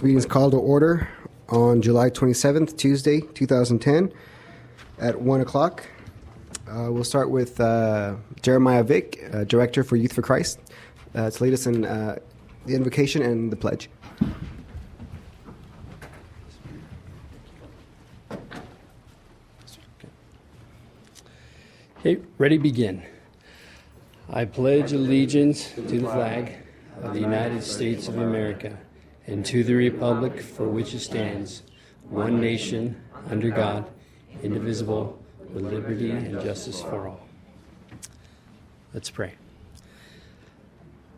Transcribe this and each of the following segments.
meeting is called to order on July 27th, Tuesday, 2010 at 1 o'clock. We'll start with Jeremiah Vick, Director for Youth for Christ, to lead us in the invocation and the pledge. Okay, ready, begin. I pledge allegiance to the flag of the United States of America and to the republic for which it stands, one nation, under God, indivisible, with liberty and justice for all. Let's pray.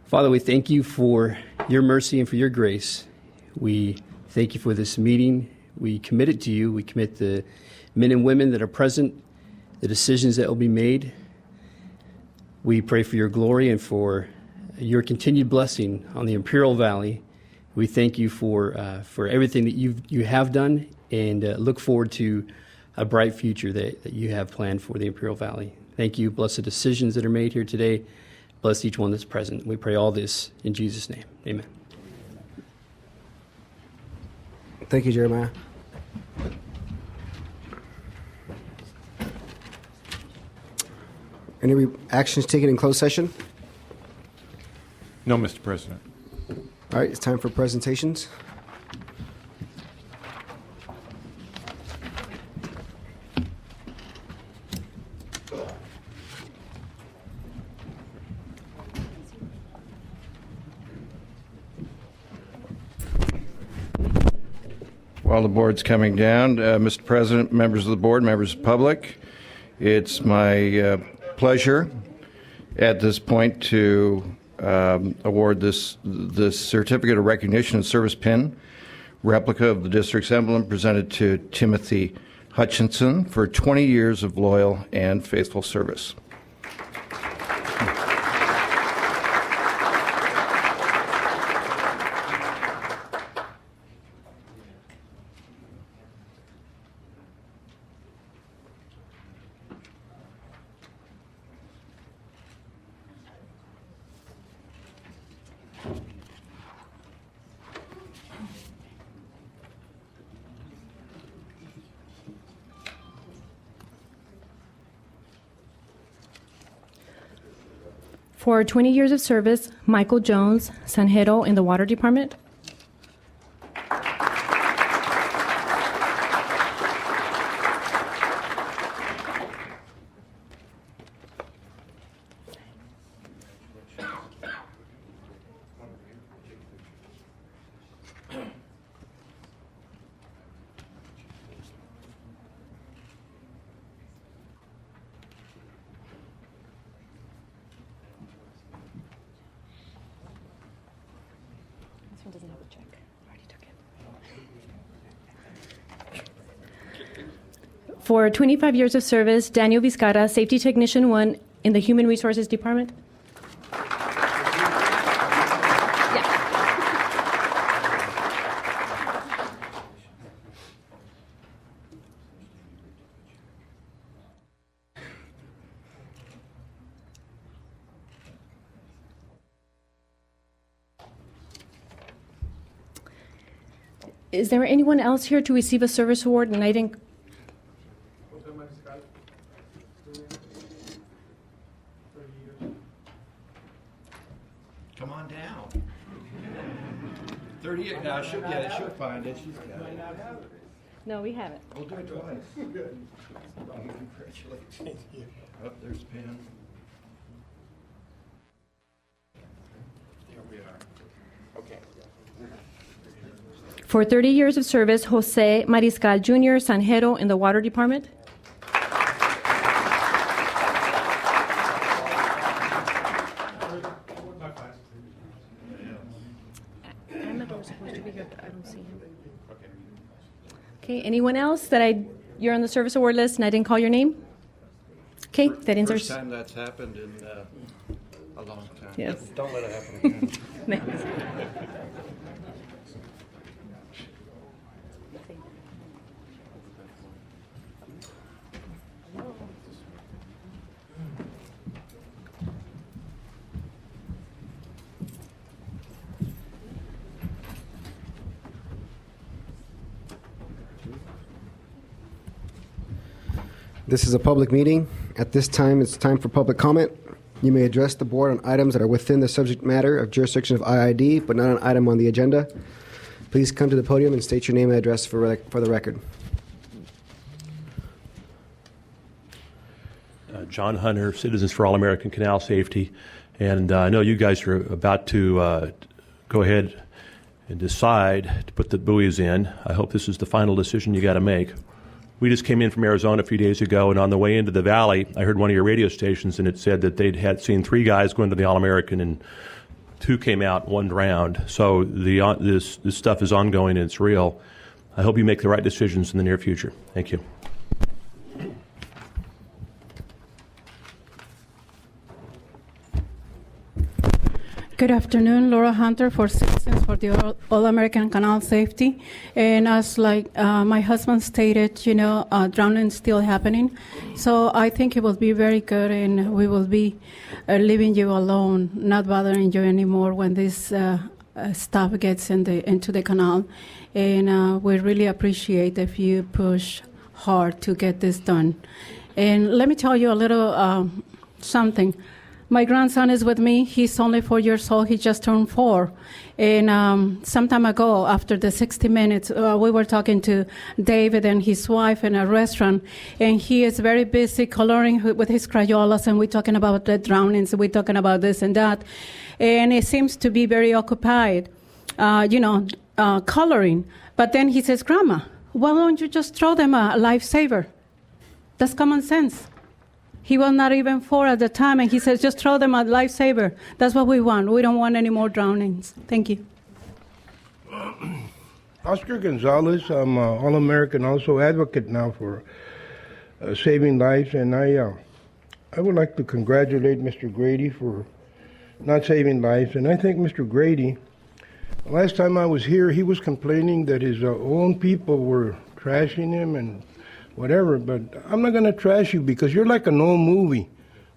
Father, we thank you for your mercy and for your grace. We thank you for this meeting. We commit it to you. We commit the men and women that are present, the decisions that will be made. We pray for your glory and for your continued blessing on the Imperial Valley. We thank you for everything that you have done, and look forward to a bright future that you have planned for the Imperial Valley. Thank you. Bless the decisions that are made here today. Bless each one that's present. We pray all this in Jesus' name. Amen. Thank you, Jeremiah. Any actions taken in closed session? No, Mr. President. All right, it's time for presentations. While the board's coming down, Mr. President, members of the board, members of the public, it's my pleasure at this point to award this certificate of recognition and service pin, replica of the district's emblem, presented to Timothy Hutchinson for 20 years of loyal and faithful service. For 20 years of service, Michael Jones, Centro in the Water Department. This one doesn't have a check. I already took it. For 25 years of service, Daniel Vizcarra, Safety Technician 1 in the Human Resources Department. Is there anyone else here to receive a service award? And I didn't. Come on down. 38. Now she'll get it. She'll find it. She's got it. No, we haven't. We'll do it twice. Good. Congratulations. Up there's pen. There we are. Okay. For 30 years of service, Jose Mariscal Jr., Centro in the Water Department. Okay, anyone else you're on the service award list and I didn't call your name? Okay, that ends our... First time that's happened in a long time. Yes. Don't let it happen again. Thanks. This is a public meeting. At this time, it's time for public comment. You may address the board on items that are within the subject matter of jurisdiction of IID, but not an item on the agenda. Please come to the podium and state your name and address for the record. John Hunter, Citizens for All American Canal Safety. And I know you guys are about to go ahead and decide to put the buoys in. I hope this is the final decision you got to make. We just came in from Arizona a few days ago, and on the way into the valley, I heard one of your radio stations, and it said that they'd had seen 3 guys go into the All-American, and 2 came out, 1 drowned. So this stuff is ongoing, and it's real. I hope you make the right decisions in the near future. Thank you. Good afternoon, Laura Hunter for Citizens for the All-American Canal Safety. And as my husband stated, drowning is still happening. So I think it will be very good, and we will be leaving you alone, not bothering you anymore when this stuff gets into the canal. And we really appreciate if you push hard to get this done. And let me tell you a little something. My grandson is with me. He's only 4 years old. He just turned 4. And some time ago, after the 60 Minutes, we were talking to David and his wife in a restaurant. And he is very busy coloring with his Crayolas. And we're talking about the drownings. We're talking about this and that. And he seems to be very occupied, coloring. But then he says, Grandma, why don't you just throw them a lifesaver? That's common sense. He was not even 4 at the time, and he says, just throw them a lifesaver. That's what we want. We don't want any more drownings. Thank you. Oscar Gonzalez, I'm an All-American also advocate now for saving lives, and I would like to congratulate Mr. Grady for not saving lives. And I think Mr. Grady, last time I was here, he was complaining that his own people were trashing him and whatever, but I'm not going to trash you because you're like an old movie,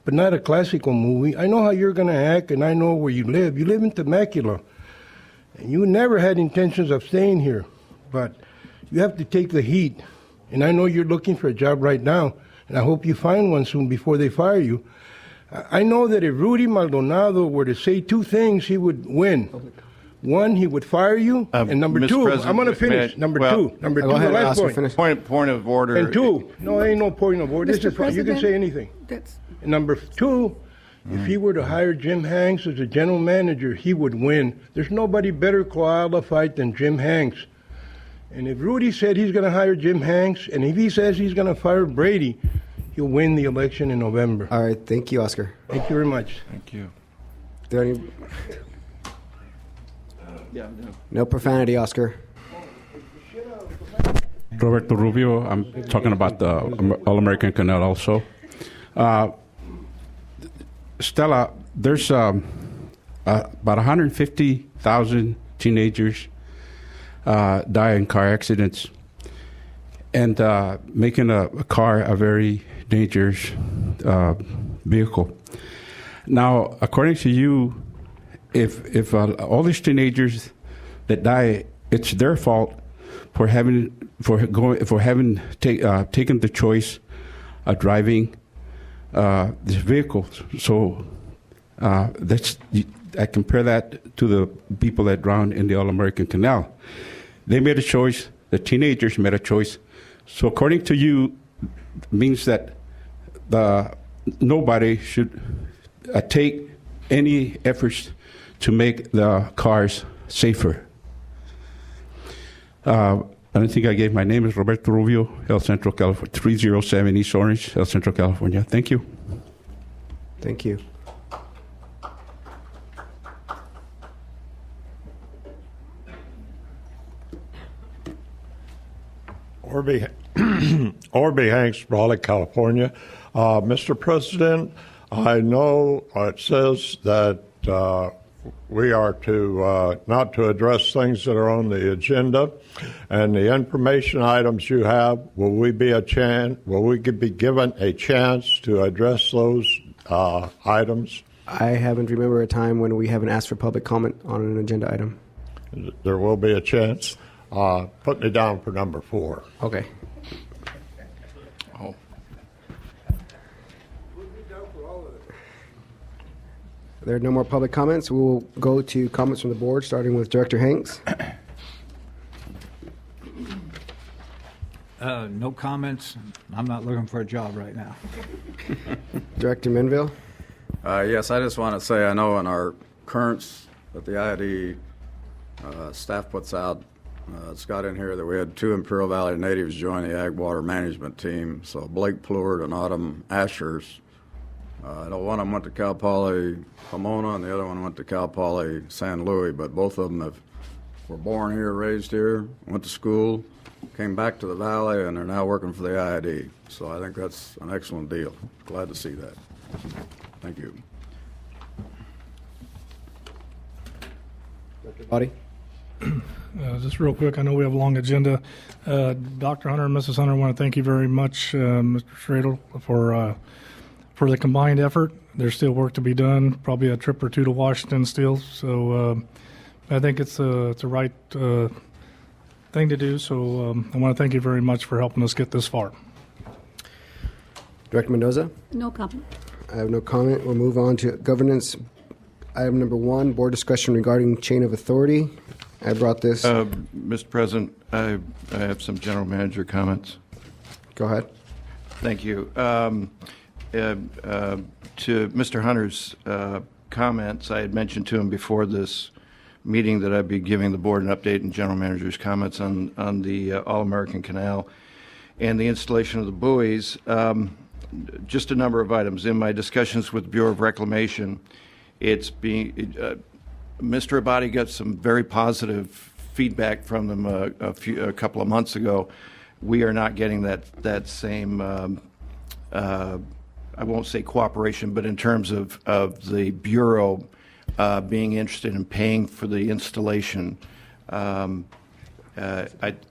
but not a classical movie. I know how you're going to act, and I know where you live. You live in Temecula, and you never had intentions of staying here, but you have to take the heat. And I know you're looking for a job right now, and I hope you find one soon before they fire you. I know that if Rudy Maldonado were to say 2 things, he would win. 1, he would fire you, and number Mr. 2, President, I'm going to finish. Number 2, the last point. Point of order. And 2, no, ain't no point of order. This is fine. You can say anything. And number 2, if he were to hire Jim Hanks as a general manager, he would win. There's nobody better qualified than Jim Hanks. And if Rudy said he's going to hire Jim Hanks, and if he says he's going to fire Brady, he'll win the election in November. All right. Thank you, Oscar. Thank you very much. Thank you. Are there any... No profanity, Oscar. Roberto Rubio. I'm talking about the All-American Canal also. Stella, there's about 150,000 teenagers die in car accidents, and making a car a very dangerous vehicle. Now, according to you, if all these teenagers that die, it's their fault for having taken the choice of driving this vehicle. So I compare that to the people that drowned in the All-American Canal. They made a choice. The teenagers made a choice. So according to you, means that nobody should take any efforts to make the cars safer. I don't think I gave my name. Is Roberto Rubio, El Centro, California, 307 East Orange, El Centro, California. Thank you. Thank you. Orby Hanks, Raleigh, California. Mr. President, I know it says that we are to not to address things that are on the agenda, and the information items you have. Will we be given a chance to address those items? I haven't remembered a time when we haven't asked for public comment on an agenda item. There will be a chance. Put me down for number 4. Okay. There are no more public comments. We will go to comments from the board, starting with Director Hanks. No comments. I'm not looking for a job right now. Director Menville. Yes, I just want to say I know in our currents that the IID staff puts out, it's got in here that we had 2 Imperial Valley natives join the Ag Water Management team. So Blake Pleward and Autumn Ashers. I know one of them went to Cal Poly Pomona and the other one went to Cal Poly San Luis, but both of them were born here, raised here, went to school, came back to the valley, and they're now working for the IID. So I think that's an excellent deal. Glad to see that. Thank you. Director Body. Just real quick, I know we have a long agenda. Dr. Hunter and Mrs. Hunter, I want to thank you very much, Mr. Stradle, for the combined effort. There's still work to be done, probably a trip or two to Washington still. So I think it's the right thing to do. So I want to thank you very much for helping us get this far. Director Mendoza. No comment. I have no comment. We'll move on to governance. Item number 1, board discussion regarding chain of authority. I brought this. Mr. President, I have some general manager comments. Go ahead. Thank you. To Mr. Hunter's comments, I had mentioned to him before this meeting that I'd be giving the board an update and general manager's comments on the All-American Canal and the installation of the buoys. Just a number of items. In my discussions with the Bureau of Reclamation, Mr. Abadi got some very positive feedback from them a couple of months ago. We are not getting that same, I won't say cooperation, but in terms of the Bureau being interested in paying for the installation. I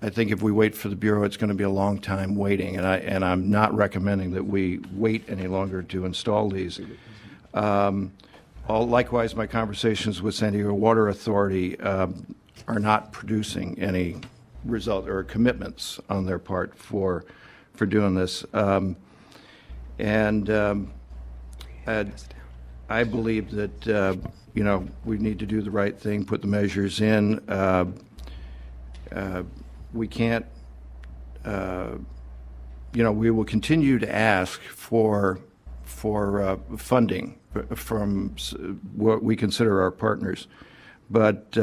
think if we wait for the Bureau, it's going to be a long time waiting, and I'm not recommending that we wait any longer to install these. Likewise, my conversations with San Diego Water Authority are not producing any result or commitments on their part for doing this. I believe that we need to do the right thing, put the measures in. We can't. We will continue to ask for funding from what we consider our partners, but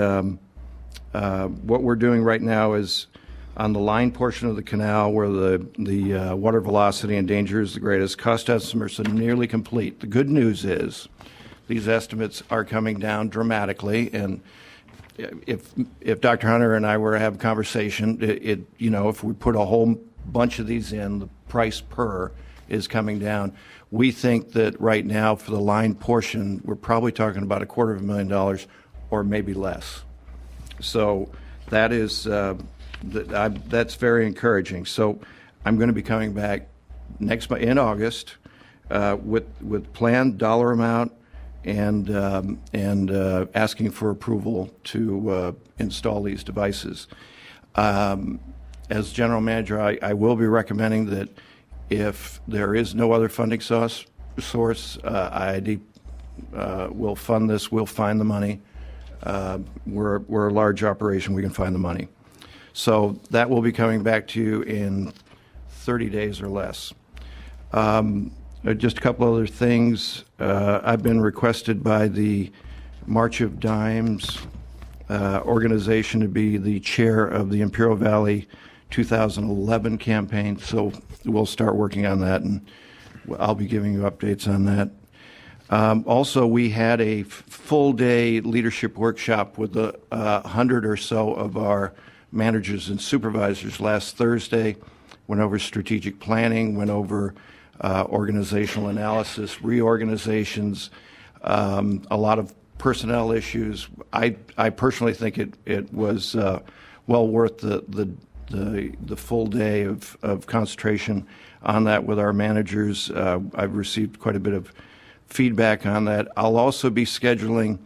what we're doing right now is on the line portion of the canal where the water velocity and danger is the greatest. Cost estimates are nearly complete. The good news is these estimates are coming down dramatically, and if Dr. Hunter and I were to have a conversation, if we put a whole bunch of these in, the price per is coming down. We think that right now for the line portion, we're probably talking about $250,000 or maybe less. So that is that's very encouraging. So I'm going to be coming back in August with planned dollar amount and asking for approval to install these devices. As general manager, I will be recommending that if there is no other funding source, IID will fund this. We'll find the money. We're a large operation. We can find the money. So that will be coming back to you in 30 days or less. Just a couple other things. I've been requested by the March of Dimes organization to be the chair of the Imperial Valley 2011 campaign, so we'll start working on that, and I'll be giving you updates on that. Also, we had a full-day leadership workshop with 100 or so of our managers and supervisors last Thursday. Went over strategic planning, went over organizational analysis, reorganizations, a lot of personnel issues. I personally think it was well worth the full day of concentration on that with our managers. I've received quite a bit of feedback on that. I'll also be scheduling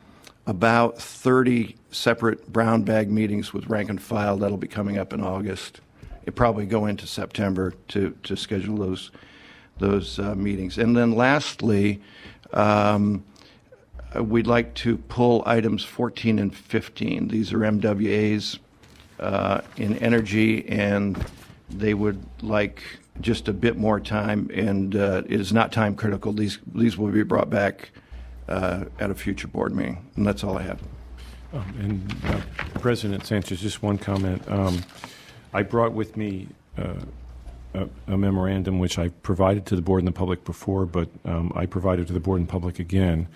about 30 separate brown bag meetings with rank and file. That'll be coming up in August. It probably go into September to schedule those meetings. And then lastly, we'd like to pull items 14 and 15. These are MWAs in energy, and they would like just a bit more time, and it is not time critical. These will be brought back at a future board meeting, and that's all I have. And President Sanchez, just one comment. I brought with me a memorandum which I provided to the board and the public before, but I provided to the board and public again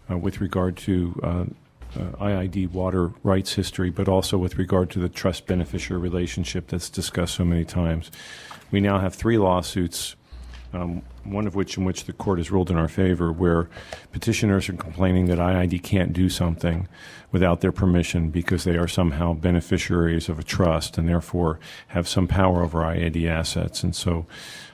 with regard to IID water rights history, but also with regard to the trust beneficiary relationship that's discussed so many times. We now have 3 lawsuits, one of which in which the court has ruled in our favor, where petitioners are complaining that IID can't do something without their permission because they are somehow beneficiaries of a trust and therefore have some power over IID assets. And so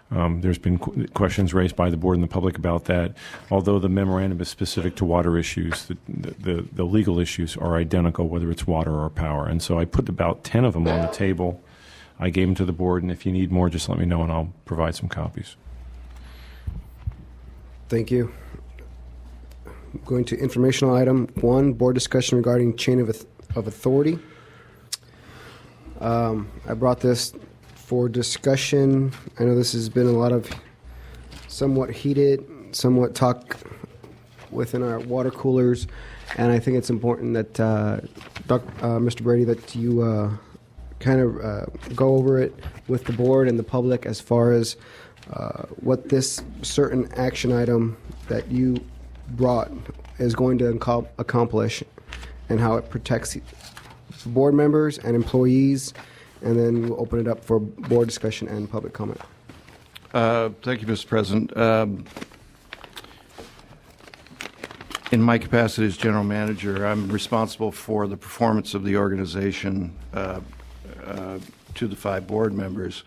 there's been questions raised by the board and the public about that. Although the memorandum is specific to water issues, the legal issues are identical, whether it's water or power. And so I put about 10 of them on the table. I gave them to the board, and if you need more, just let me know and I'll provide some copies. Thank you. Going to informational item 1, board discussion regarding chain of authority. I brought this for discussion. I know this has been a lot of somewhat heated, somewhat talk within our water coolers, and I think it's important that Mr. Brady, that you kind of go over it with the board and the public as far as what this certain action item that you brought is going to accomplish and how it protects board members and employees, and then we'll open it up for board discussion and public comment. Thank you, Mr. President. In my capacity as general manager, I'm responsible for the performance of the organization to the 5 board members.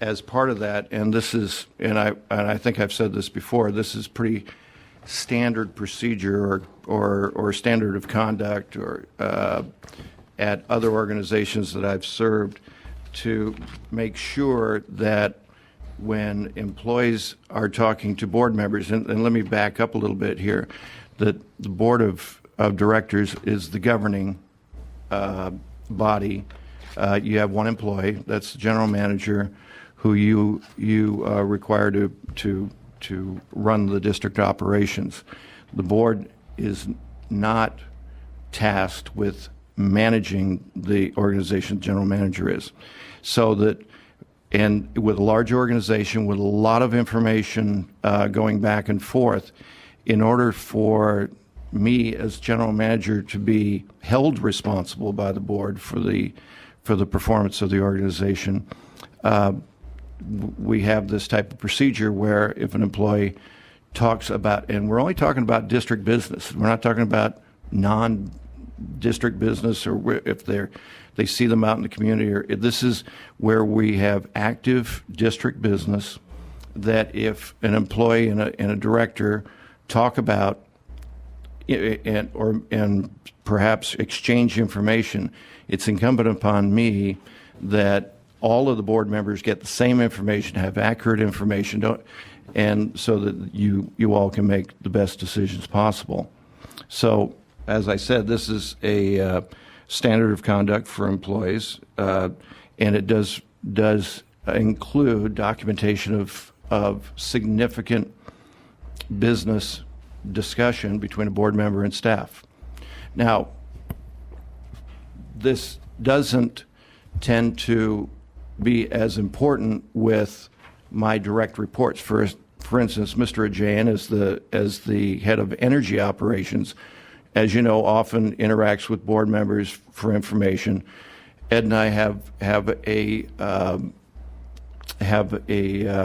As part of that, and this is, and I think I've said this before, this is pretty standard procedure or standard of conduct or at other organizations that I've served, to make sure that when employees are talking to board members, and let me back up a little bit here, that the Board of Directors is the governing body. You have one employee, that's the general manager, who you require to run the district operations. The board is not tasked with managing the organization the general manager is. So that, and with a large organization with a lot of information going back and forth, in order for me as general manager to be held responsible by the board for the performance of the organization, we have this type of procedure where if an employee talks about, and we're only talking about district business, we're not talking about non-district business, or if they see them out in the community, or this is where we have active district business, that if an employee and a director talk about and perhaps exchange information, it's incumbent upon me that all of the board members get the same information, have accurate information, and so that you all can make the best decisions possible. So, as I said, this is a standard of conduct for employees, and it does include documentation of significant business discussion between a board member and staff. Now, this doesn't tend to be as important with my direct reports. For instance, Mr. Ajayan, as the head of energy operations, as you know, often interacts with board members for information. Ed and I have a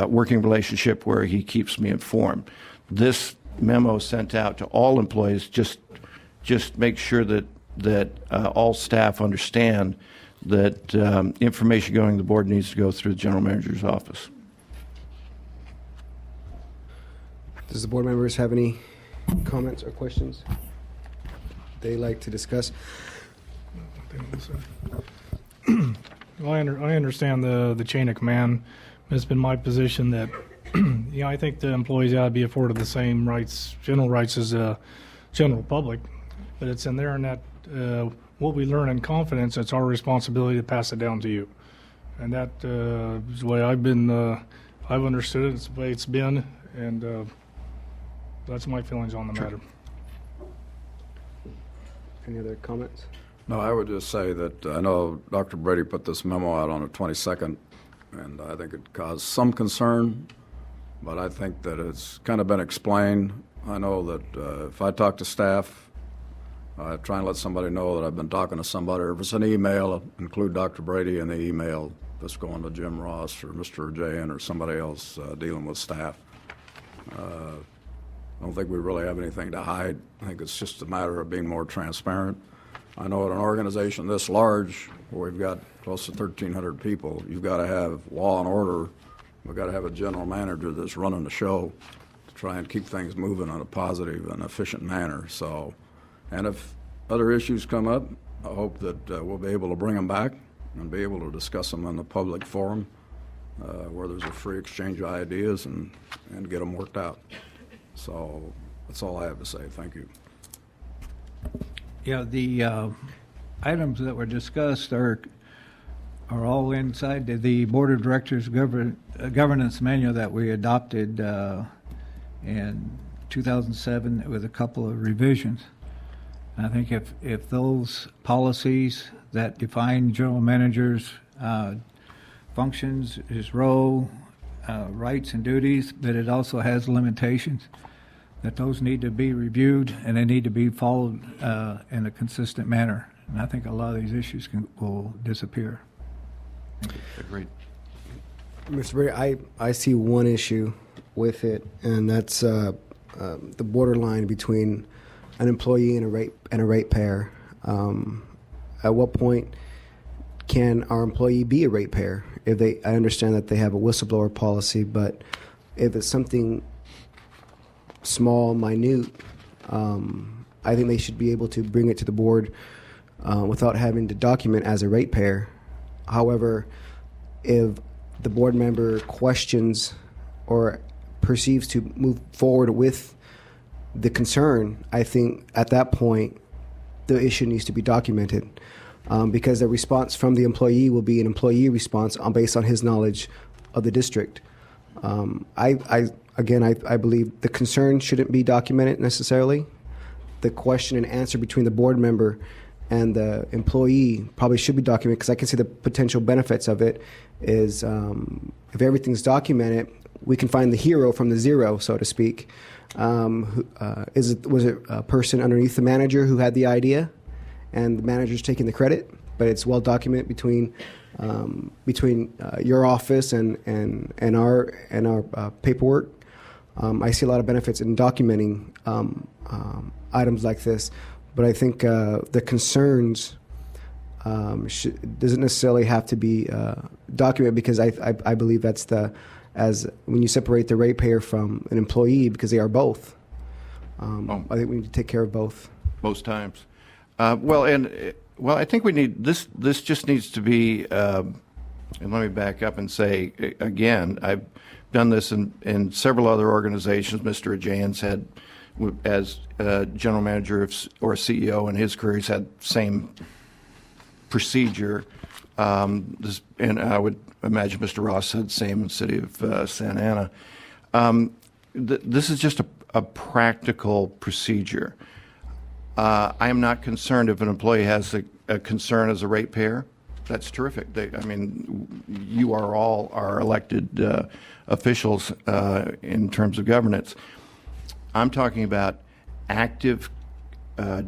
working relationship where he keeps me informed. This memo sent out to all employees just make sure that all staff understand that information going to the board needs to go through the general manager's office. Does the board members have any comments or questions they like to discuss? Well, I understand the chain of command. It's been my position that I think the employees ought to be afforded the same rights, general rights as general public, but it's in there, and that what we learn in confidence, it's our responsibility to pass it down to you. And that is the way I've understood it. It's the way it's been, and that's my feelings on the matter. Any other comments? No, I would just say that I know Dr. Brady put this memo out on the 22nd, and I think it caused some concern, but I think that it's kind of been explained. I know that if I talk to staff, I try and let somebody know that I've been talking to somebody. Or if it's an email, I'll include Dr. Brady in the email that's going to Jim Ross or Mr. Jayan or somebody else dealing with staff. I don't think we really have anything to hide. I think it's just a matter of being more transparent. I know at an organization this large, where we've got close to 1,300 people, you've got to have law and order. We've got to have a general manager that's running the show to try and keep things moving in a positive and efficient manner. So, and if other issues come up, I hope that we'll be able to bring them back and be able to discuss them in the public forum where there's a free exchange of ideas and get them worked out. So that's all I have to say. Thank you. Yeah, the items that were discussed are all inside the Board of Directors governance manual that we adopted in 2007 with a couple of revisions. And I think if those policies that define general managers' functions, his role, rights and duties, but it also has limitations, that those need to be reviewed and they need to be followed in a consistent manner. And I think a lot of these issues will disappear. Agreed. Mr. Brady, I see one issue with it, and that's the borderline between an employee and a ratepayer. At what point can our employee be a ratepayer? I understand that they have a whistleblower policy, but if it's something small, minute, I think they should be able to bring it to the board without having to document as a ratepayer. However, if the board member questions or perceives to move forward with the concern, I think at that point the issue needs to be documented because the response from the employee will be an employee response based on his knowledge of the district. I believe the concern shouldn't be documented necessarily. The question and answer between the board member and the employee probably should be documented because I can see the potential benefits of it is if everything's documented, we can find the hero from the zero, so to speak. Was it a person underneath the manager who had the idea and the manager's taking the credit, but it's well documented between your office and our paperwork. I see a lot of benefits in documenting items like this, but I think the concerns doesn't necessarily have to be documented because I believe that's when you separate the ratepayer from an employee because they are both. I think we need to take care of both. Most times. I think we need this. This just needs to be. And let me back up and say again, I've done this in several other organizations. Mr. Ajayan's had, as general manager or CEO in his career, he's had the same procedure. And I would imagine Mr. Ross had the same in the city of Santa Ana. This is just a practical procedure. I am not concerned if an employee has a concern as a ratepayer. That's terrific. You are all our elected officials in terms of governance. I'm talking about active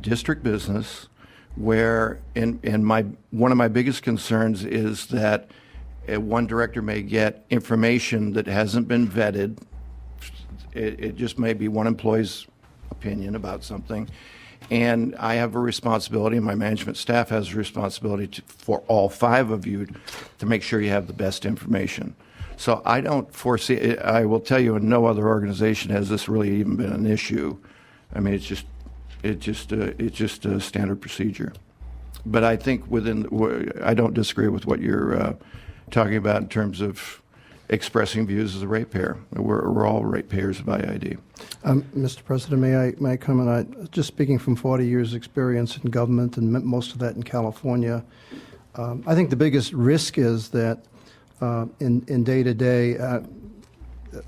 district business where one of my biggest concerns is that one director may get information that hasn't been vetted. It just may be one employee's opinion about something. And I have a responsibility, and my management staff has a responsibility for all five of you to make sure you have the best information. So I don't foresee, I will tell you, in no other organization has this really even been an issue. I mean, it's just a standard procedure. But I think I don't disagree with what you're talking about in terms of expressing views as a ratepayer. We're all ratepayers of IID. Mr. President, may I comment? Just speaking from 40 years' experience in government, and most of that in California, I think the biggest risk is that in day-to-day,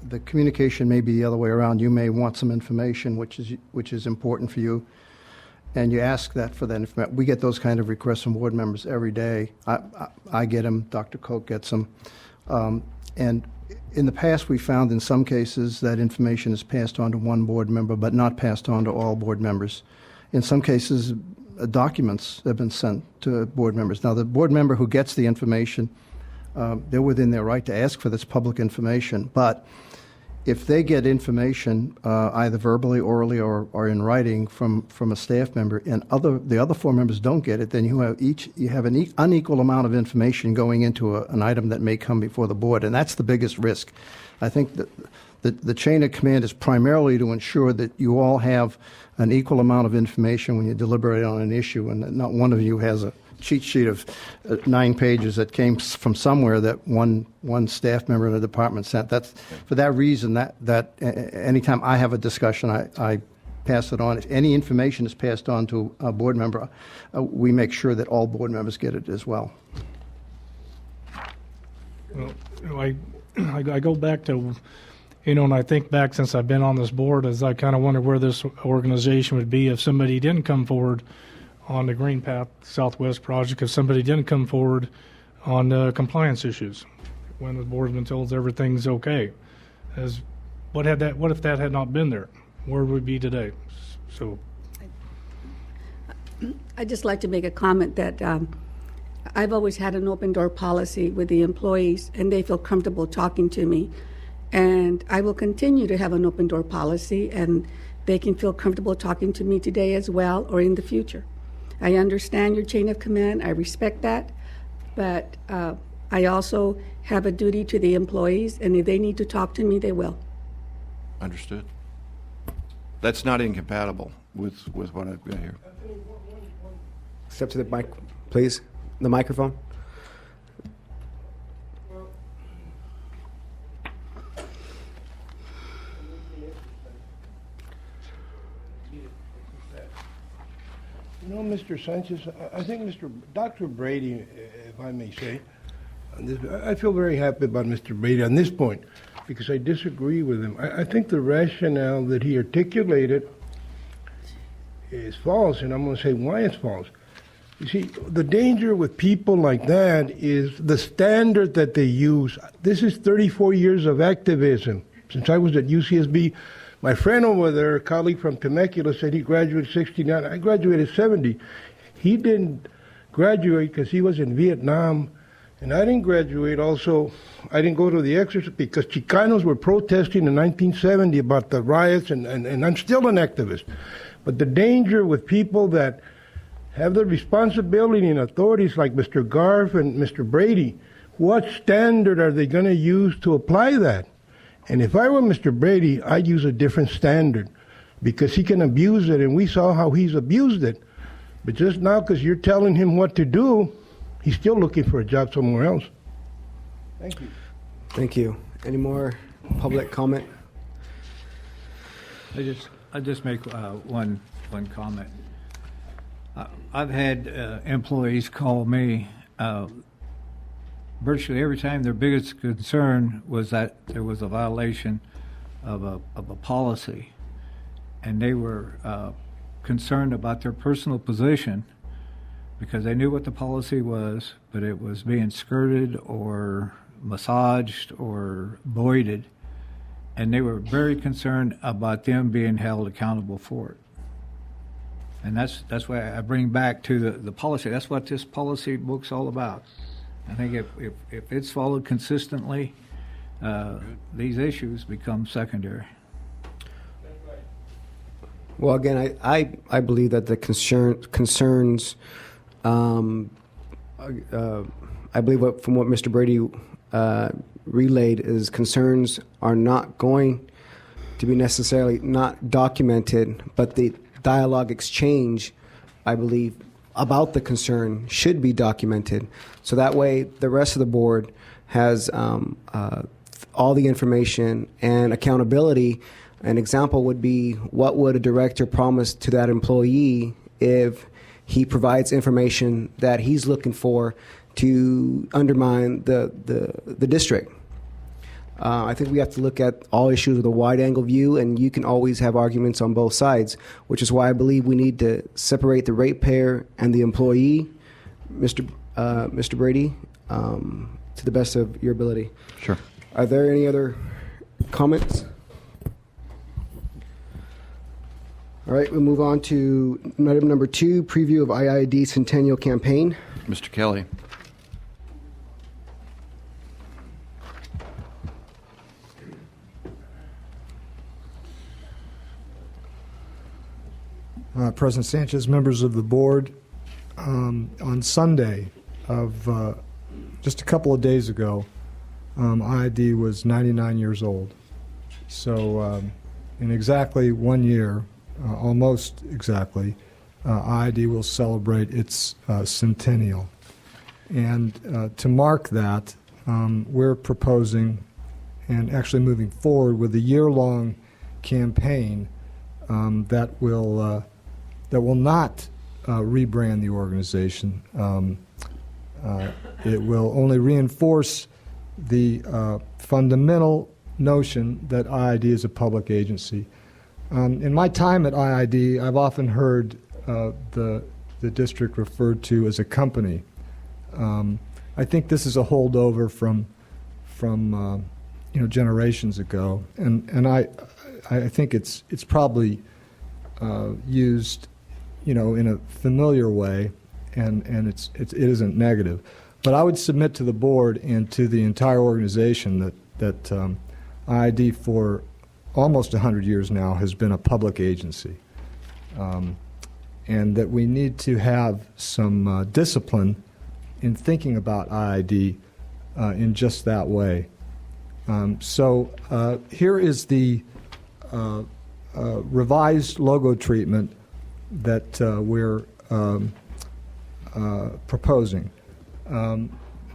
the communication may be the other way around. You may want some information which is important for you, and you ask that for that information. We get those kind of requests from board members every day. I get them. Dr. Koch gets them. And in the past, we found in some cases that information is passed on to one board member, but not passed on to all board members. In some cases, documents have been sent to board members. Now, the board member who gets the information, they're within their right to ask for this public information. But if they get information either verbally, orally, or in writing from a staff member, and the other four members don't get it, then you have an unequal amount of information going into an item that may come before the board, and that's the biggest risk. I think that the chain of command is primarily to ensure that you all have an equal amount of information when you deliberate on an issue, and that not one of you has a cheat sheet of 9 pages that came from somewhere that one staff member in the department sent. That's for that reason that anytime I have a discussion, I pass it on. If any information is passed on to a board member, we make sure that all board members get it as well. Well, I go back to, and I think back since I've been on this board, as I kind of wonder where this organization would be if somebody didn't come forward on the Green Path Southwest project, if somebody didn't come forward on compliance issues, when the board's been told everything's okay. What if that had not been there? Where would we be today? So, I'd just like to make a comment that I've always had an open door policy with the employees, and they feel comfortable talking to me. And I will continue to have an open door policy, and they can feel comfortable talking to me today as well or in the future. I understand your chain of command. I respect that. But I also have a duty to the employees, and if they need to talk to me, they will. Understood. That's not incompatible with what I've got here. Step to the mic, please. The microphone. You know, Mr. Sanchez, I think Dr. Brady, if I may say, I feel very happy about Mr. Brady on this point because I disagree with him. I think the rationale that he articulated is false, and I'm going to say why it's false. You see, the danger with people like that is the standard that they use. This is 34 years of activism. Since I was at UCSB, my friend over there, a colleague from Temecula, said he graduated 69. I graduated 70. He didn't graduate because he was in Vietnam, and I didn't graduate also. I didn't go to the exercise because Chicanos were protesting in 1970 about the riots, and I'm still an activist. But the danger with people that have the responsibility and authorities like Mr. Garf and Mr. Brady, what standard are they going to use to apply that? And if I were Mr. Brady, I'd use a different standard because he can abuse it, and we saw how he's abused it. But just now, because you're telling him what to do, he's still looking for a job somewhere else. Thank you. Thank you. Any more public comment? I just make one comment. I've had employees call me virtually every time. Their biggest concern was that there was a violation of a policy, and they were concerned about their personal position because they knew what the policy was, but it was being skirted or massaged or voided, and they were very concerned about them being held accountable for it. And that's why I bring back to the policy. That's what this policy book's all about. I think if it's followed consistently, these issues become secondary. Well, again, I believe that the concerns, I believe from what Mr. Brady relayed is concerns are not going to be necessarily not documented, but the dialogue exchange, I believe, about the concern should be documented. So that way the rest of the board has with all the information and accountability. An example would be, what would a director promise to that employee if he provides information that he's looking for to undermine the district? I think we have to look at all issues with a wide-angle view, and you can always have arguments on both sides, which is why I believe we need to separate the ratepayer and the employee, Mr. Brady, to the best of your ability. Sure. Are there any other comments? All right, we'll move on to item number 2, preview of IID Centennial Campaign. Mr. Kelly. President Sanchez, members of the board, on Sunday of just a couple of days ago, IID was 99 years old. So in exactly 1 year, almost exactly, IID will celebrate its centennial. And to mark that, we're proposing and actually moving forward with a year-long campaign that will not rebrand the organization. It will only reinforce the fundamental notion that IID is a public agency. In my time at IID, I've often heard the district referred to as a company. I think this is a holdover from generations ago, and I think it's probably used in a familiar way, and it isn't negative. But I would submit to the board and to the entire organization that IID for almost 100 years now has been a public agency, and that we need to have some discipline in thinking about IID in just that way. So here is the revised logo treatment that we're proposing.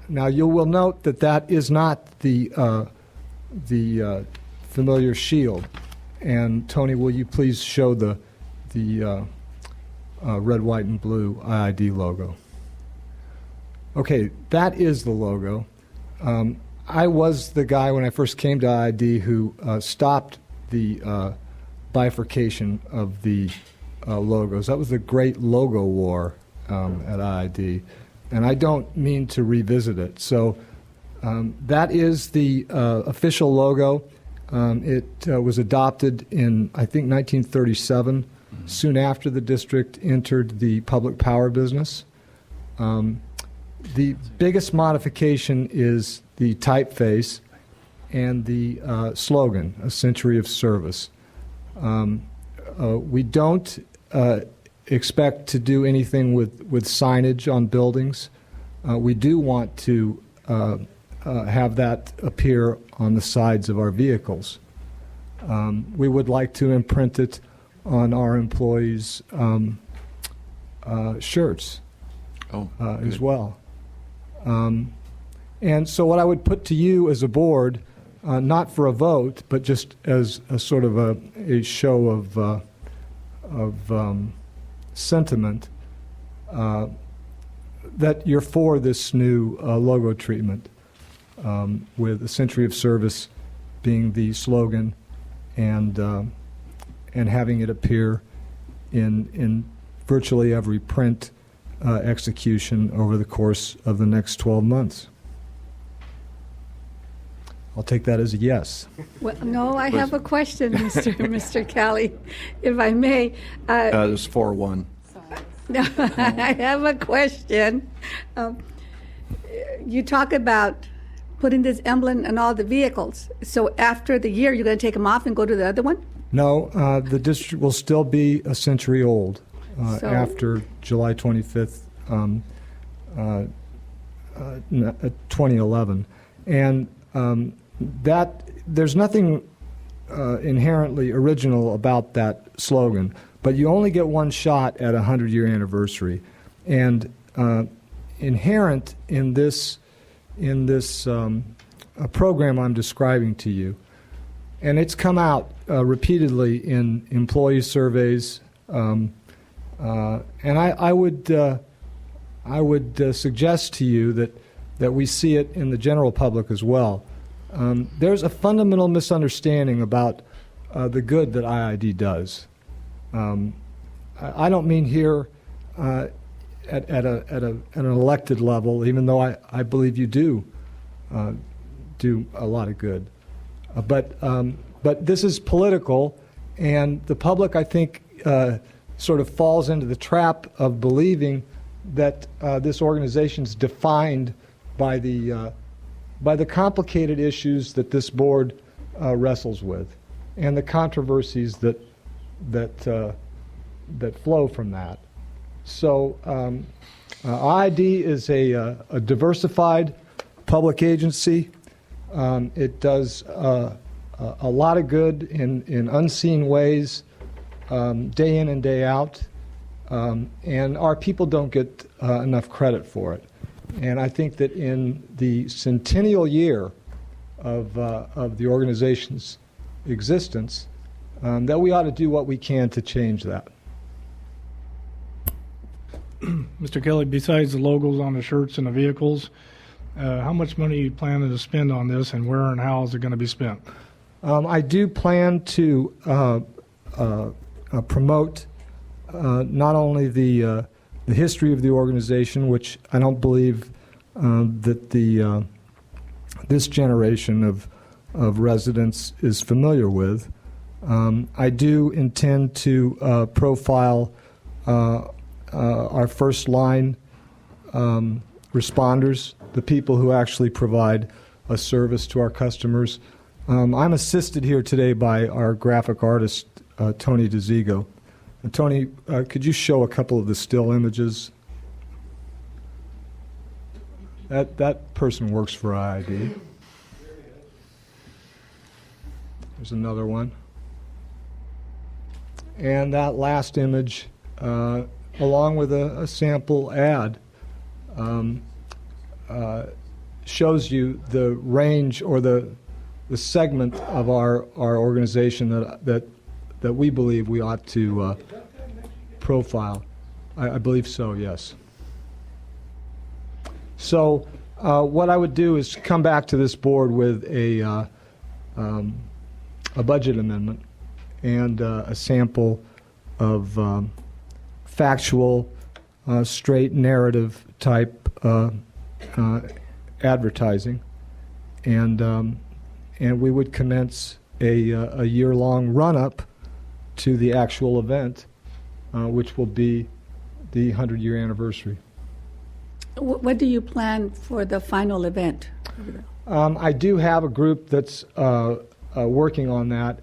Now you will note that is not the familiar shield. And Tony, will you please show the red, white, and blue IID logo? Okay, that is the logo. I was the guy when I first came to IID who stopped the bifurcation of the logos. That was the great logo war at IID, and I don't mean to revisit it. So that is the official logo. It was adopted in, I think, 1937, soon after the district entered the public power business. The biggest modification is the typeface and the slogan, "A Century of Service." We don't expect to do anything with signage on buildings. We do want to have that appear on the sides of our vehicles. We would like to imprint it on our employees' shirts as well. And so what I would put to you as a board, not for a vote, but just as a sort of a show of sentiment, that you're for this new logo treatment, with "A Century of Service" being the slogan, and having it appear in virtually every print execution over the course of the next 12 months. I'll take that as a yes. Well, no, I have a question, Mr. Kelly, if I may. It's 4-1. No, I have a question. You talk about putting this emblem on all the vehicles. So after the year, you're going to take them off and go to the other one? No, the district will still be a century old after July 25th, 2011. And that there's nothing inherently original about that slogan, but you only get one shot at a 100-year anniversary. And inherent in this program I'm describing to you. And it's come out repeatedly in employee surveys. And I would suggest to you that we see it in the general public as well. There's a fundamental misunderstanding about the good that IID does. I don't mean here at an elected level, even though I believe you do a lot of good. But this is political, and the public, I think, sort of falls into the trap of believing that this organization is defined by the complicated issues that this board wrestles with, and the controversies that flow from that. So IID is a diversified public agency. It does a lot of good in unseen ways, day in and day out, and our people don't get enough credit for it. And I think that in the centennial year of the organization's existence, that we ought to do what we can to change that. Mr. Kelly, besides the logos on the shirts and the vehicles, how much money are you planning to spend on this, and where and how is it going to be spent? I do plan to promote not only the history of the organization, which I don't believe that this generation of residents is familiar with. I do intend to profile our first line responders, the people who actually provide a service to our customers. I'm assisted here today by our graphic artist, Tony DeZigo. Tony, could you show a couple of the still images? That person works for IID. There's another one. And that last image, along with a sample ad, shows you the range or the segment of our organization that we believe we ought to profile. I believe so, yes. So what I would do is come back to this board with a budget amendment and a sample of factual, straight narrative type advertising, and we would commence a year-long run-up to the actual event, which will be the 100-year anniversary. What do you plan for the final event? I do have a group that's working on that.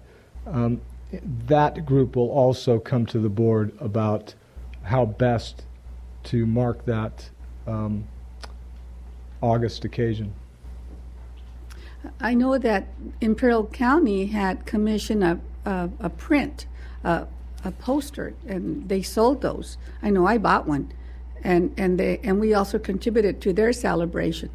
That group will also come to the board about how best to mark that August occasion. I know that Imperial County had commissioned a print, a poster, and they sold those. I know I bought one, and we also contributed to their celebration.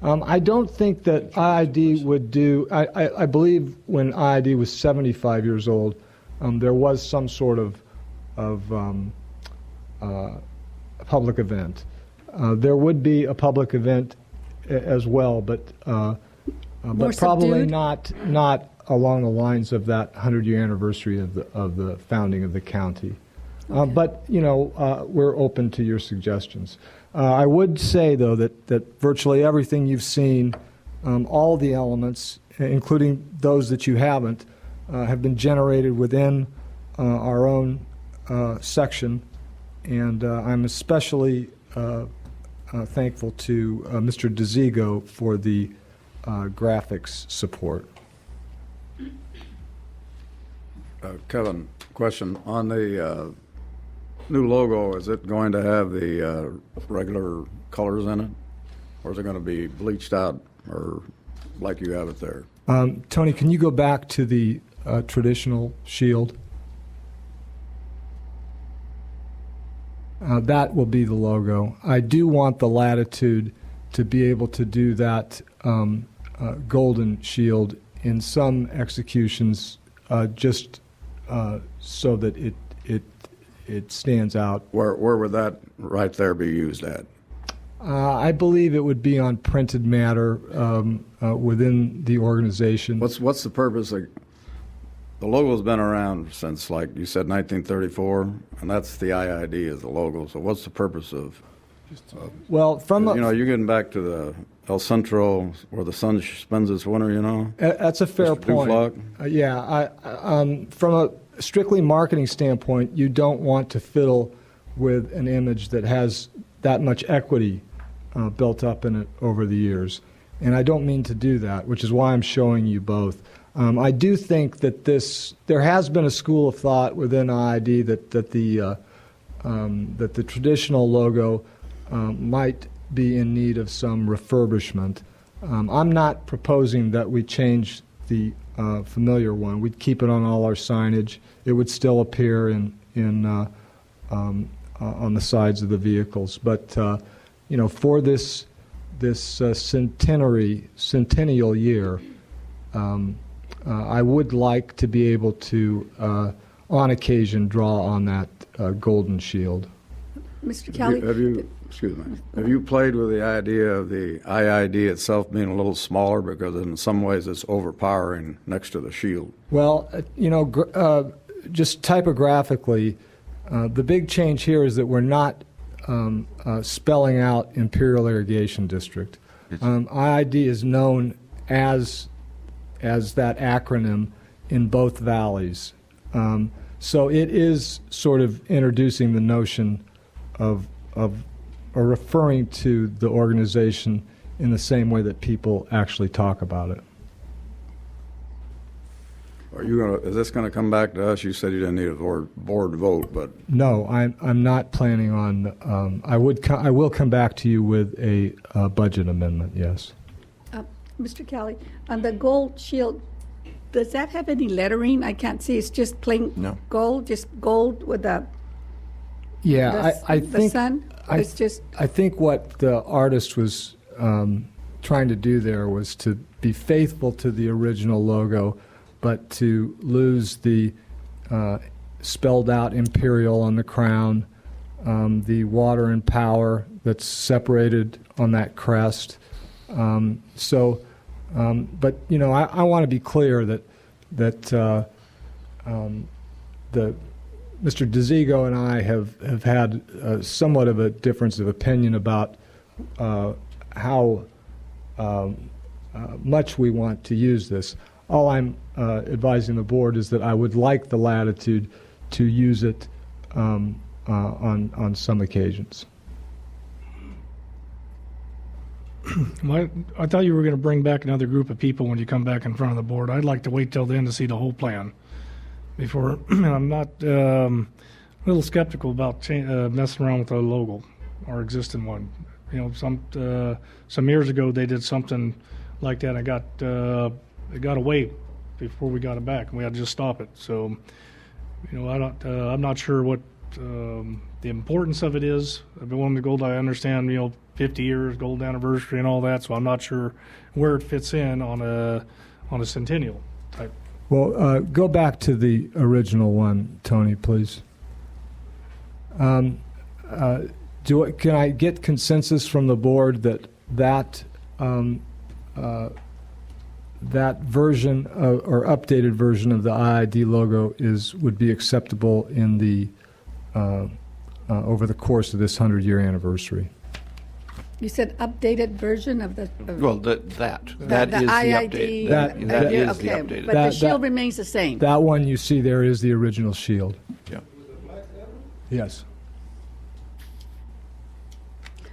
I don't think that IID would do. I believe when IID was 75 years old, there was some sort of public event. There would be a public event as well, but probably not along the lines of that 100-year anniversary of the founding of the county. Okay. But we're open to your suggestions. I would say, though, that virtually everything you've seen, all the elements, including those that you haven't, have been generated within our own section, and I'm especially thankful to Mr. DeZigo for the graphics support. Kevin, question on the new logo. Is it going to have the regular colors in it, or is it going to be bleached out, or like you have it there? Tony, can you go back to the traditional shield? That will be the logo. I do want the latitude to be able to do that golden shield in some executions, just so that it stands out. Where would that right there be used at? I believe it would be on printed matter within the organization. What's the purpose of the logo's been around since, like you said, 1934, and that's the IID is the logo. So what's the purpose of? Well, from you're getting back to the El Centro where the sun spends its winter. That's a fair point. From a strictly marketing standpoint, you don't want to fiddle with an image that has that much equity built up in it over the years. And I don't mean to do that, which is why I'm showing you both. I do think that there has been a school of thought within IID that the traditional logo might be in need of some refurbishment. I'm not proposing that we change the familiar one. We'd keep it on all our signage. It would still appear on the sides of the vehicles. But for this centennial year, I would like to be able to, on occasion, draw on that golden shield. Mr. Kelly? Have you played with the idea of the IID itself being a little smaller because in some ways it's overpowering next to the shield? Well, just typographically, the big change here is that we're not spelling out Imperial Irrigation District. IID is known as that acronym in both valleys. So it is sort of introducing the notion of or referring to the organization in the same way that people actually talk about it. Is this going to come back to us? You said you didn't need a board vote, but no, I'm not planning on. I will come back to you with a budget amendment. Yes. Mr. Kelly, on the gold shield, does that have any lettering? I can't see. It's just plain gold, just gold with a. Yeah, I think the sun. It's just. I think what the artist was trying to do there was to be faithful to the original logo, but to lose the spelled out Imperial on the crown, the water and power that's separated on that crest. But I want to be clear that Mr. DeZigo and I have had somewhat of a difference of opinion about how much we want to use this. All I'm advising the board is that I would like the latitude to use it on some occasions. I thought you were going to bring back another group of people when you come back in front of the board. I'd like to wait till then to see the whole plan before. I'm not a little skeptical about messing around with our logo, our existing one. Some years ago they did something like that. It got away before we got it back, and we had to just stop it. So, I'm not sure what the importance of it is. I've been wanting to gold. I understand, 50 years, gold anniversary, and all that. So I'm not sure where it fits in on a centennial type. Well, go back to the original one, Tony, please. Can I get consensus from the board that version or updated version of the IID logo would be acceptable in the over the course of this 100-year anniversary? You said updated version of the. That is the IID. update. That is the updated. But the shield remains the same. That one you see there is the original shield. Yeah. Yes.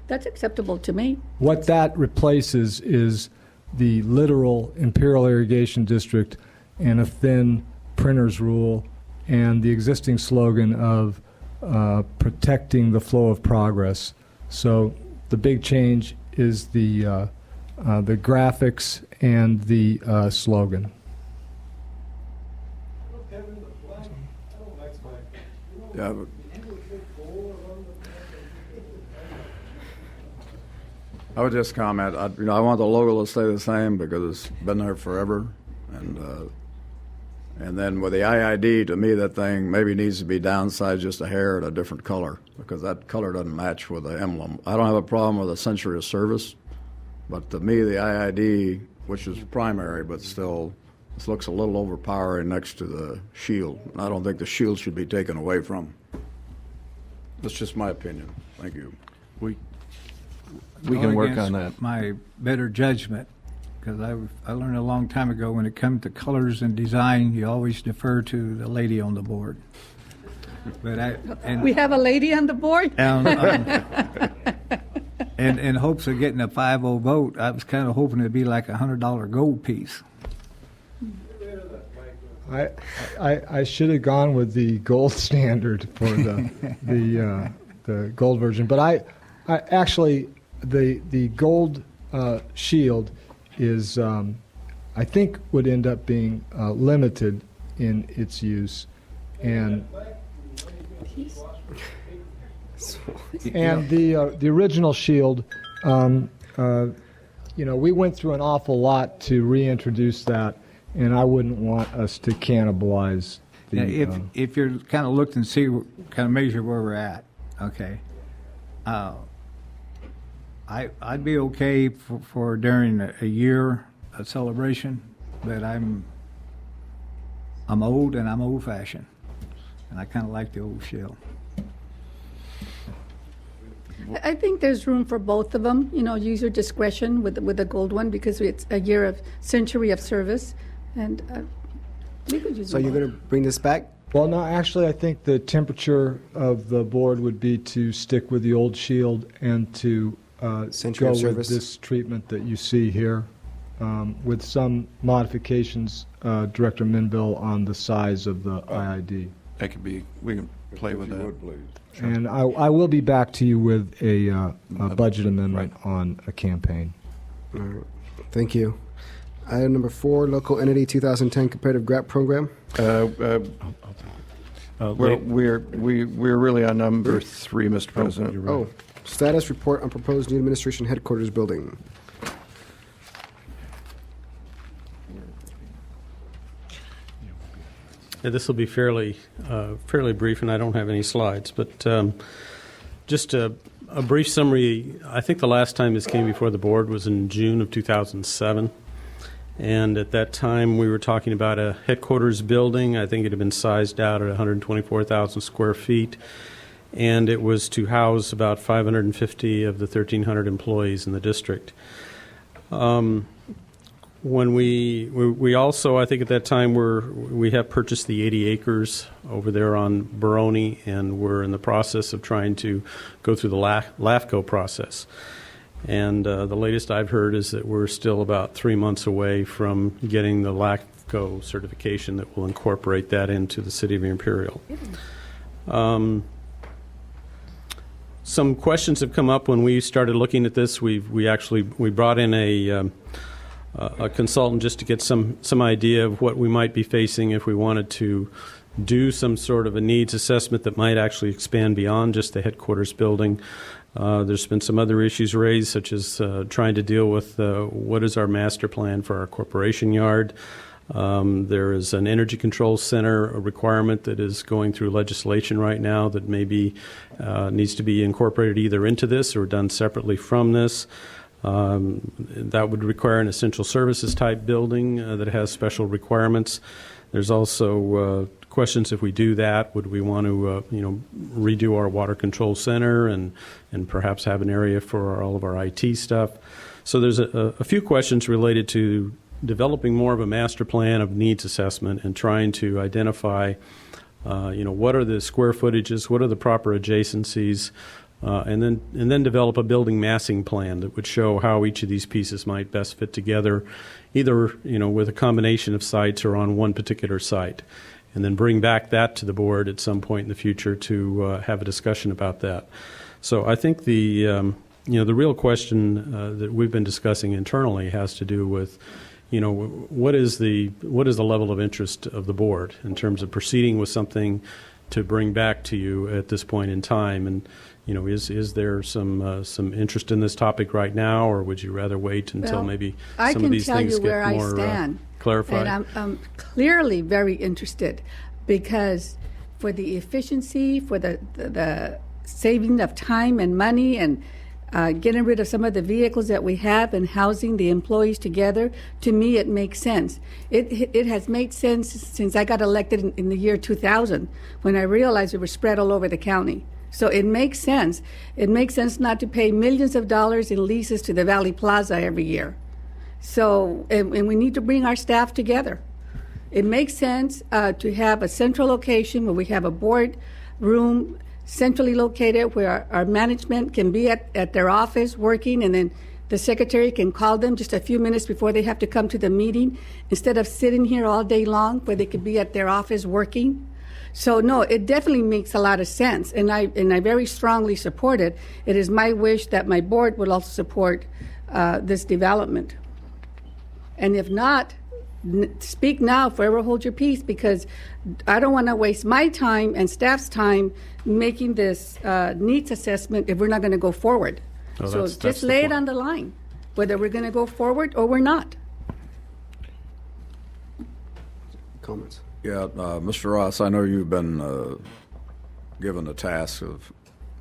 That's acceptable to me. What that replaces is the literal Imperial Irrigation District and a thin printer's rule and the existing slogan of protecting the flow of progress. So the big change is the graphics and the slogan. Yeah. I would just comment, I want the logo to stay the same because it's been there forever. And then with the IID, to me, that thing maybe needs to be downsized just a hair at a different color because that color doesn't match with the emblem. I don't have a problem with a century of service, but to me, the IID, which is primary, but still, this looks a little overpowering next to the shield. And I don't think the shield should be taken away from. That's just my opinion. Thank you. We can work on that. My better judgment, because I learned a long time ago when it comes to colors and design, you always defer to the lady on the board. But we have a lady on the board. In hopes of getting a 5-0 vote, I was kind of hoping it'd be like $100 gold piece. I should have gone with the gold standard for the gold version, but I actually the gold shield is I think would end up being limited in its use, and the original shield, we went through an awful lot to reintroduce that. And I wouldn't want us to cannibalize the... If you're kind of looked and see, kind of measure where we're at, okay. I'd be okay for during a year of celebration, but I'm old and I'm old-fashioned, and I kind of like the old shell. I think there's room for both of them. Use your discretion with the gold one because it's a year of century of service. And we could use. So you're going to bring this back? Well, no, actually, I think the temperature of the board would be to stick with the old shield and to go with this treatment that you see here, with some modifications, Director Minville, on the size of the IID. That could be. We can play with that. Sure. And I will be back to you with a budget amendment on a campaign. All right. Thank you. Item number 4, Local Entity 2010 Competitive Grant Program. We're really on number 3, Mr. President. Status report on proposed new administration headquarters building. Yeah, this will be fairly brief, and I don't have any slides, but just a brief summary. I think the last time this came before the board was in June of 2007. And at that time, we were talking about a headquarters building. I think it had been sized out at 124,000 square feet. And it was to house about 550 of the 1,300 employees in the district. When we also, I think at that time, we have purchased the 80 acres over there on Baroni, and we're in the process of trying to go through the LAFCO process. And the latest I've heard is that we're still about 3 months away from getting the LAFCO certification that will incorporate that into the City of Imperial. Some questions have come up when we started looking at this. We brought in a consultant just to get some idea of what we might be facing if we wanted to do some sort of a needs assessment that might actually expand beyond just the headquarters building. There's been some other issues raised, such as trying to deal with what is our master plan for our corporation yard. There is an energy control center, a requirement that is going through legislation right now that maybe needs to be incorporated either into this or done separately from this. That would require an essential services type building that has special requirements. There's also questions if we do that, would we want to redo our water control center and perhaps have an area for all of our IT stuff. So there's a few questions related to developing more of a master plan of needs assessment and trying to identify what are the square footages, what are the proper adjacencies, and then develop a building massing plan that would show how each of these pieces might best fit together, either with a combination of sites or on one particular site, and then bring back that to the board at some point in the future to have a discussion about that. So I think the real question that we've been discussing internally has to do with what is the level of interest of the board in terms of proceeding with something to bring back to you at this point in time. And is there some interest in this topic right now, or would you rather wait until maybe some of these things get more I can tell you where I stand. Clarified? And I'm clearly very interested, because for the efficiency, for the saving of time and money, and getting rid of some of the vehicles that we have and housing the employees together, to me it makes sense. It has made sense since I got elected in the year 2000, when I realized we were spread all over the county. So it makes sense. It makes sense not to pay millions of dollars in leases to the Valley Plaza every year. So, and we need to bring our staff together. It makes sense to have a central location where we have a board room centrally located, where our management can be at their office working, and then the secretary can call them just a few minutes before they have to come to the meeting, instead of sitting here all day long, where they could be at their office working. So no, it definitely makes a lot of sense, and I very strongly support it. It is my wish that my board would also support this development. And if not, speak now, forever hold your peace, because I don't want to waste my time and staff's time making this needs assessment if we're not going to go forward. So just lay it on the line, whether we're going to go forward or we're not. Comments? Yeah, Mr. Ross, I know you've been given the task of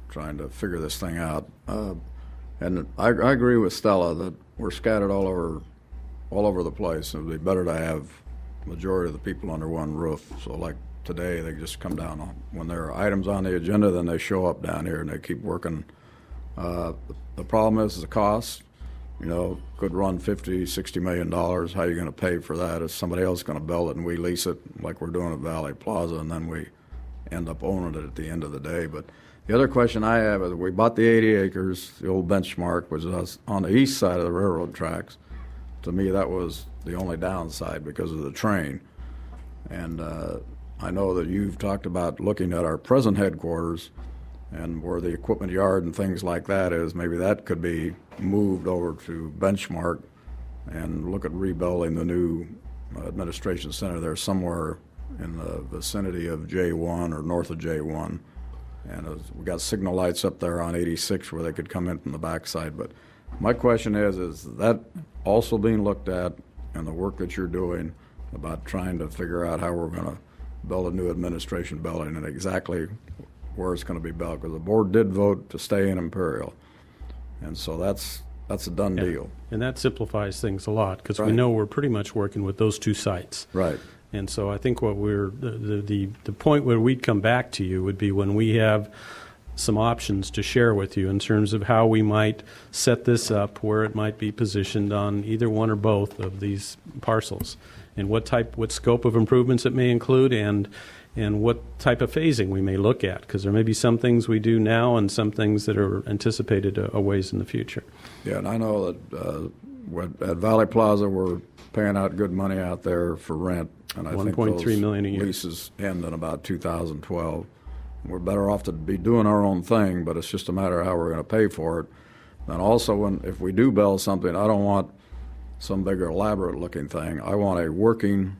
trying to figure this thing out, and I agree with Stella that we're scattered all over the place. It would be better to have majority of the people under one roof. So like today, they just come down when there are items on the agenda, then they show up down here and they keep working. The problem is the cost. Could run $50-60 million. How are you going to pay for that? Is somebody else going to build it and we lease it like we're doing at Valley Plaza, and then we end up owning it at the end of the day? But the other question I have is, we bought the 80 acres, the old Benchmark, which was on the east side of the railroad tracks. To me, that was the only downside because of the train. And I know that you've talked about looking at our present headquarters and where the equipment yard and things like that is. Maybe that could be moved over to Benchmark and look at rebuilding the new administration center there somewhere in the vicinity of J1 or north of J1. And we got signal lights up there on 86 where they could come in from the backside. But my question is that also being looked at in the work that you're doing about trying to figure out how we're going to build a new administration building and exactly where it's going to be built? Because the board did vote to stay in Imperial, and so that's a done deal. And that simplifies things a lot, because Right. we know we're pretty much working with those two sites. Right. And so I think what the point where we'd come back to you would be when we have some options to share with you in terms of how we might set this up, where it might be positioned on either one or both of these parcels, and what scope of improvements it may include, and what type of phasing we may look at, because there may be some things we do now and some things that are anticipated a ways in the future. Yeah, and I know that at Valley Plaza we're paying out good money out there for rent, and I think $1.3 million a year. leases end in about 2012. We're better off to be doing our own thing, but it's just a matter of how we're going to pay for it. And also, if we do build something, I don't want some big elaborate-looking thing. I want a working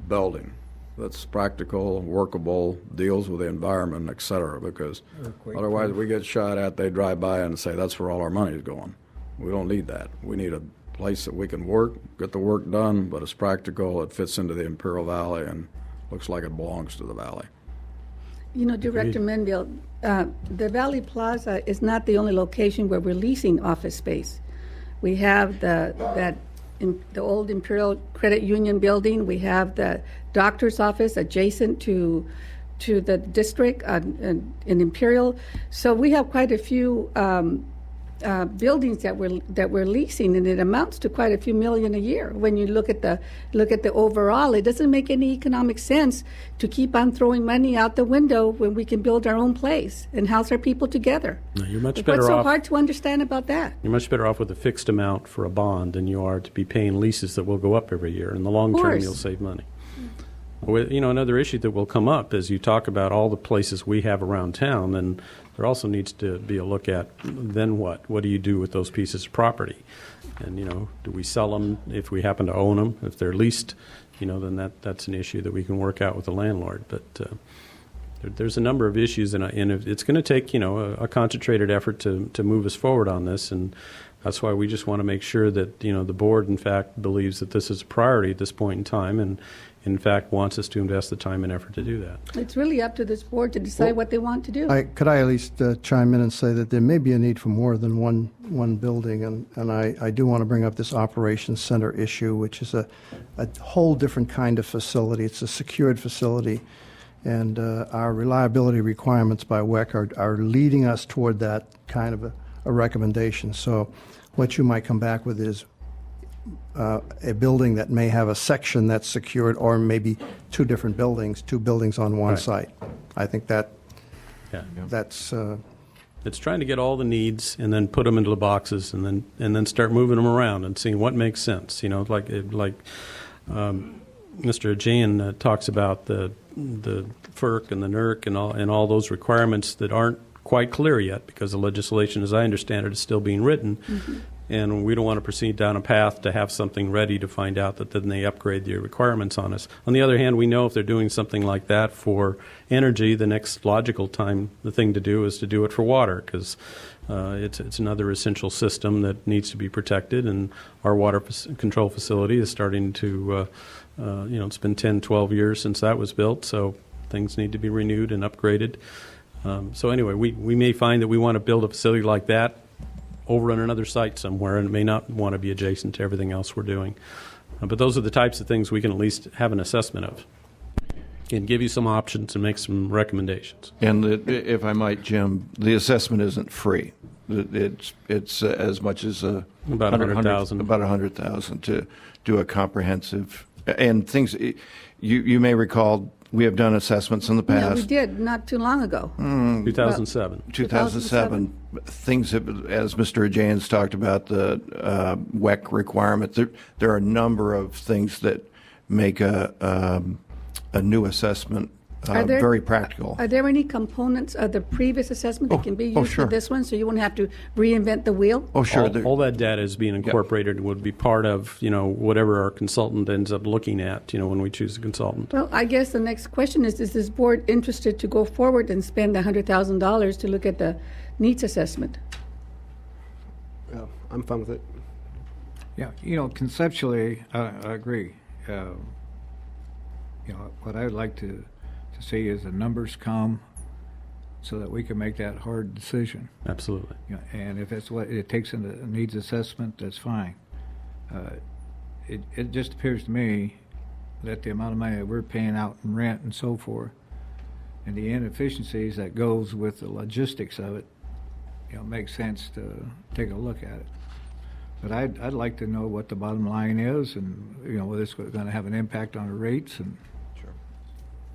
building that's practical, workable, deals with the environment, et cetera, because otherwise we get shot at, they drive by and say, that's where all our money is going. We don't need that. We need a place that we can work, get the work done, but it's practical, it fits into the Imperial Valley, and looks like it belongs to the valley. Director Menville, the Valley Plaza is not the only location where we're leasing office space. We have the old Imperial Credit Union building. We have the doctor's office adjacent to the district in Imperial. So we have quite a few buildings that we're leasing, and it amounts to quite a few million a year. When you look at the overall, it doesn't make any economic sense to keep on throwing money out the window when we can build our own place and house our people together. No, you're much better What's so off. hard to understand about that? You're much better off with a fixed amount for a bond than you are to be paying leases that will go up every year. In the long term, you'll save money. Another issue that will come up as you talk about all the places we have around town, then there also needs to be a look at, then what? What do you do with those pieces of property? And, do we sell them if we happen to own them? If they're leased, then that's an issue that we can work out with the landlord. But there's a number of issues, and it's going to take a concentrated effort to move us forward on this, and that's why we just want to make sure that the board in fact believes that this is a priority at this point in time, and in fact wants us to invest the time and effort to do that. It's really up to this board to decide what they want to do. Could I at least chime in and say that there may be a need for more than one building, and I do want to bring up this operations center issue, which is a whole different kind of facility. It's a secured facility, and our reliability requirements by WEC are leading us toward that kind of a recommendation. So what you might come back with is a building that may have a section that's secured, or maybe two buildings on one Right. site. I think that's It's trying to get all the needs and then put them into the boxes and then start moving them around and seeing what makes sense. Like Mr. Ajayan talks about the FERC and the NERC and all those requirements that aren't quite clear yet, because the legislation, as I understand it, is still being written. Mm-hmm. And we don't want to proceed down a path to have something ready to find out that then they upgrade their requirements on us. On the other hand, we know if they're doing something like that for energy, the next logical the thing to do is to do it for water, because it's another essential system that needs to be protected, and our water control facility is starting to, it's been 10, 12 years since that was built, so things need to be renewed and upgraded. So anyway, we may find that we want to build a facility like that over on another site somewhere, and it may not want to be adjacent to everything else we're doing. But those are the types of things we can at least have an assessment of and give you some options and make some recommendations. And if I might, Jim, the assessment isn't free. It's as much as about $100,000. About $100,000 to do a comprehensive and things. You may recall we have done assessments in the past. Yeah, we did not too long ago. 2007. 2007. Things have, as Mr. Ajayan's talked about, the WEC requirement. There are a number of things that make a new assessment very practical. Are there any components of the previous assessment that can be used sure. for this one, so you wouldn't have to reinvent the wheel? Oh, sure. All that data is being incorporated and would be part of, whatever our consultant ends up looking at, when we choose a consultant. Well, I guess the next question is this board interested to go forward and spend $100,000 to look at the needs assessment? Yeah, I'm fine with it. Yeah, conceptually, I agree. What I would like to see is the numbers come so that we can make that hard decision. Absolutely. And if that's what it takes in the needs assessment, that's fine. It just appears to me that the amount of money that we're paying out in rent and so forth, and the inefficiencies that goes with the logistics of it, makes sense to take a look at it. But I'd like to know what the bottom line is, and whether it's going to have an impact on the rates, and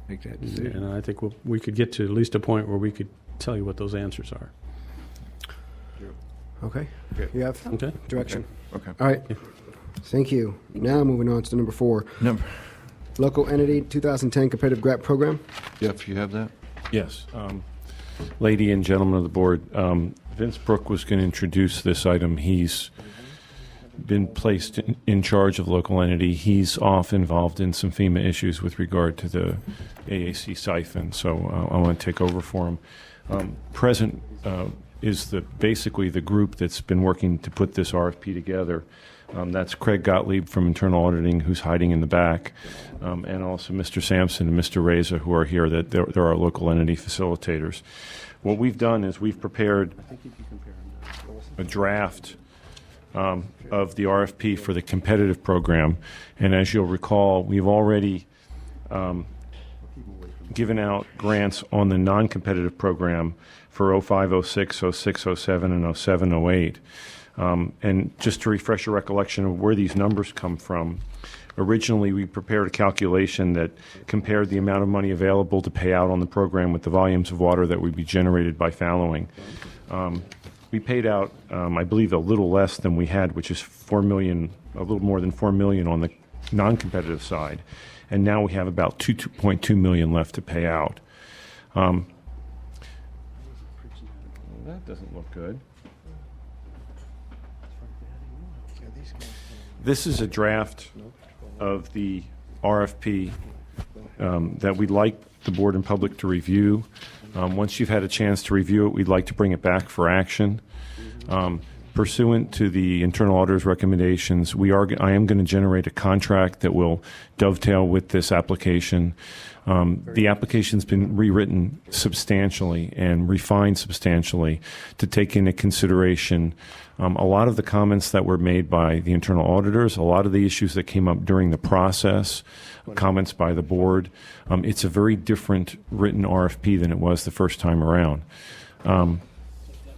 make that decision. And I think we could get to at least a point where we could tell you what those answers are. Okay. You have direction. Okay. All right. Thank you. Now moving on to number 4. Local Entity 2010 Competitive Grant Program. Jeff, you have that? Yes. Lady and gentlemen of the board, Vince Brook was going to introduce this item. He's been placed in charge of local entity. He's off involved in some FEMA issues with regard to the AAC siphon, so I want to take over for him. Present is basically the group that's been working to put this RFP together. That's Craig Gottlieb from Internal Auditing, who's hiding in the back, and also Mr. Sampson and Mr. Reza, who are here. That they're our local entity facilitators. What we've done is we've prepared a draft of the RFP for the competitive program, and as you'll recall, we've already given out grants on the non-competitive program for 05, 06, 06, 07, and 07, 08. And just to refresh your recollection of where these numbers come from, originally we prepared a calculation that compared the amount of money available to pay out on the program with the volumes of water that would be generated by fallowing. We paid out, I believe, a little less than we had, which is $4 million, a little more than $4 million on the non-competitive side, and now we have about $2.2 million left to pay out. That doesn't look good. This is a draft of the RFP that we'd like the board and public to review. Once you've had a chance to review it, we'd like to bring it back for action. Pursuant to the internal auditor's recommendations, I am going to generate a contract that will dovetail with this application. The application's been rewritten substantially and refined substantially to take into consideration a lot of the comments that were made by the internal auditors, a lot of the issues that came up during the process, comments by the board. It's a very different written RFP than it was the first time around.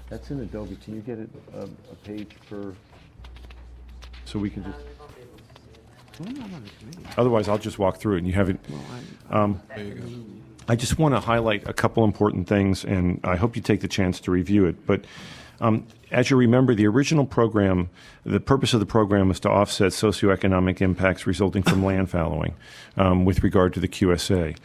That's in Adobe. Can you get it a page per, so we can just... Otherwise, I'll just walk through it and you have it. I just want to highlight a couple important things, and I hope you take the chance to review it. But as you remember, the original program, the purpose of the program was to offset socioeconomic impacts resulting from land fallowing with regard to the QSA.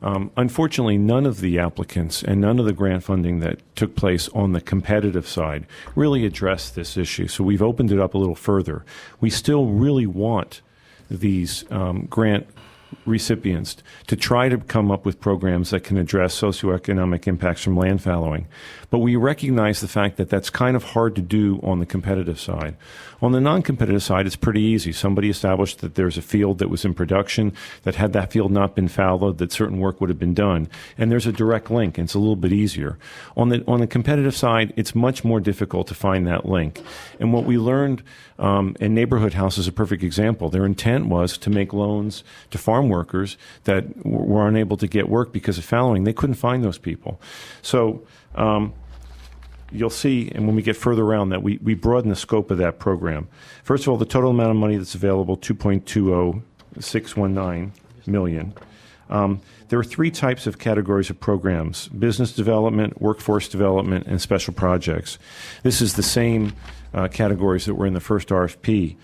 Unfortunately, none of the applicants and none of the grant funding that took place on the competitive side really addressed this issue. So we've opened it up a little further. We still really want these grant recipients to try to come up with programs that can address socioeconomic impacts from land fallowing. But we recognize the fact that that's kind of hard to do on the competitive side. On the non-competitive side, it's pretty easy. Somebody established that there's a field that was in production, that had that field not been fallowed, that certain work would have been done. And there's a direct link, and it's a little bit easier. On the competitive side, it's much more difficult to find that link. And what we learned, and Neighborhood House is a perfect example, their intent was to make loans to farm workers that were unable to get work because of fallowing. They couldn't find those people. So you'll see, and when we get further around that, we broaden the scope of that program. First of all, the total amount of money that's available, $2.20619 million. There are three types of categories of programs: business development, workforce development, and special projects. This is the same categories that were in the first RFP.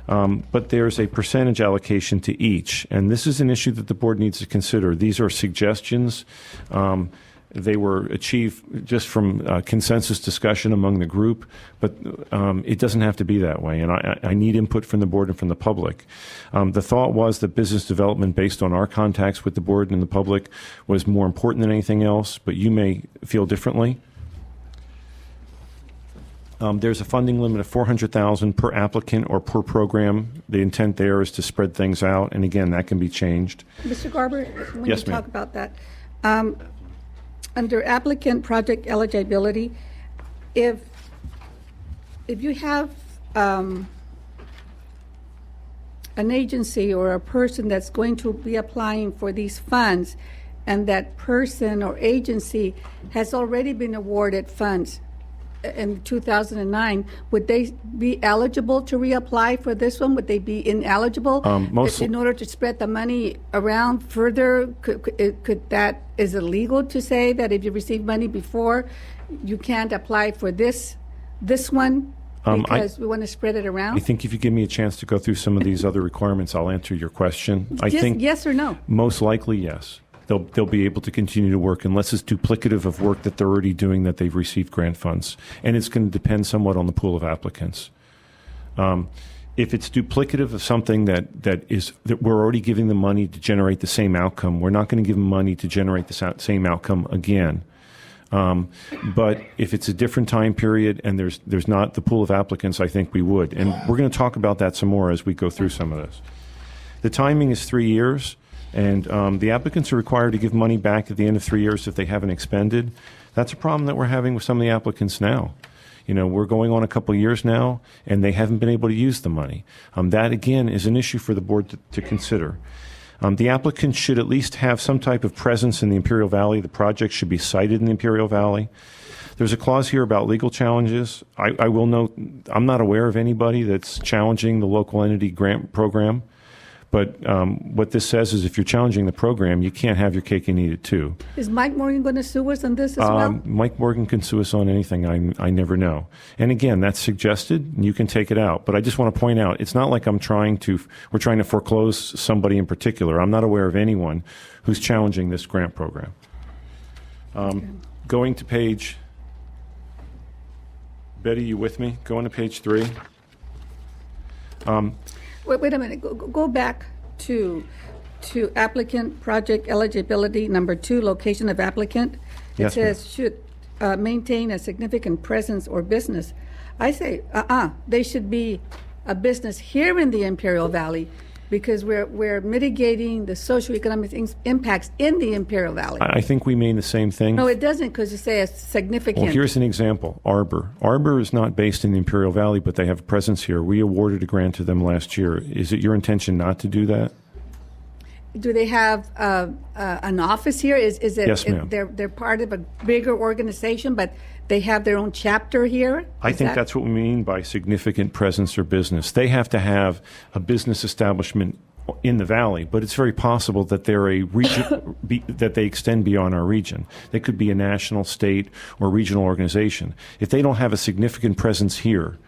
But there's a percentage allocation to each, and this is an issue that the board needs to consider. These are suggestions. They were achieved just from consensus discussion among the group, but it doesn't have to be that way, and I need input from the board and from the public. The thought was that business development, based on our contacts with the board and the public, was more important than anything else, but you may feel differently. There's a funding limit of $400,000 per applicant or per program. The intent there is to spread things out, and again, that can be changed. Mr. Garber, when Yes, you ma'am. talk about that, under applicant project eligibility, if you have an agency or a person that's going to be applying for these funds, and that person or agency has already been awarded funds in 2009, would they be eligible to reapply for this one? Would they be ineligible in order to spread the money around further? Could that, is it legal to say that if you receive money before, you can't apply for this one because we want to spread it around? I think if you give me a chance to go through some of these other requirements, I'll answer your question. I think yes or no? most likely yes. They'll be able to continue to work unless it's duplicative of work that they're already doing that they've received grant funds. And it's going to depend somewhat on the pool of applicants. If it's duplicative of something that we're already giving them money to generate the same outcome, we're not going to give them money to generate the same outcome again. But if it's a different time period and there's not the pool of applicants, I think we would. And we're going to talk about that some more as we go through some of this. The timing is 3 years. And the applicants are required to give money back at the end of 3 years if they haven't expended. That's a problem that we're having with some of the applicants now. You know, we're going on a couple of years now, and they haven't been able to use the money. That, again, is an issue for the board to consider. The applicants should at least have some type of presence in the Imperial Valley. The project should be sited in the Imperial Valley. There's a clause here about legal challenges. I will note I'm not aware of anybody that's challenging the local entity grant program. But what this says is if you're challenging the program, you can't have your cake and eat it too. Is Mike Morgan going to sue us on this as well? Mike Morgan can sue us on anything. I never know. And again, that's suggested, and you can take it out. But I just want to point out, it's not like we're trying to foreclose somebody in particular. I'm not aware of anyone who's challenging this grant program. Going to page, Betty, you with me? Going to page 3. Wait a minute. Go back to to applicant project eligibility, number 2, location of applicant. It Yes, ma'am. says should maintain a significant presence or business. I say, they should be a business here in the Imperial Valley because we're mitigating the socioeconomic impacts in the Imperial Valley. I think we mean the same thing. No, it doesn't because you say a significant. Well, here's an example. Arbor. Arbor is not based in the Imperial Valley, but they have a presence here. We awarded a grant to them last year. Is it your intention not to do that? Do they have an office here? Is it? Yes, ma'am. They're part of a bigger organization, but they have their own chapter here? I think that's what we mean by significant presence or business. They have to have a business establishment in the valley, but it's very possible that they're a region that they extend beyond our region. They could be a national, state, or regional organization. If they don't have a significant presence here,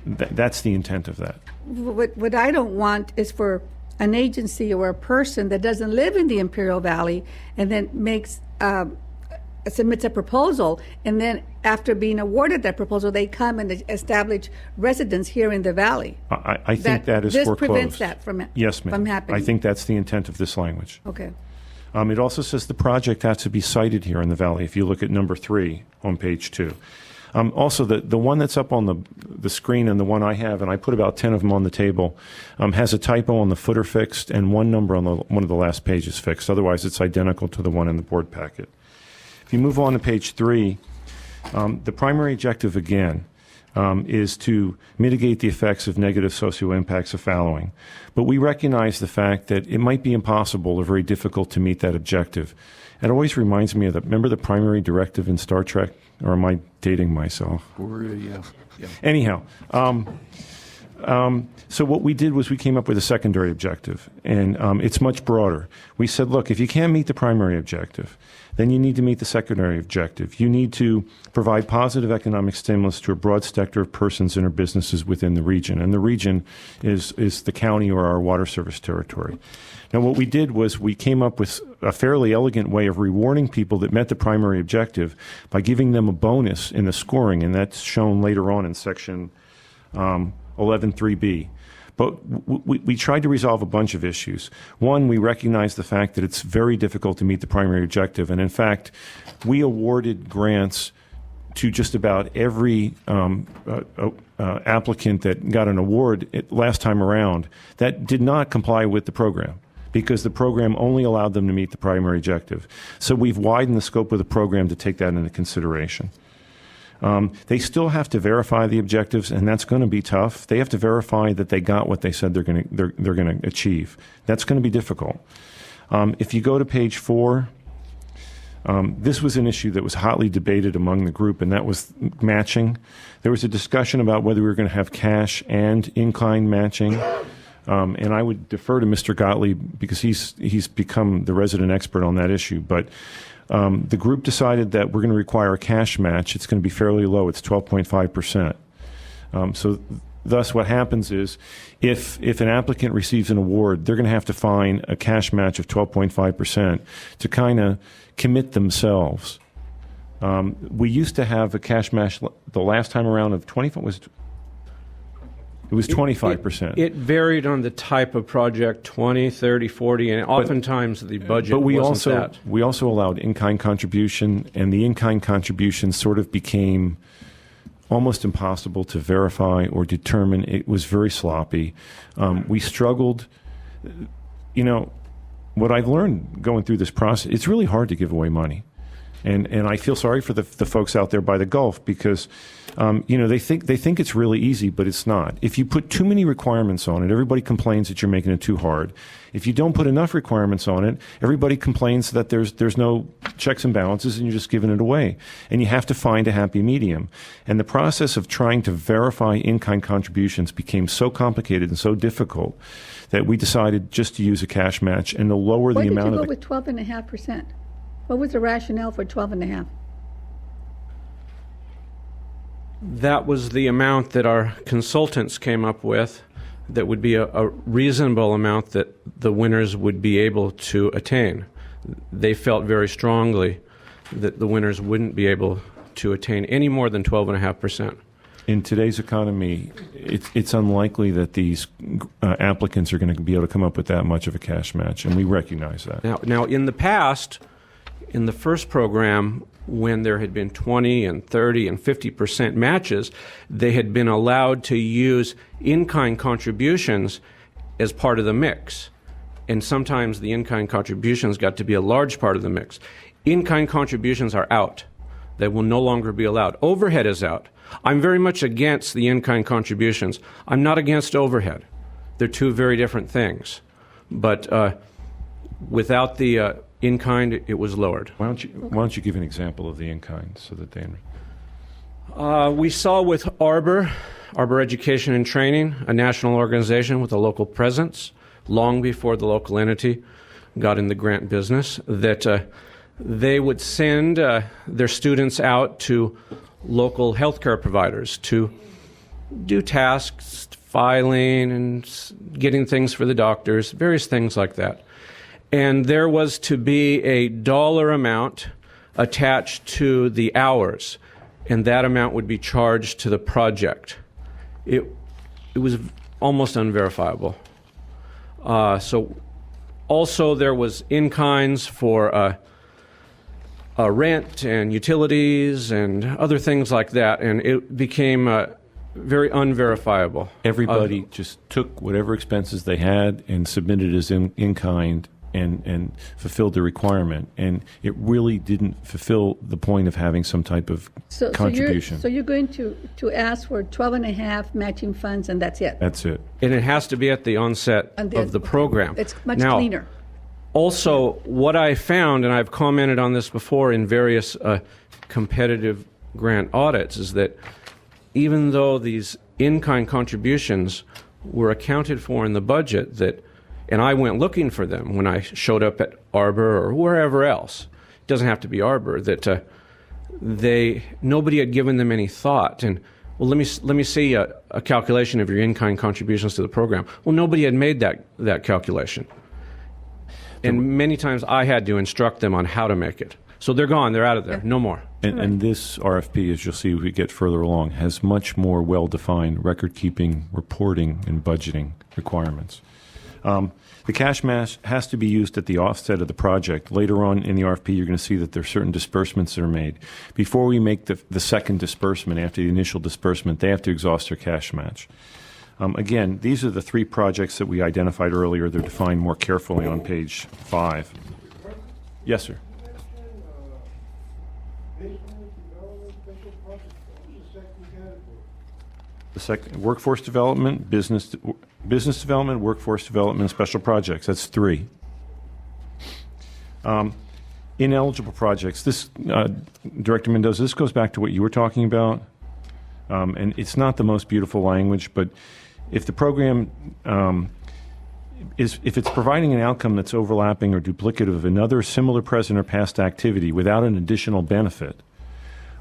that's the intent of that. What I don't want is for an agency or a person that doesn't live in the Imperial Valley and then submits a proposal, and then after being awarded that proposal, they come and establish residence here in the valley. I think that is this foreclosed. prevents that from Yes, ma'am. from happening. I think that's the intent of this language. Okay. It also says the project has to be sited here in the valley. If you look at number 3 on page 2. Also, the one that's up on the screen and the one I have, and I put about 10 of them on the table, has a typo on the footer fixed and one number on one of the last pages fixed. Otherwise, it's identical to the one in the board packet. If you move on to page 3, the primary objective, again, is to mitigate the effects of negative social impacts of fallowing. But we recognize the fact that it might be impossible or very difficult to meet that objective. It always reminds me of remember the primary directive in Star Trek? Or am I dating myself? Yeah. Anyhow, so what we did was we came up with a secondary objective, and it's much broader. We said, look, if you can't meet the primary objective, then you need to meet the secondary objective. You need to provide positive economic stimulus to a broad sector of persons and or businesses within the region, and the region is the county or our water service territory. Now, what we did was we came up with a fairly elegant way of rewarding people that met the primary objective by giving them a bonus in the scoring, and that's shown later on in section 11.3b. But we tried to resolve a bunch of issues. One, we recognized the fact that it's very difficult to meet the primary objective, and in fact, we awarded grants to just about every applicant that got an award last time around that did not comply with the program, because the program only allowed them to meet the primary objective. So we've widened the scope of the program to take that into consideration. They still have to verify the objectives, and that's going to be tough. They have to verify that they got what they said they're going to achieve. That's going to be difficult. If you go to page 4, this was an issue that was hotly debated among the group, and that was matching. There was a discussion about whether we were going to have cash and in-kind matching. And I would defer to Mr. Gottlieb because he's become the resident expert on that issue. But the group decided that we're going to require a cash match. It's going to be fairly low. It's 12.5%. So thus what happens is if an applicant receives an award, they're going to have to find a cash match of 12.5% to kind of commit themselves. We used to have a cash match the last time around of 25%. It was 25%. It varied on the type of project, 20, 30, 40, and oftentimes the budget wasn't that. We also allowed in-kind contribution, and the in-kind contribution sort of became almost impossible to verify or determine. It was very sloppy. We struggled. You know, what I've learned going through this process, it's really hard to give away money. And I feel sorry for the folks out there by the Gulf because, they think it's really easy, but it's not. If you put too many requirements on it, everybody complains that you're making it too hard. If you don't put enough requirements on it, everybody complains that there's no checks and balances and you're just giving it away. And you have to find a happy medium. And the process of trying to verify in-kind contributions became so complicated and so difficult that we decided just to use a cash match and to lower the amount of. Why did you go with 12.5%? What was the rationale for 12.5%? That was the amount that our consultants came up with that would be a reasonable amount that the winners would be able to attain. They felt very strongly that the winners wouldn't be able to attain any more than 12.5%. In today's economy, it's unlikely that these applicants are going to be able to come up with that much of a cash match, and we recognize that. Now, in the past, in the first program, when there had been 20 and 30 and 50% matches, they had been allowed to use in-kind contributions as part of the mix. And sometimes the in-kind contributions got to be a large part of the mix. In-kind contributions are out. They will no longer be allowed. Overhead is out. I'm very much against the in-kind contributions. I'm not against overhead. They're two very different things. But without the in-kind, it was lowered. Why don't you give an example of the in-kind so that they... We saw with Arbor Education and Training, a national organization with a local presence, long before the local entity got in the grant business, that they would send their students out to local healthcare providers to do tasks, filing and getting things for the doctors, various things like that. And there was to be a dollar amount attached to the hours, and that amount would be charged to the project. It was almost unverifiable. So also there was in-kinds for rent and utilities and other things like that, and it became very unverifiable. Everybody just took whatever expenses they had and submitted as in-kind and fulfilled the requirement, and it really didn't fulfill the point of having some type of contribution. So you're going to ask for 12.5 matching funds, and that's it? That's it. And it has to be at the onset of the program. It's much now, cleaner. Also, what I found, and I've commented on this before in various competitive grant audits, is that even though these in-kind contributions were accounted for in the budget, and I went looking for them when I showed up at Arbor or wherever else, it doesn't have to be Arbor, that nobody had given them any thought. And, well, let me see a calculation of your in-kind contributions to the program. Well, nobody had made that calculation. And many times I had to instruct them on how to make it. So they're gone. They're out of there. No more. And this RFP, as you'll see as we get further along, has much more well-defined record-keeping, reporting, and budgeting requirements. The cash match has to be used at the offset of the project. Later on in the RFP, you're going to see that there are certain disbursements that are made. Before we make the second disbursement, after the initial disbursement, they have to exhaust their cash match. Again, these are the three projects that we identified earlier. They're defined more carefully on page 5. Yes, sir. The second, workforce development, business development, workforce development, and special projects. That's 3. Ineligible projects. This, Director Mendoza, this goes back to what you were talking about. And it's not the most beautiful language, but if the program if it's providing an outcome that's overlapping or duplicative of another similar present or past activity without an additional benefit,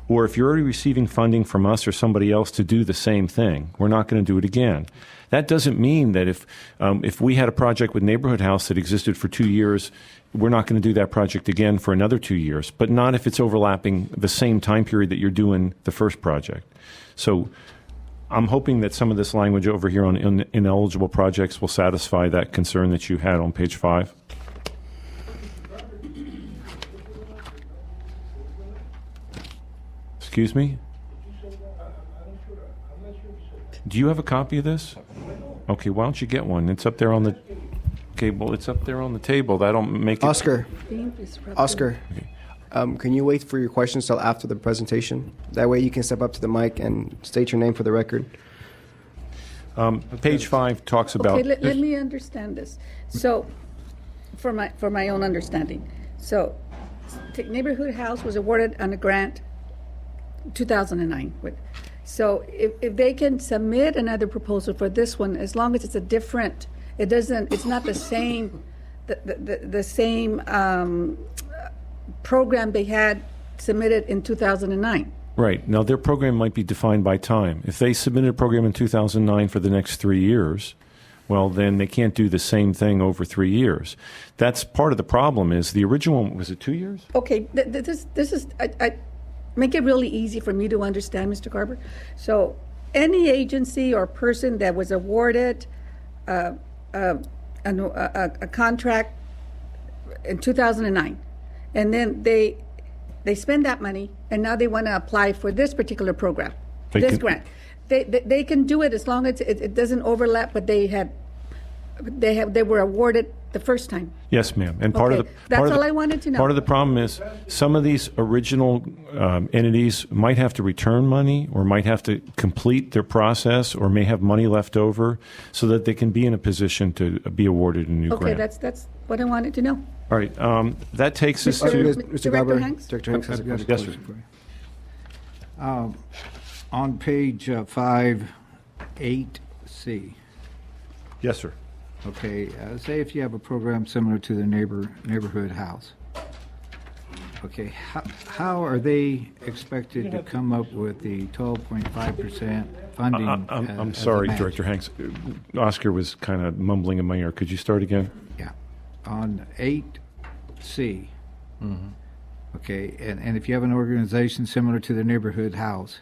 or if you're already receiving funding from us or somebody else to do the same thing, we're not going to do it again. That doesn't mean that if we had a project with Neighborhood House that existed for 2 years, we're not going to do that project again for another 2 years, but not if it's overlapping the same time period that you're doing the first project. So I'm hoping that some of this language over here on ineligible projects will satisfy that concern that you had on page 5. Excuse me? Do you have a copy of this? Okay, why don't you get one? It's up there on the... Okay, well, it's up there on the table. That'll make it... Oscar. Can you wait for your questions till after the presentation? That way you can step up to the mic and state your name for the record. Page 5 talks about... Okay, let me understand this. So, for my own understanding. So, Neighborhood House was awarded on a grant 2009. So if they can submit another proposal for this one, as long as it's a different, it's not the same, the same program they had submitted in 2009. Right. Now, their program might be defined by time. If they submitted a program in 2009 for the next 3 years, well, then they can't do the same thing over 3 years. That's part of the problem is the original one, was it 2 years? Okay, this is, I make it really easy for me to understand, Mr. Carver. So any agency or person that was awarded a contract in 2009, and then they spend that money, and now they want to apply for this particular program, this grant. They can do it as long as it doesn't overlap, but they were awarded the first time. Yes, ma'am. And That's all I wanted to know. Part of the problem is some of these original entities might have to return money or might have to complete their process or may have money left over so that they can be in a position to be awarded a new grant. Okay, that's what I wanted to know. All right. That takes us to... Mr. Garber, Hanks? Director Hanks has a question. Yes, sir. On page 5.8C. Yes, sir. Okay, say if you have a program similar to the neighborhood house. Okay, how are they expected to come up with the 12.5% funding? I'm sorry, Director Hanks. Oscar was kind of mumbling in my ear. Could you start again? Yeah. On 8C. Okay, and if you have an organization similar to the neighborhood house,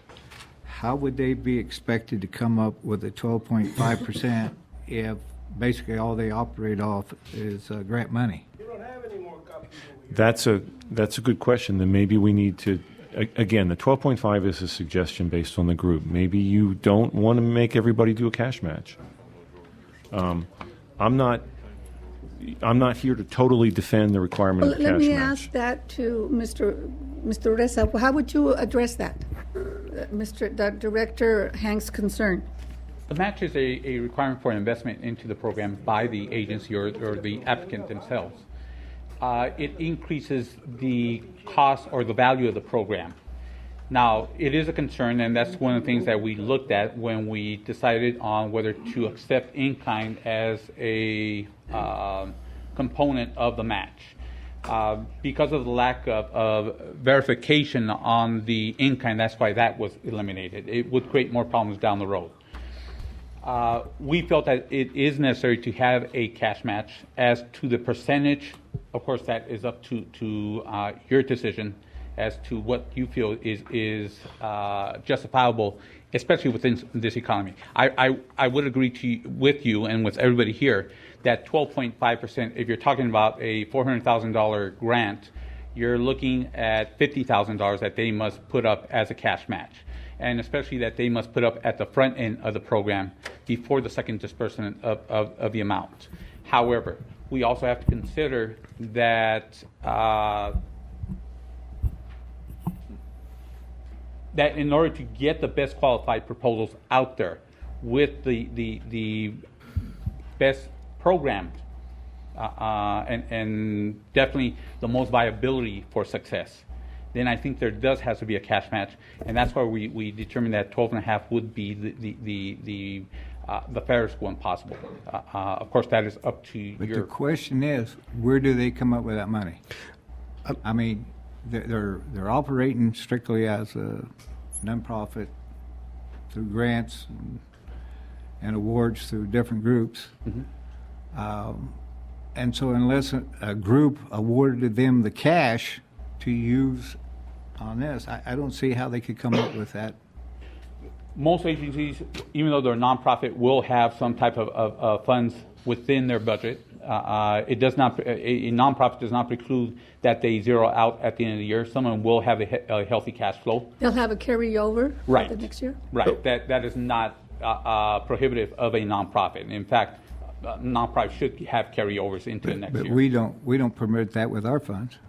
how would they be expected to come up with a 12.5% if basically all they operate off is grant money? That's a good question. Then maybe we need to, again, the 12.5 is a suggestion based on the group. Maybe you don't want to make everybody do a cash match. I'm not here to totally defend the requirement of cash match. Let me ask that to Mr. Reza. How would you address that, Director Hanks' concern? The match is a requirement for investment into the program by the agency or the applicant themselves. It increases the cost or the value of the program. Now, it is a concern, and that's one of the things that we looked at when we decided on whether to accept in-kind as a component of the match. Because of the lack of verification on the in-kind, that's why that was eliminated. It would create more problems down the road. We felt that it is necessary to have a cash match. As to the percentage, of course, that is up to your decision as to what you feel is justifiable, especially within this economy. I would agree with you and with everybody here that 12.5%, if you're talking about a $400,000 grant, you're looking at $50,000 that they must put up as a cash match. And especially that they must put up at the front end of the program before the second disbursement of the amount. However, we also have to consider that that in order to get the best qualified proposals out there with the best programmed and definitely the most viability for success, then I think there has to be a cash match, and that's why we determined that 12.5 would be the fairest one possible. Of course, that is up to But the question is, where do they come up with that money? I mean, they're operating strictly as a nonprofit through grants and awards through different groups. And so unless a group awarded them the cash to use on this, I don't see how they could come up with that. Most agencies, even though they're a nonprofit, will have some type of funds within their budget. It does not. A nonprofit does not preclude that they zero out at the end of the year. Someone will have a healthy cash flow. They'll have a carryover Right. for the next year? Right. That is not prohibitive of a nonprofit. In fact, nonprofits should have carryovers into the next year. But we don't permit that with our funds.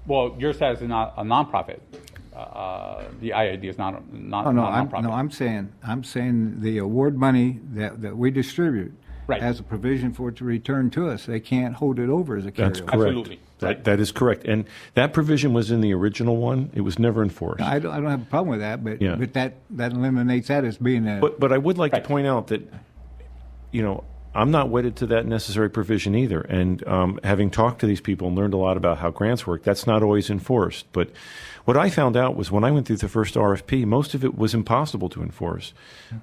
Well, yours as not a nonprofit. The IID is not a nonprofit. I'm saying the award money that we distribute Right. has a provision for it to return to us. They can't hold it over as a carryover. That's correct. Absolutely. That is correct. And that provision was in the original one. It was never enforced. I don't have a problem with that, but Yeah. but that eliminates that as being a. But I would like to point out that, I'm not wedded to that necessary provision either. And having talked to these people and learned a lot about how grants work, that's not always enforced. But what I found out was when I went through the first RFP, most of it was impossible to enforce.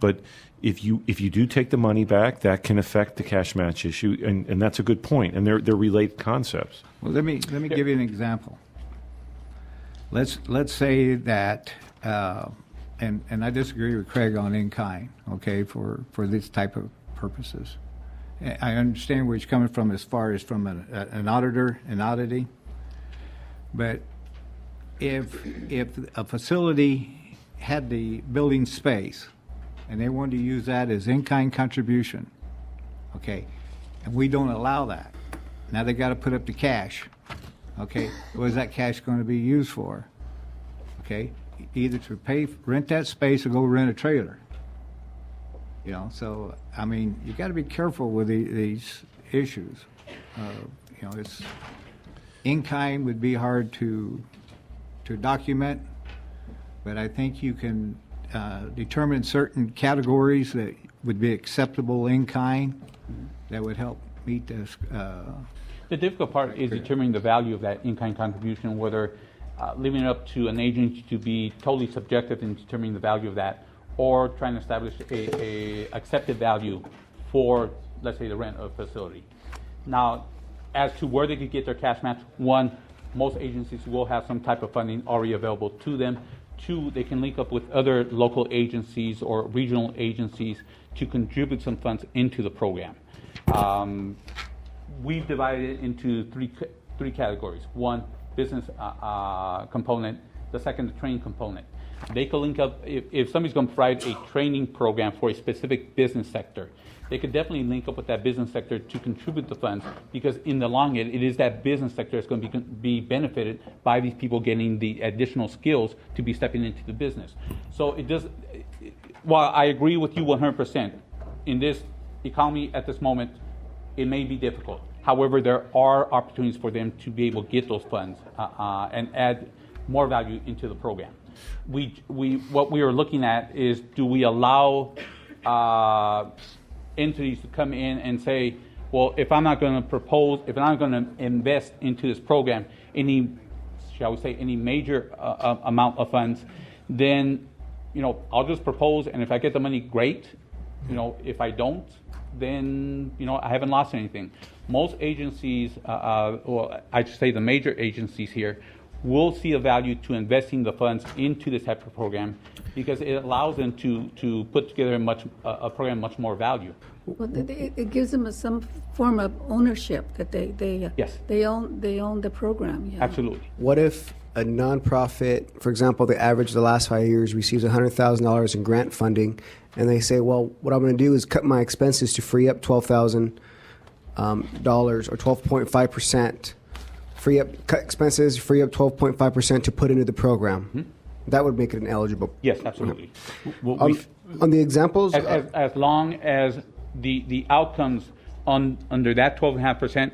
But if you do take the money back, that can affect the cash match issue, and that's a good point. And they're related concepts. Well, let me give you an example. Let's say that And I disagree with Craig on in-kind, okay, for this type of purposes. I understand where he's coming from as far as from an auditor and auditing, but if a facility had the building space and they wanted to use that as in-kind contribution, okay, and we don't allow that, now they got to put up the cash, okay, what is that cash going to be used for? Okay, either to rent that space or go rent a trailer. You know, so I mean, you got to be careful with these issues. You know, it's in kind would be hard to document, but I think you can determine certain categories that would be acceptable in kind that would help meet this. The difficult part is determining the value of that in-kind contribution, whether leaving it up to an agency to be totally subjective in determining the value of that, or trying to establish a accepted value for, let's say, the rent of a facility. Now, as to where they could get their cash match, one, most agencies will have some type of funding already available to them. Two, they can link up with other local agencies or regional agencies to contribute some funds into the program. We've divided it into three categories. One, business component. The second, the training component. They could link up, if somebody's going to provide a training program for a specific business sector, they could definitely link up with that business sector to contribute the funds, because in the long run, it is that business sector that's going to be benefited by these people getting the additional skills to be stepping into the business. So it does, while I agree with you 100%, in this economy at this moment, it may be difficult. However, there are opportunities for them to be able to get those funds and add more value into the program. What we are looking at is, do we allow entities to come in and say, well, if I'm not going to propose, if I'm not going to invest into this program any, shall we say, any major amount of funds, then, you know, I'll just propose, and if I get the money, great. You know, if I don't, then, you know, I haven't lost anything. Most agencies, well, I should say the major agencies here, will see a value to investing the funds into this type of program, because it allows them to put together a program much more value. Well, it gives them some form of ownership that they own the program. Yeah. Absolutely. What if a nonprofit, for example, the average the last 5 years receives $100,000 in grant funding, and they say, well, what I'm going to do is cut my expenses to free up $12,000 or 12.5%. Cut expenses, free up 12.5% to put into the program. Mm-hmm. That would make it an eligible. Yes, absolutely. On the examples, as long as the outcomes under that 12.5%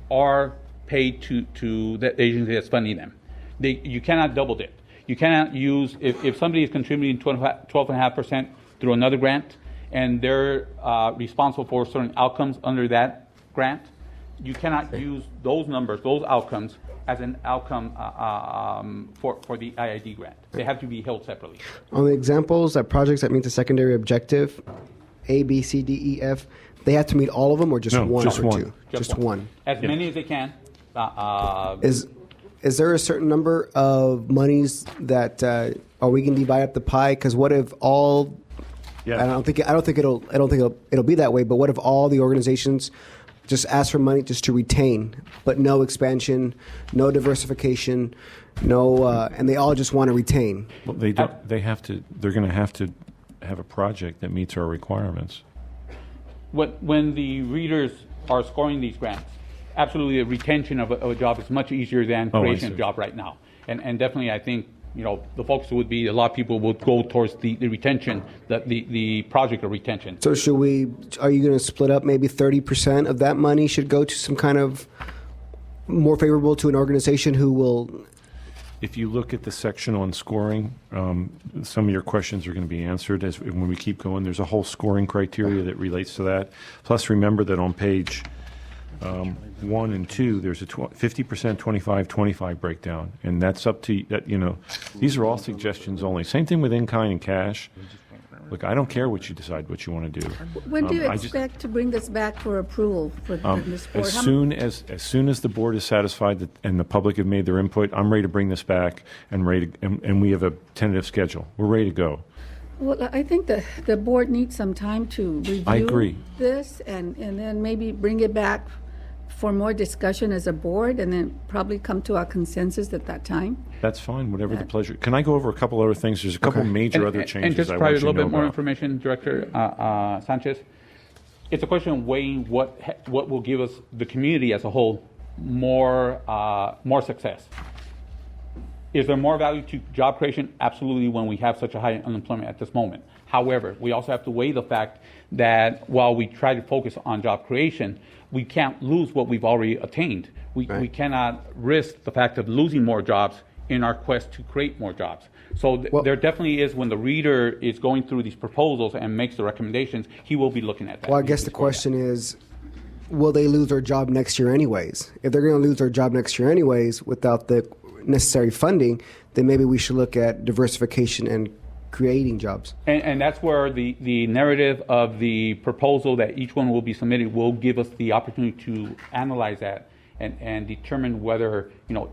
are paid to the agency that's funding them. You cannot double dip. You cannot use, if somebody is contributing 12.5% through another grant, and they're responsible for certain outcomes under that grant, you cannot use those numbers, those outcomes, as an outcome for the IID grant. They have to be held separately. On the examples that projects that meet the secondary objective, A, B, C, D, E, F, they have to meet all of them, or just one or two? Just one. As many as they can. Is there a certain number of monies that we can divide up the pie? Because what if all? Yeah. I don't think it'll be that way. But what if all the organizations just ask for money just to retain, but no expansion, no diversification, no, and they all just want to retain? Well, they don't. They're going to have a project that meets our requirements. When the readers are scoring these grants, absolutely, the retention of a job is much easier than creation of a job right now. And definitely, I think, you know, the focus would be, a lot of people would go towards the retention, the project of retention. So are you going to split up maybe 30% of that money should go to some kind of more favorable to an organization who will? If you look at the section on scoring, some of your questions are going to be answered when we keep going. There's a whole scoring criteria that relates to that. Plus, remember that on page 1 and 2, there's a 50%, 25-25 breakdown, and that's up to that. You know, these are all suggestions only. Same thing with in-kind and cash. Look, I don't care what you decide what you want to do. When do you I just- expect to bring this back for approval for this board? As How soon as the board is satisfied that, and the public have made their input, I'm ready to bring this back and and we have a tentative schedule. We're ready to go. Well, I think the board needs some time to review I agree. this and then maybe bring it back for more discussion as a board and then probably come to a consensus at that time. That's fine, whatever the pleasure. Can I go over a couple other things? There's a couple major other changes And just I provide want a you little to know bit more about. information, Director Sanchez. It's a question of weighing what will give us, the community as a whole, more success. Is there more value to job creation? Absolutely, when we have such a high unemployment at this moment. However, we also have to weigh the fact that while we try to focus on job creation, we can't lose what we've already attained. We cannot risk the fact of losing more jobs in our quest to create more jobs. So there definitely is, when the reader is going through these proposals and makes the recommendations, he will be looking at that. Well, I guess the question is, will they lose their job next year anyways? If they're going to lose their job next year anyways without the necessary funding, then maybe we should look at diversification and creating jobs. And that's where the narrative of the proposal that each one will be submitted will give us the opportunity to analyze that and determine whether,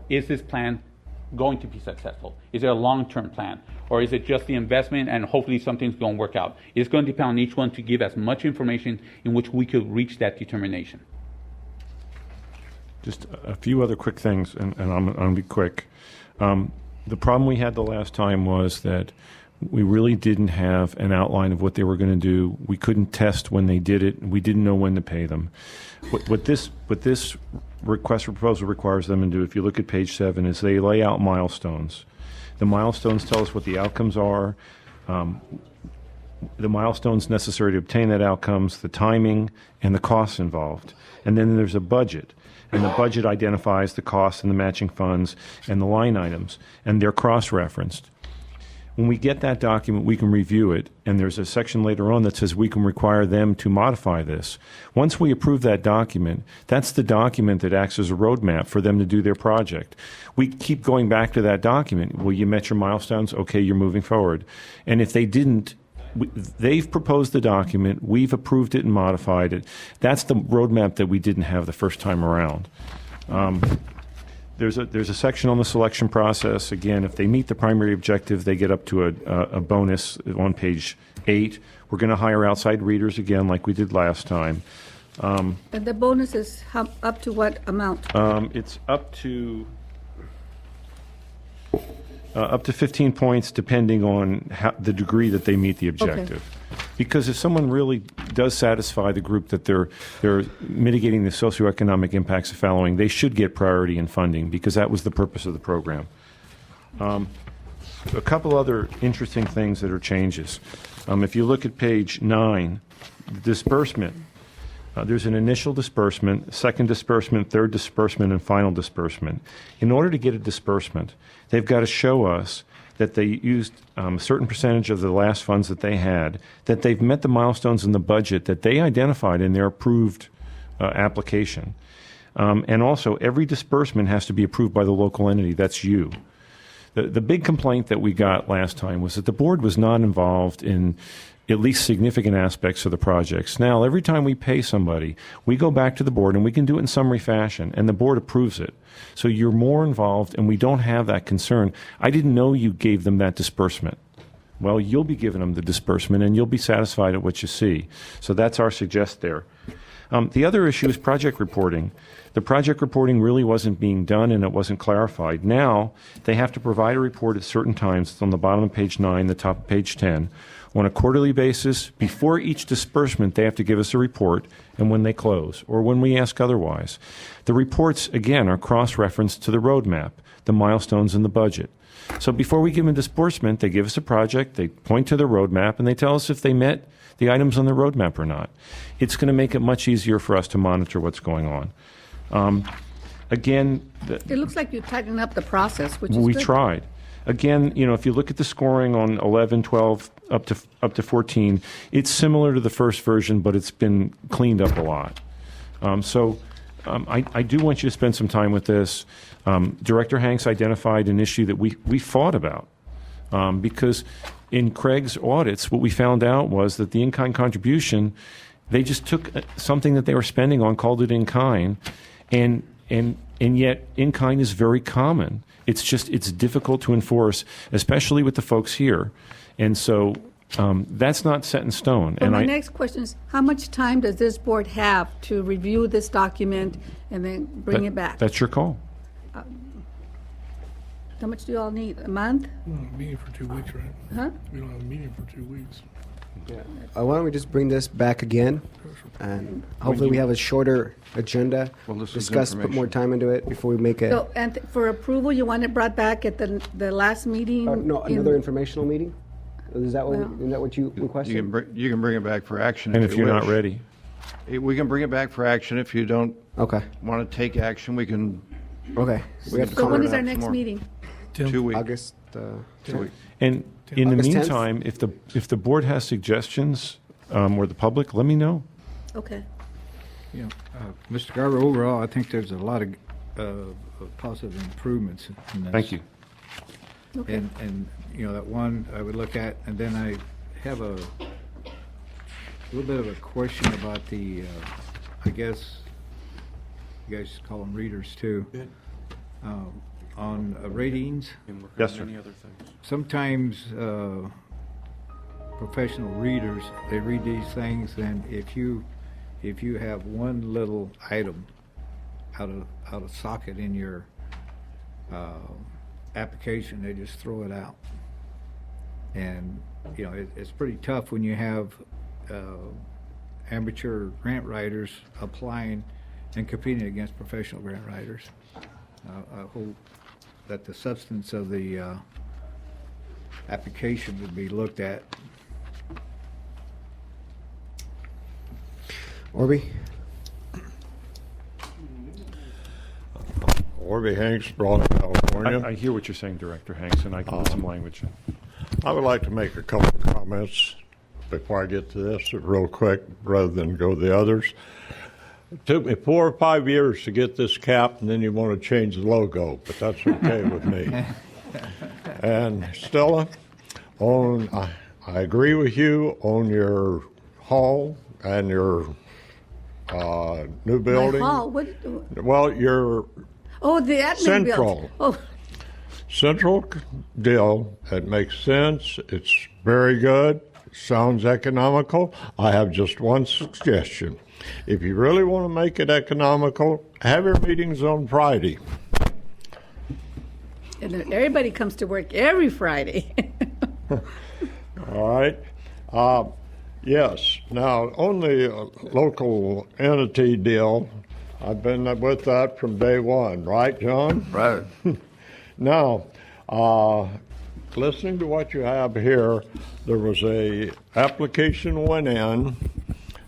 is this plan going to be successful? Is it a long-term plan? Or is it just the investment and hopefully something's going to work out? It's going to depend on each one to give as much information in which we could reach that determination. Just a few other quick things, and I'm going to be quick. The problem we had the last time was that we really didn't have an outline of what they were going to do. We couldn't test when they did it. We didn't know when to pay them. What this request for proposal requires them to do, if you look at page 7, is they lay out milestones. The milestones tell us what the outcomes are, the milestones necessary to obtain that outcomes, the timing, and the costs involved. And then there's a budget. And the budget identifies the costs and the matching funds and the line items, and they're cross-referenced. When we get that document, we can review it, and there's a section later on that says we can require them to modify this. Once we approve that document, that's the document that acts as a roadmap for them to do their project. We keep going back to that document. Well, you met your milestones? Okay, you're moving forward. And if they didn't, they've proposed the document, we've approved it and modified it. That's the roadmap that we didn't have the first time around. There's a section on the selection process. Again, if they meet the primary objective, they get up to a bonus on page 8. We're going to hire outside readers again, like we did last time. And the bonus is up to what amount? It's up to 15 points, depending on the degree that they meet the objective. Because if someone really does satisfy the group that they're mitigating the socioeconomic impacts of fallowing, they should get priority in funding, because that was the purpose of the program. A couple other interesting things that are changes. If you look at page 9, disbursement. There's an initial disbursement, second disbursement, third disbursement, and final disbursement. In order to get a disbursement, they've got to show us that they used a certain percentage of the last funds that they had, that they've met the milestones in the budget that they identified in their approved application. And also, every disbursement has to be approved by the local entity. That's you. The big complaint that we got last time was that the board was not involved in at least significant aspects of the projects. Now, every time we pay somebody, we go back to the board, and we can do it in summary fashion, and the board approves it. So you're more involved, and we don't have that concern. I didn't know you gave them that disbursement. Well, you'll be giving them the disbursement, and you'll be satisfied at what you see. So that's our suggest there. The other issue is project reporting. The project reporting really wasn't being done, and it wasn't clarified. Now, they have to provide a report at certain times. It's on the bottom of page 9, the top of page 10. On a quarterly basis, before each disbursement, they have to give us a report, and when they close, or when we ask otherwise. The reports, again, are cross-referenced to the roadmap, the milestones, and the budget. So before we give them a disbursement, they give us a project, they point to the roadmap, and they tell us if they met the items on the roadmap or not. It's going to make it much easier for us to monitor what's going on. Again, It looks like you tightened up the process, which is we good. tried. Again, if you look at the scoring on 11, 12, up to 14, it's similar to the first version, but it's been cleaned up a lot. I do want you to spend some time with this. Director Hanks identified an issue that we fought about. because in Craig's audits, what we found out was that the in-kind contribution, they just took something that they were spending on, called it in-kind, and yet in-kind is very common. It's difficult to enforce, especially with the folks here. And so that's not set in stone. So my next question is, how much time does this board have to review this document and then bring it back? That's your call. How much do you all need? A month? We don't have a meeting for 2 weeks, right? Huh? We don't have a meeting for 2 weeks. Yeah. Why don't we just bring this back again, and hopefully we have a shorter agenda. Well, this is discuss, put more time into it before we make it. So, and for approval, you want it brought back at the last meeting? No, another informational meeting. Is that what you requested? You can bring it back for action. And if you're not wish. ready. We can bring it back for action. If you don't want to take action, we can. Okay. We have to So when is out our some next more. meeting? 2 weeks. August. 2 weeks. And in the August 10th? meantime, if the board has suggestions or the public, let me know. Okay. Mr. Garber, overall, I think there's a lot of positive improvements in this. Thank you. Okay. And that one I would look at, and then I have a little bit of a question about the, I guess, you guys call them readers too, on ratings. Yes, sir. Sometimes professional readers, they read these things, and if you have one little item out of socket in your application, they just throw it out. And it's pretty tough when you have amateur grant writers applying and competing against professional grant writers. I hope that the substance of the application would be looked at. Orby? Orby Hanks, Brawley, California. I hear what you're saying, Director Hanks, and I can put some language in. I would like to make a couple of comments before I get to this real quick, rather than go to the others. It took me 4 or 5 years to get this cap, and then you want to change the logo, but that's okay with me. And Stella, I agree with you on your hall and your new building. My hall? What? Well, your Oh, the admin Central. build. Oh. Central deal. It makes sense. It's very good. Sounds economical. I have just one suggestion. If you really want to make it economical, have your meetings on Friday. And then everybody comes to work every Friday. All right. Yes. Now, on the local entity deal, I've been with that from day one, right, John? Right. Now, listening to what you have here, there was a application went in,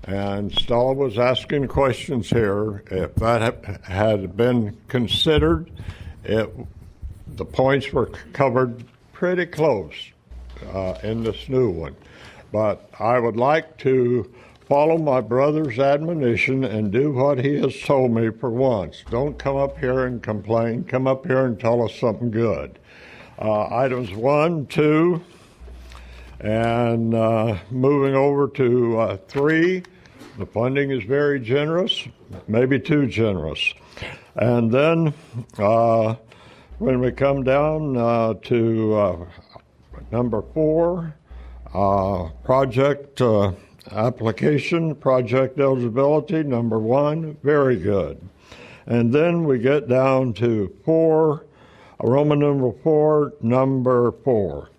and Stella was asking questions here. If that had been considered, the points were covered pretty close in this new one. But I would like to follow my brother's admonition and do what he has told me for once. Don't come up here and complain. Come up here and tell us something good. Items 1, 2, and moving over to 3, the funding is very generous, maybe too generous. And then when we come down to number 4, project application, project eligibility, number 1, very good. And then we get down to 4, Roman number 4, number 4.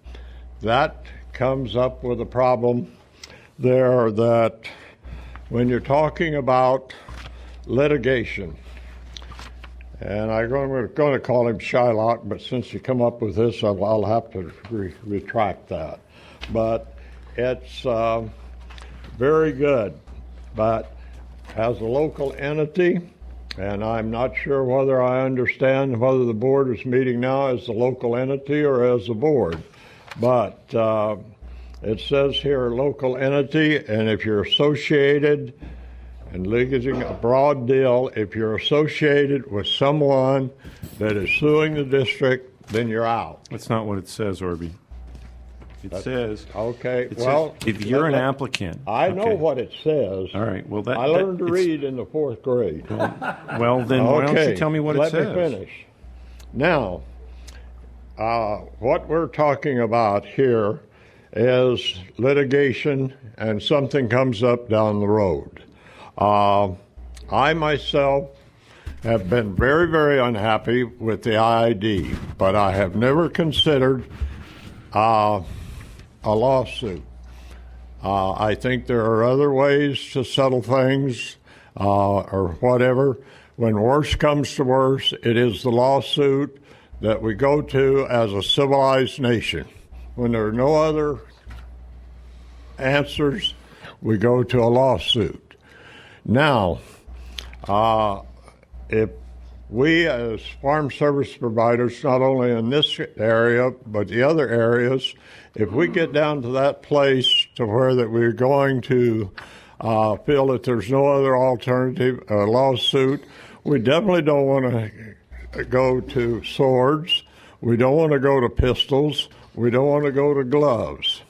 That comes up with a problem there that when you're talking about litigation, and I'm going to call him Shylock, but since you come up with this, I'll have to retract that. But it's very good. But as a local entity, and I'm not sure whether I understand whether the board is meeting now as a local entity or as a board, but it says here local entity, and if you're associated, and leaving a broad deal, if you're associated with someone that is suing the district, then you're out. That's not what it says, Orby. It says. Okay, It well. says if you're an applicant. I know okay. what it says. All right, well, I learned to read in the 4th grade. Well, then why don't you tell me what it says? Let me finish. Now, what we're talking about here is litigation and something comes up down the road. I myself have been very, very unhappy with the IID, but I have never considered a lawsuit. I think there are other ways to settle things or whatever. When worse comes to worse, it is the lawsuit that we go to as a civilized nation. When there are no other answers, we go to a lawsuit. Now, if we as farm service providers, not only in this area, but the other areas, if we get down to that place to where that we're going to feel that there's no other alternative, a lawsuit, we definitely don't want to go to swords. We don't want to go to pistols. We don't want to go to gloves.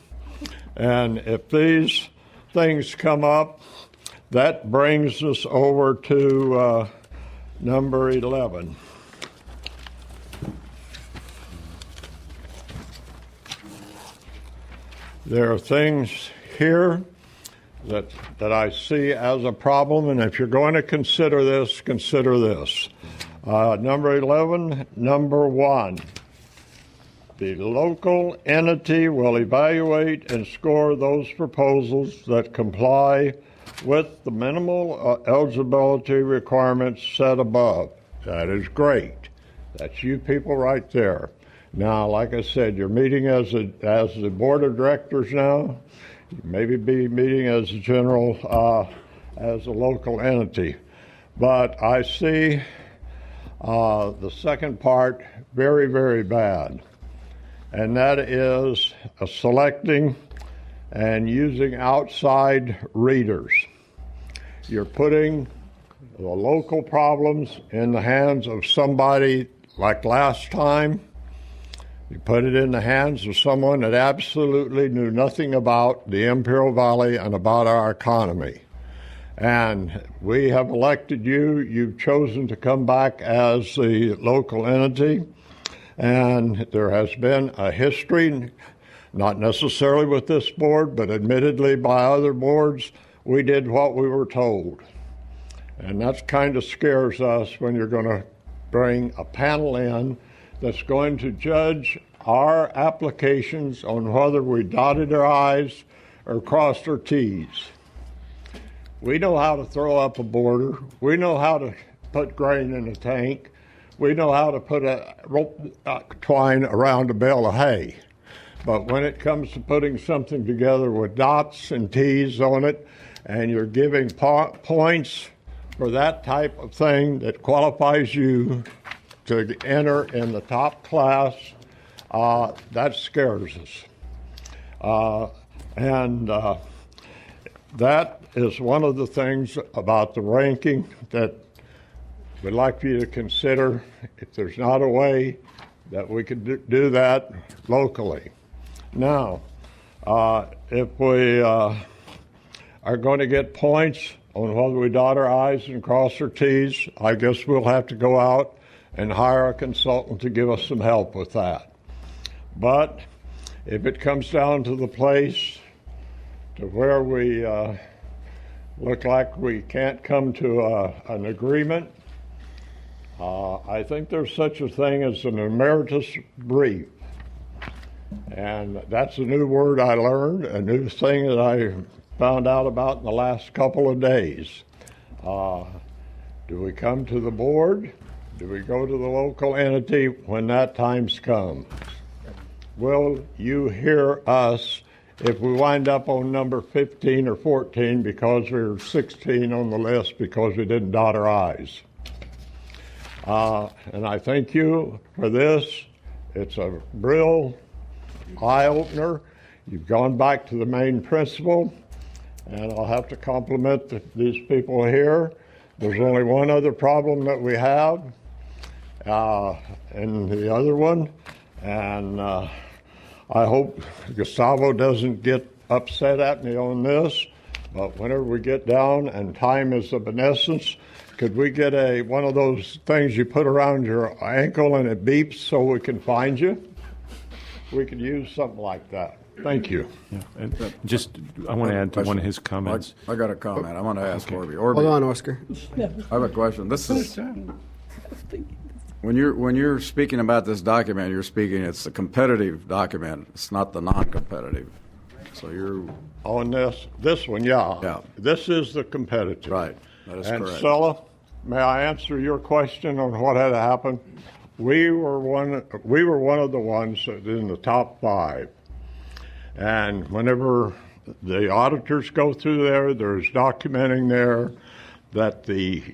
And if these things come up, that brings us over to number 11. There are things here that I see as a problem, and if you're going to consider this, consider this. Number 11, number 1. The local entity will evaluate and score those proposals that comply with the minimal eligibility requirements set above. That is great. That's you people right there. Now, like I said, you're meeting as the board of directors now. You maybe be meeting as a general, as a local entity. But I see the second part very, very bad. And that is selecting and using outside readers. You're putting the local problems in the hands of somebody like last time. You put it in the hands of someone that absolutely knew nothing about the Imperial Valley and about our economy. And we have elected you. You've chosen to come back as the local entity. And there has been a history, not necessarily with this board, but admittedly by other boards, we did what we were told. And that kind of scares us when you're going to bring a panel in that's going to judge our applications on whether we dotted our I's or crossed our T's. We know how to throw up a border. We know how to put grain in a tank. We know how to put a rope twine around a bale of hay. But when it comes to putting something together with dots and T's on it, and you're giving points for that type of thing that qualifies you to enter in the top class, that scares us. That is one of the things about the ranking that we'd like you to consider if there's not a way that we could do that locally. Now, if we are going to get points on whether we dot our I's and cross our T's, I guess we'll have to go out and hire a consultant to give us some help with that. But if it comes down to the place to where we look like we can't come to an agreement, I think there's such a thing as an emeritus brief. And that's a new word I learned, a new thing that I found out about in the last couple of days. Do we come to the board? Do we go to the local entity when that time's come? Will you hear us if we wind up on number 15 or 14 because we're 16 on the list because we didn't dot our I's? And I thank you for this. It's a real eye-opener. You've gone back to the main principle, and I'll have to compliment these people here. There's only one other problem that we have, and the other one, and I hope Gustavo doesn't get upset at me on this, but whenever we get down and time is of an essence, could we get one of those things you put around your ankle and it beeps so we can find you? We could use something like that. Thank you. Yeah. And I want to add to one of his comments. I got a comment. I want to ask Orby. Hold on, Oscar. I have a question. This is when you're speaking about this document, it's a competitive document. It's not the non-competitive. So you're on this one, yeah. Yeah. This is the competitive. Right. That is and correct. Stella, may I answer your question on what had happened? We were one of the ones that in the top 5. And whenever the auditors go through there's documenting there that the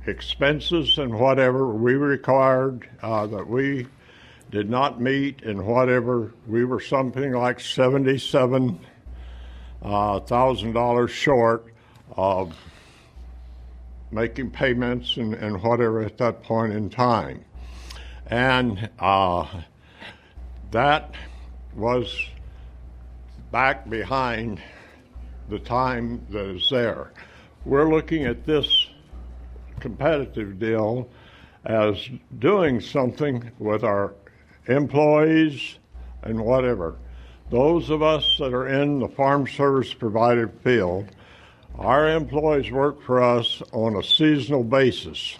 expenses and whatever we required that we did not meet and whatever, we were something like $77,000 short of making payments and whatever at that point in time. And that was back behind the time that is there. We're looking at this competitive deal as doing something with our employees and whatever. Those of us that are in the farm service provided field, our employees work for us on a seasonal basis.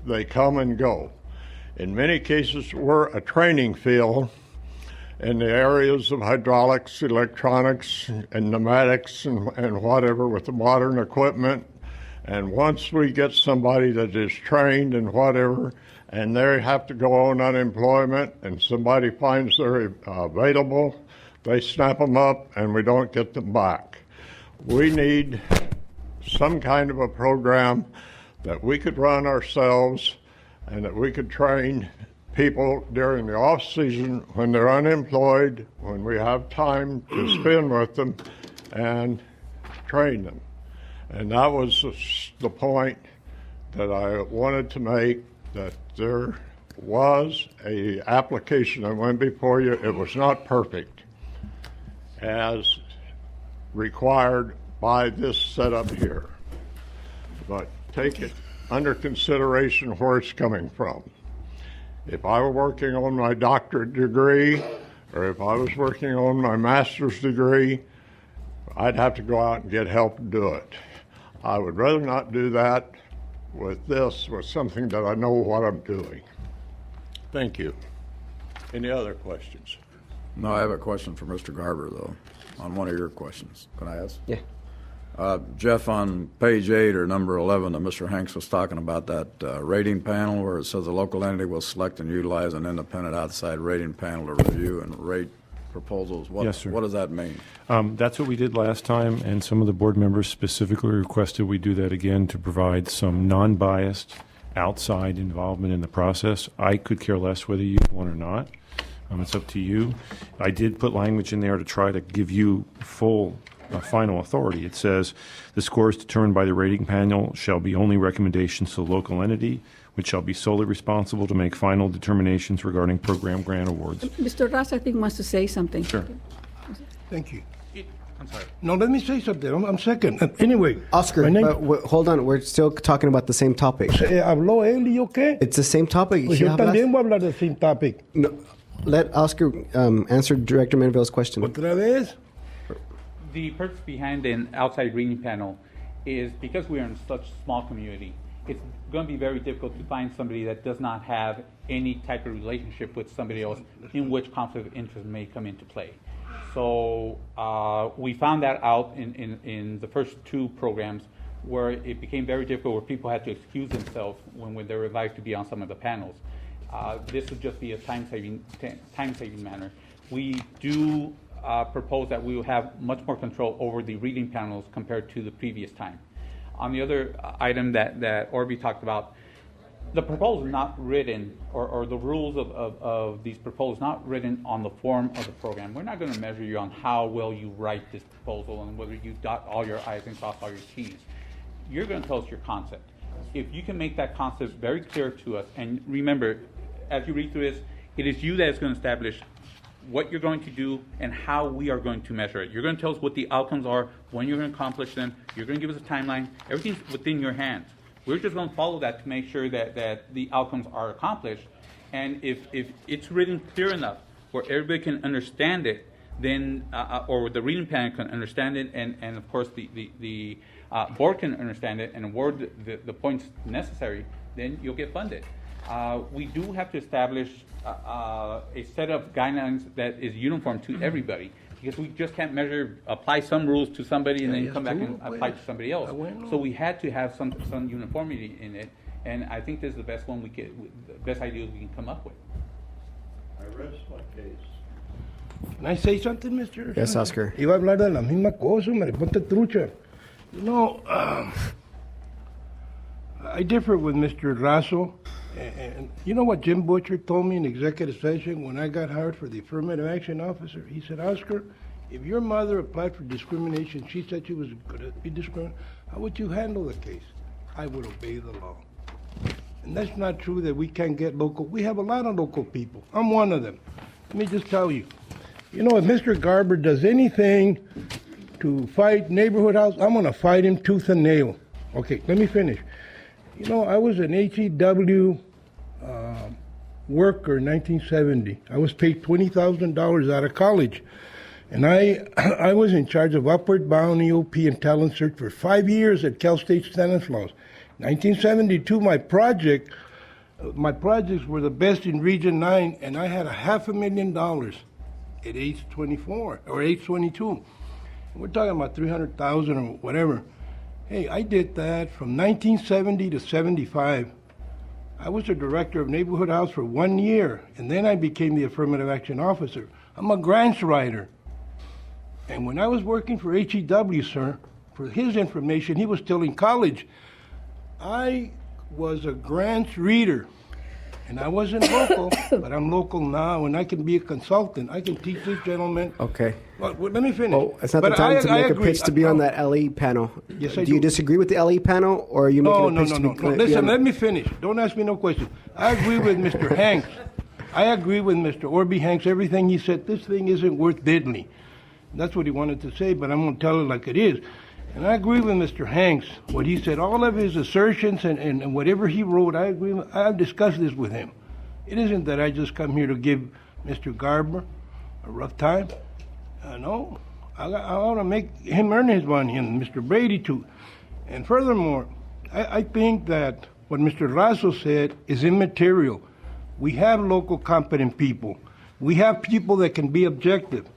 They come and go. In many cases, we're a training field in the areas of hydraulics, electronics, and pneumatics and whatever with the modern equipment. And once we get somebody that is trained and whatever, and they have to go on unemployment and somebody finds they're available, they snap them up and we don't get them back. We need some kind of a program that we could run ourselves and that we could train people during the off season when they're unemployed, when we have time to spend with them and train them. And that was the point that I wanted to make, that there was a application that went before you. It was not perfect as required by this setup here. But take it under consideration where it's coming from. If I were working on my doctorate degree, or if I was working on my master's degree, I'd have to go out and get help to do it. I would rather not do that with this, with something that I know what I'm doing. Thank you. Any other questions? No, I have a question for Mr. Garber, though, on one of your questions. Can I ask? Yeah. Jeff, on page 8 or number 11, Mr. Hanks was talking about that rating panel where it says the local entity will select and utilize an independent outside rating panel to review and rate proposals. Yes, sir. What does that mean? That's what we did last time, and some of the board members specifically requested we do that again to provide some non-biased outside involvement in the process. I could care less whether you want or not. It's up to you. I did put language in there to try to give you full final authority. It says the scores determined by the rating panel shall be only recommendations to the local entity, which shall be solely responsible to make final determinations regarding program grant awards. Mr. Ross, I think, wants to say something. Sure. Thank you. I'm sorry. No, let me say something. I'm second. Anyway. Oscar, hold on. We're still talking about the same topic. ¿Habló él y yo qué? It's the same topic. Pues yo también voy a hablar del same topic. No, let Oscar answer Director Manville's question. ¿Otra vez? The purpose behind an outside rating panel is because we are in such a small community, it's going to be very difficult to find somebody that does not have any type of relationship with somebody else in which conflict of interest may come into play. So we found that out in the first 2 programs where it became very difficult, where people had to excuse themselves when they were invited to be on some of the panels. This would just be a time-saving manner. We do propose that we will have much more control over the reading panels compared to the previous time. On the other item that Orby talked about, the proposal is not written, or the rules of these proposals not written on the form of the program. We're not going to measure you on how well you write this proposal and whether you dot all your I's and cross all your T's. You're going to tell us your concept. If you can make that concept very clear to us, and remember, as you read through this, it is you that is going to establish what you're going to do and how we are going to measure it. You're going to tell us what the outcomes are, when you're going to accomplish them. You're going to give us a timeline. Everything's within your hands. We're just going to follow that to make sure that the outcomes are accomplished. And if it's written clear enough where everybody can understand it, then or the reading panel can understand it, and of course the board can understand it and award the points necessary, then you'll get funded. We do have to establish a set of guidelines that is uniform to everybody, because we just can't apply some rules to somebody and then come back and apply to somebody else. So we had to have some uniformity in it, and I think this is the best one the best idea we can come up with. I rest my case. Can I say something, Mr.? Yes, Oscar. Iba a hablar de la misma cosa, hombre, ponte trucha. You know, I differ with Mr. Razo. And you know what Jim Butcher told me in executive session when I got hired for the affirmative action officer? He said, Oscar, if your mother applied for discrimination, she said she was going to be discriminated, how would you handle the case? I would obey the law. And that's not true that we can't get local. We have a lot of local people. I'm one of them. Let me just tell you. You know, if Mr. Garber does anything to fight neighborhood house, I'm going to fight him tooth and nail. Okay, let me finish. You know, I was an HEW worker in 1970. I was paid $20,000 out of college. And I was in charge of Upward Bound EOP and Talent Search for 5 years at Cal State Stanislaus. 1972, my projects were the best in Region 9, and I had $500,000 at age 24 or age 22. We're talking about 300,000 or whatever. Hey, I did that from 1970 to 75. I was the director of Neighborhood House for 1 year, and then I became the affirmative action officer. I'm a grants writer. And when I was working for HEW, sir, for his information, he was still in college. I was a grants reader, and I wasn't local, but I'm local now, and I can be a consultant. I can teach this gentleman. Okay. Well, let me finish. Well, it's not the time to make a pitch to be on that LE panel. Yes, I do. Do you disagree with the LE panel, or are you making a pitch to be? No. Listen, let me finish. Don't ask me no question. I agree with Mr. Hanks. I agree with Mr. Orby Hanks. Everything he said, this thing isn't worth diddly. That's what he wanted to say, but I'm going to tell it like it is. And I agree with Mr. Hanks, what he said. All of his assertions and whatever he wrote, I agree with. I've discussed this with him. It isn't that I just come here to give Mr. Garber a rough time. No, I want to make him earn his money, and Mr. Brady too. And furthermore, I think that what Mr. Razo said is immaterial. We have local competent people. We have people that can be objective.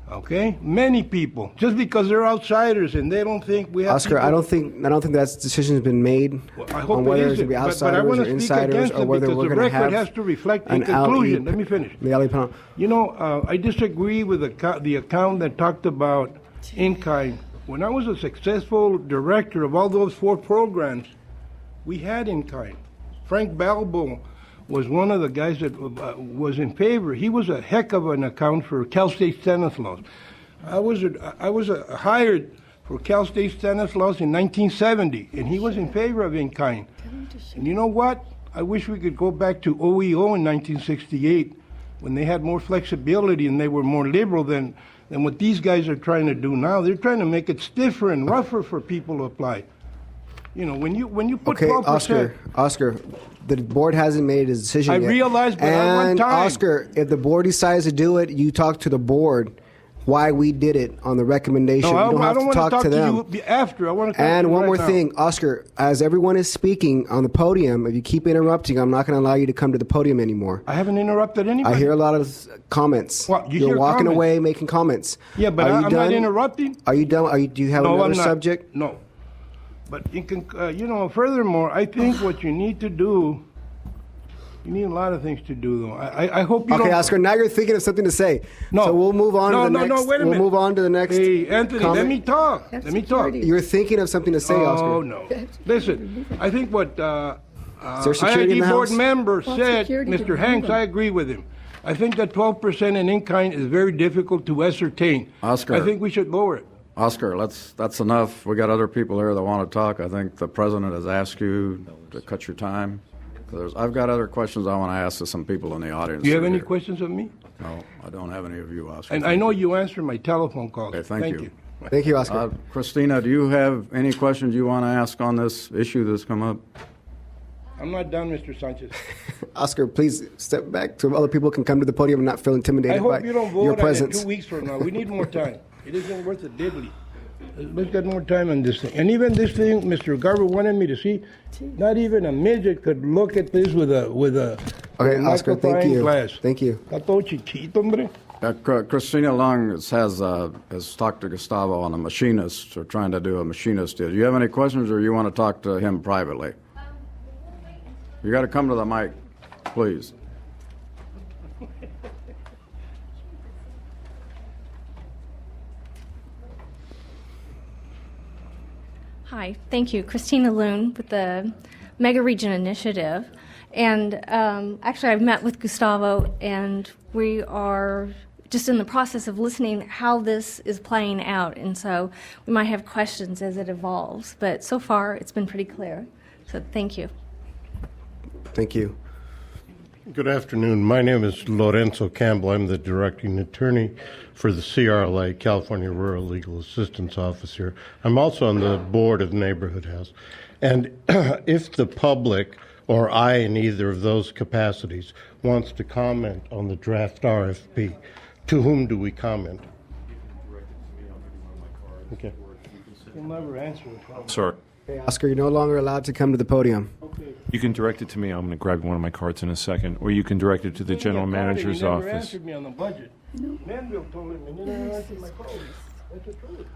Okay, many people, just because they're outsiders and they don't think we have. Oscar, people. I don't think that decision's been made on whether it's going to be outsiders or insiders or whether we're going to have. The record has to reflect the conclusion. Let me finish. The LE panel. You know, I disagree with the account that talked about in-kind. When I was a successful director of all those 4 programs, we had in-kind. Frank Balbo was one of the guys that was in favor. He was a heck of an account for Cal State Stanislaus. I was hired for Cal State Stanislaus in 1970, and he was in favor of in-kind. And you know what? I wish we could go back to OEO in 1968 when they had more flexibility and they were more liberal than what these guys are trying to do now. They're trying to make it stiffer and rougher for people to apply. You know, when you put 12%. Oscar, the board hasn't made a decision yet. I realize, but I want time. Oscar, if the board decides to do it, you talk to the board why we did it on the recommendation. No, you don't have I don't to want talk to them. You after. I want to talk and to you one right more now. thing, Oscar, as everyone is speaking on the podium, if you keep interrupting, I'm not going to allow you to come to the podium anymore. I haven't interrupted anybody. I hear a lot of comments. Well, You're hear walking comments. away making comments. Yeah, but I'm not interrupting. Are you done? Do you have another I'm not. subject? No. But you can, furthermore, I think what you need to do, you need a lot of things to do, though. I hope you don't. Okay, Oscar, now you're thinking of something to say. No. So we'll move on to the next. No, wait a minute. We'll move on to the next. Hey, Anthony, comment. let me talk. Let me talk. You're thinking of something to say, Oscar. Oh, no. Listen, I think what Is there security in IID the board house? member Well, said, security Mr. to Hanks, remove I agree with him. I think that 12% in-kind is very difficult to ascertain. Oscar. I think we should lower it. Oscar, that's enough. We got other people here that want to talk. I think the president has asked you to cut your time. I've got other questions I want to ask to some people in the audience. Do you have any here. questions of me? No, I don't have any of you, Oscar. And I know you answered my telephone calls. Okay, thank you. Thank you, Oscar. Christina, do you have any questions you want to ask on this issue that's come up? I'm not done, Mr. Sanchez. Oscar, please step back so other people can come to the podium and not feel intimidated I hope by you don't your vote on it presence. 2 weeks from now. We need more time. It isn't worth a diddly. Let's get more time on this thing. And even this thing, Mr. Garber wanted me to see, not even a midget could look at this with a Okay, Oscar, thank magnifying you. glass. Thank you. Está todo chiquito, hombre. Christina Long has talked to Gustavo on a machinist, or trying to do a machinist deal. Do you have any questions, or you want to talk to him privately? You got to come to the mic, please. Hi, thank you. Christina Loon with the Mega Region Initiative. And actually, I've met with Gustavo, and we are just in the process of listening how this is playing out. And so we might have questions as it evolves. But so far, it's been pretty clear. So thank you. Thank you. Good afternoon. My name is Lorenzo Campbell. I'm the directing attorney for the CRLA, California Rural Legal Assistance Office here. I'm also on the board of Neighborhood House. And if the public or I in either of those capacities wants to comment on the draft RFP, to whom do we comment? Okay. He'll never answer it. Sorry. Okay, Oscar, you're no longer allowed to come to the podium. You can direct it to me. I'm going to grab one of my cards in a second. Or you can direct it to the general manager's He never office. answered me on the budget. Manville told him, and he never answered my calls. That's the truth.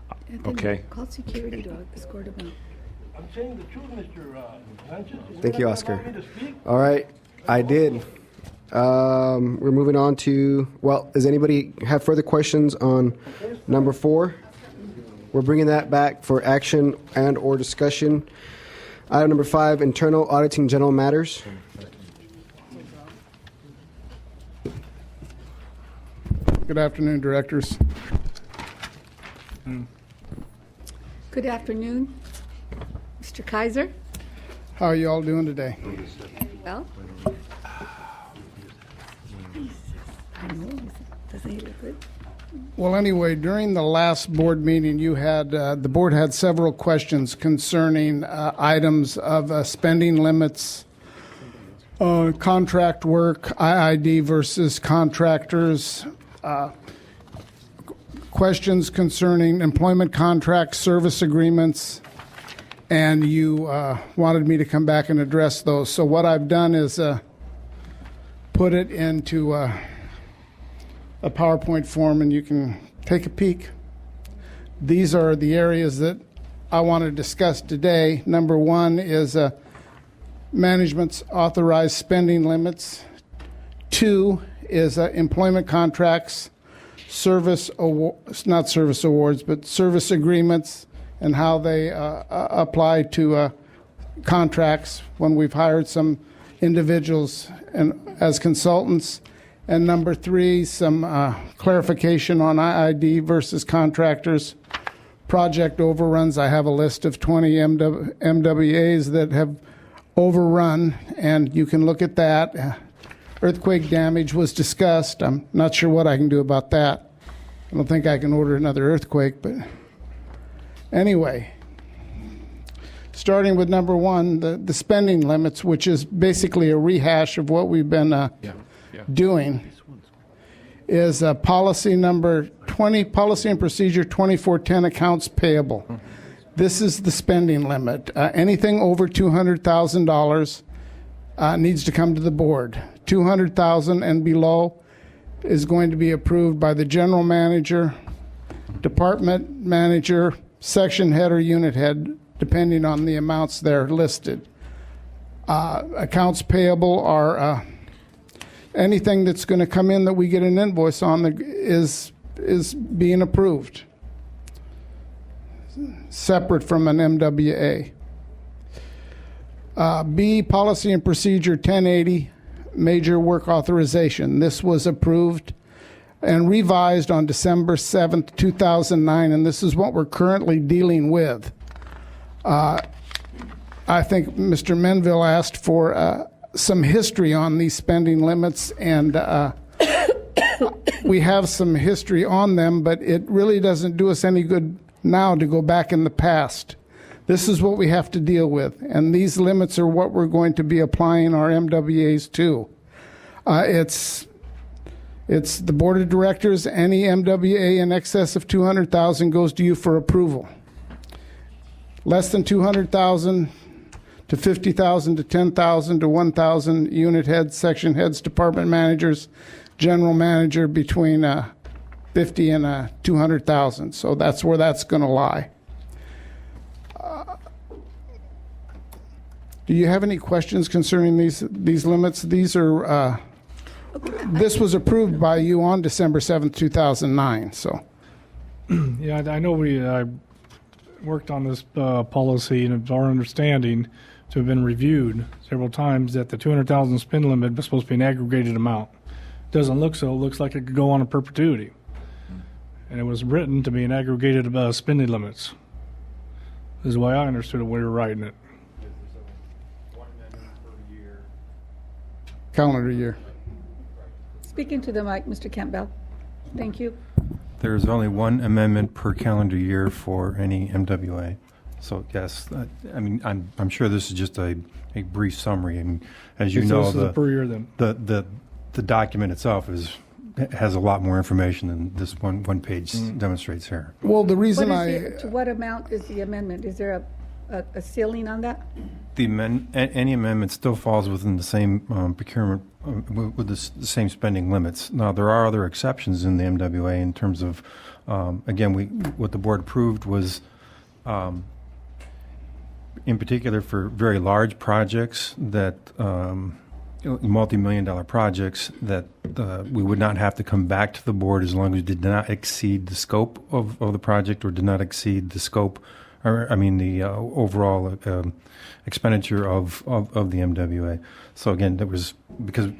Okay. Call security to escort him out. I'm saying the truth, Mr. Sanchez. Thank you, Oscar. All right, I did. We're moving on to, well, does anybody have further questions on number 4? We're bringing that back for action and or discussion. Item number 5, internal auditing general matters. Good afternoon, directors. Good afternoon, Mr. Kaiser. How are you all doing today? Well, I know. Doesn't he look good? Well, anyway, during the last board meeting, you had the board had several questions concerning items of spending limits, contract work, IID versus contractors, questions concerning employment contracts, service agreements, and you wanted me to come back and address those. So what I've done is put it into a PowerPoint form, and you can take a peek. These are the areas that I want to discuss today. Number 1 is management's authorized spending limits. 2 is employment contracts, not service awards, but service agreements, and how they apply to contracts when we've hired some individuals as consultants. And number 3, some clarification on IID versus contractors. Project overruns. I have a list of 20 MWAs that have overrun, and you can look at that. Earthquake damage was discussed. I'm not sure what I can do about that. I don't think I can order another earthquake, but anyway. Starting with number 1, the spending limits, which is basically a rehash of what we've been doing, is policy number 20, policy and procedure 2410, accounts payable. This is the spending limit. Anything over $200,000 needs to come to the board. $200,000 and below is going to be approved by the general manager, department manager, section head or unit head, depending on the amounts there listed. Accounts payable are anything that's going to come in that we get an invoice on is being approved, separate from an MWA. B, policy and procedure 1080, major work authorization. This was approved and revised on December 7th, 2009, and this is what we're currently dealing with. I think Mr. Menville asked for some history on these spending limits, and we have some history on them, but it really doesn't do us any good now to go back in the past. This is what we have to deal with, and these limits are what we're going to be applying our MWAs to. It's the board of directors. Any MWA in excess of 200,000 goes to you for approval. Less than 200,000 to 50,000 to 10,000 to 1,000 unit heads, section heads, department managers, general manager between 50 and 200,000. So that's where that's going to lie. Do you have any questions concerning these limits? These are. This was approved by you on December 7th, 2009. So. Yeah, I know I worked on this policy, and it's our understanding to have been reviewed several times that the 200,000 spend limit was supposed to be an aggregated amount. Doesn't look so. It looks like it could go on in perpetuity. And it was written to be an aggregated spending limits. This is the way I understood it when we were writing it. Calendar year. Speaking to the mic, Mr. Campbell. Thank you. There's only one amendment per calendar year for any MWA. So yes, I mean I'm sure this is just a brief summary, and as you know, per year then. The document itself has a lot more information than this one page demonstrates here. Well, the reason to what amount is the amendment? Is there a ceiling on that? Any amendment still falls within the same procurement with the same spending limits. Now there are other exceptions in the MWA in terms of again what the board approved was in particular for very large projects that multi-million-dollar projects that we would not have to come back to the board as long as it did not exceed the scope of the project or did not exceed the scope, or I mean the overall expenditure of the MWA. So again, that was because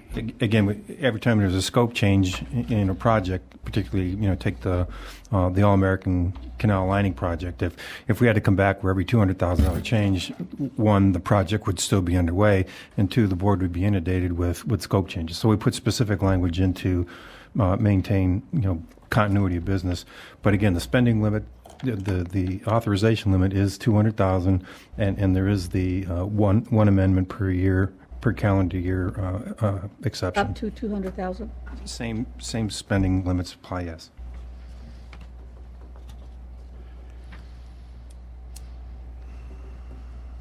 again every time there's a scope change in a project, particularly take the All-American Canal Lining project. If we had to come back for every $200,000 change, one, the project would still be underway, and two, the board would be inundated with scope changes. So we put specific language in to maintain continuity of business. But again, the spending limit. The authorization limit is 200,000, and there is the one amendment per year, per calendar year exception. Up to 200,000. Same spending limits apply. Yes.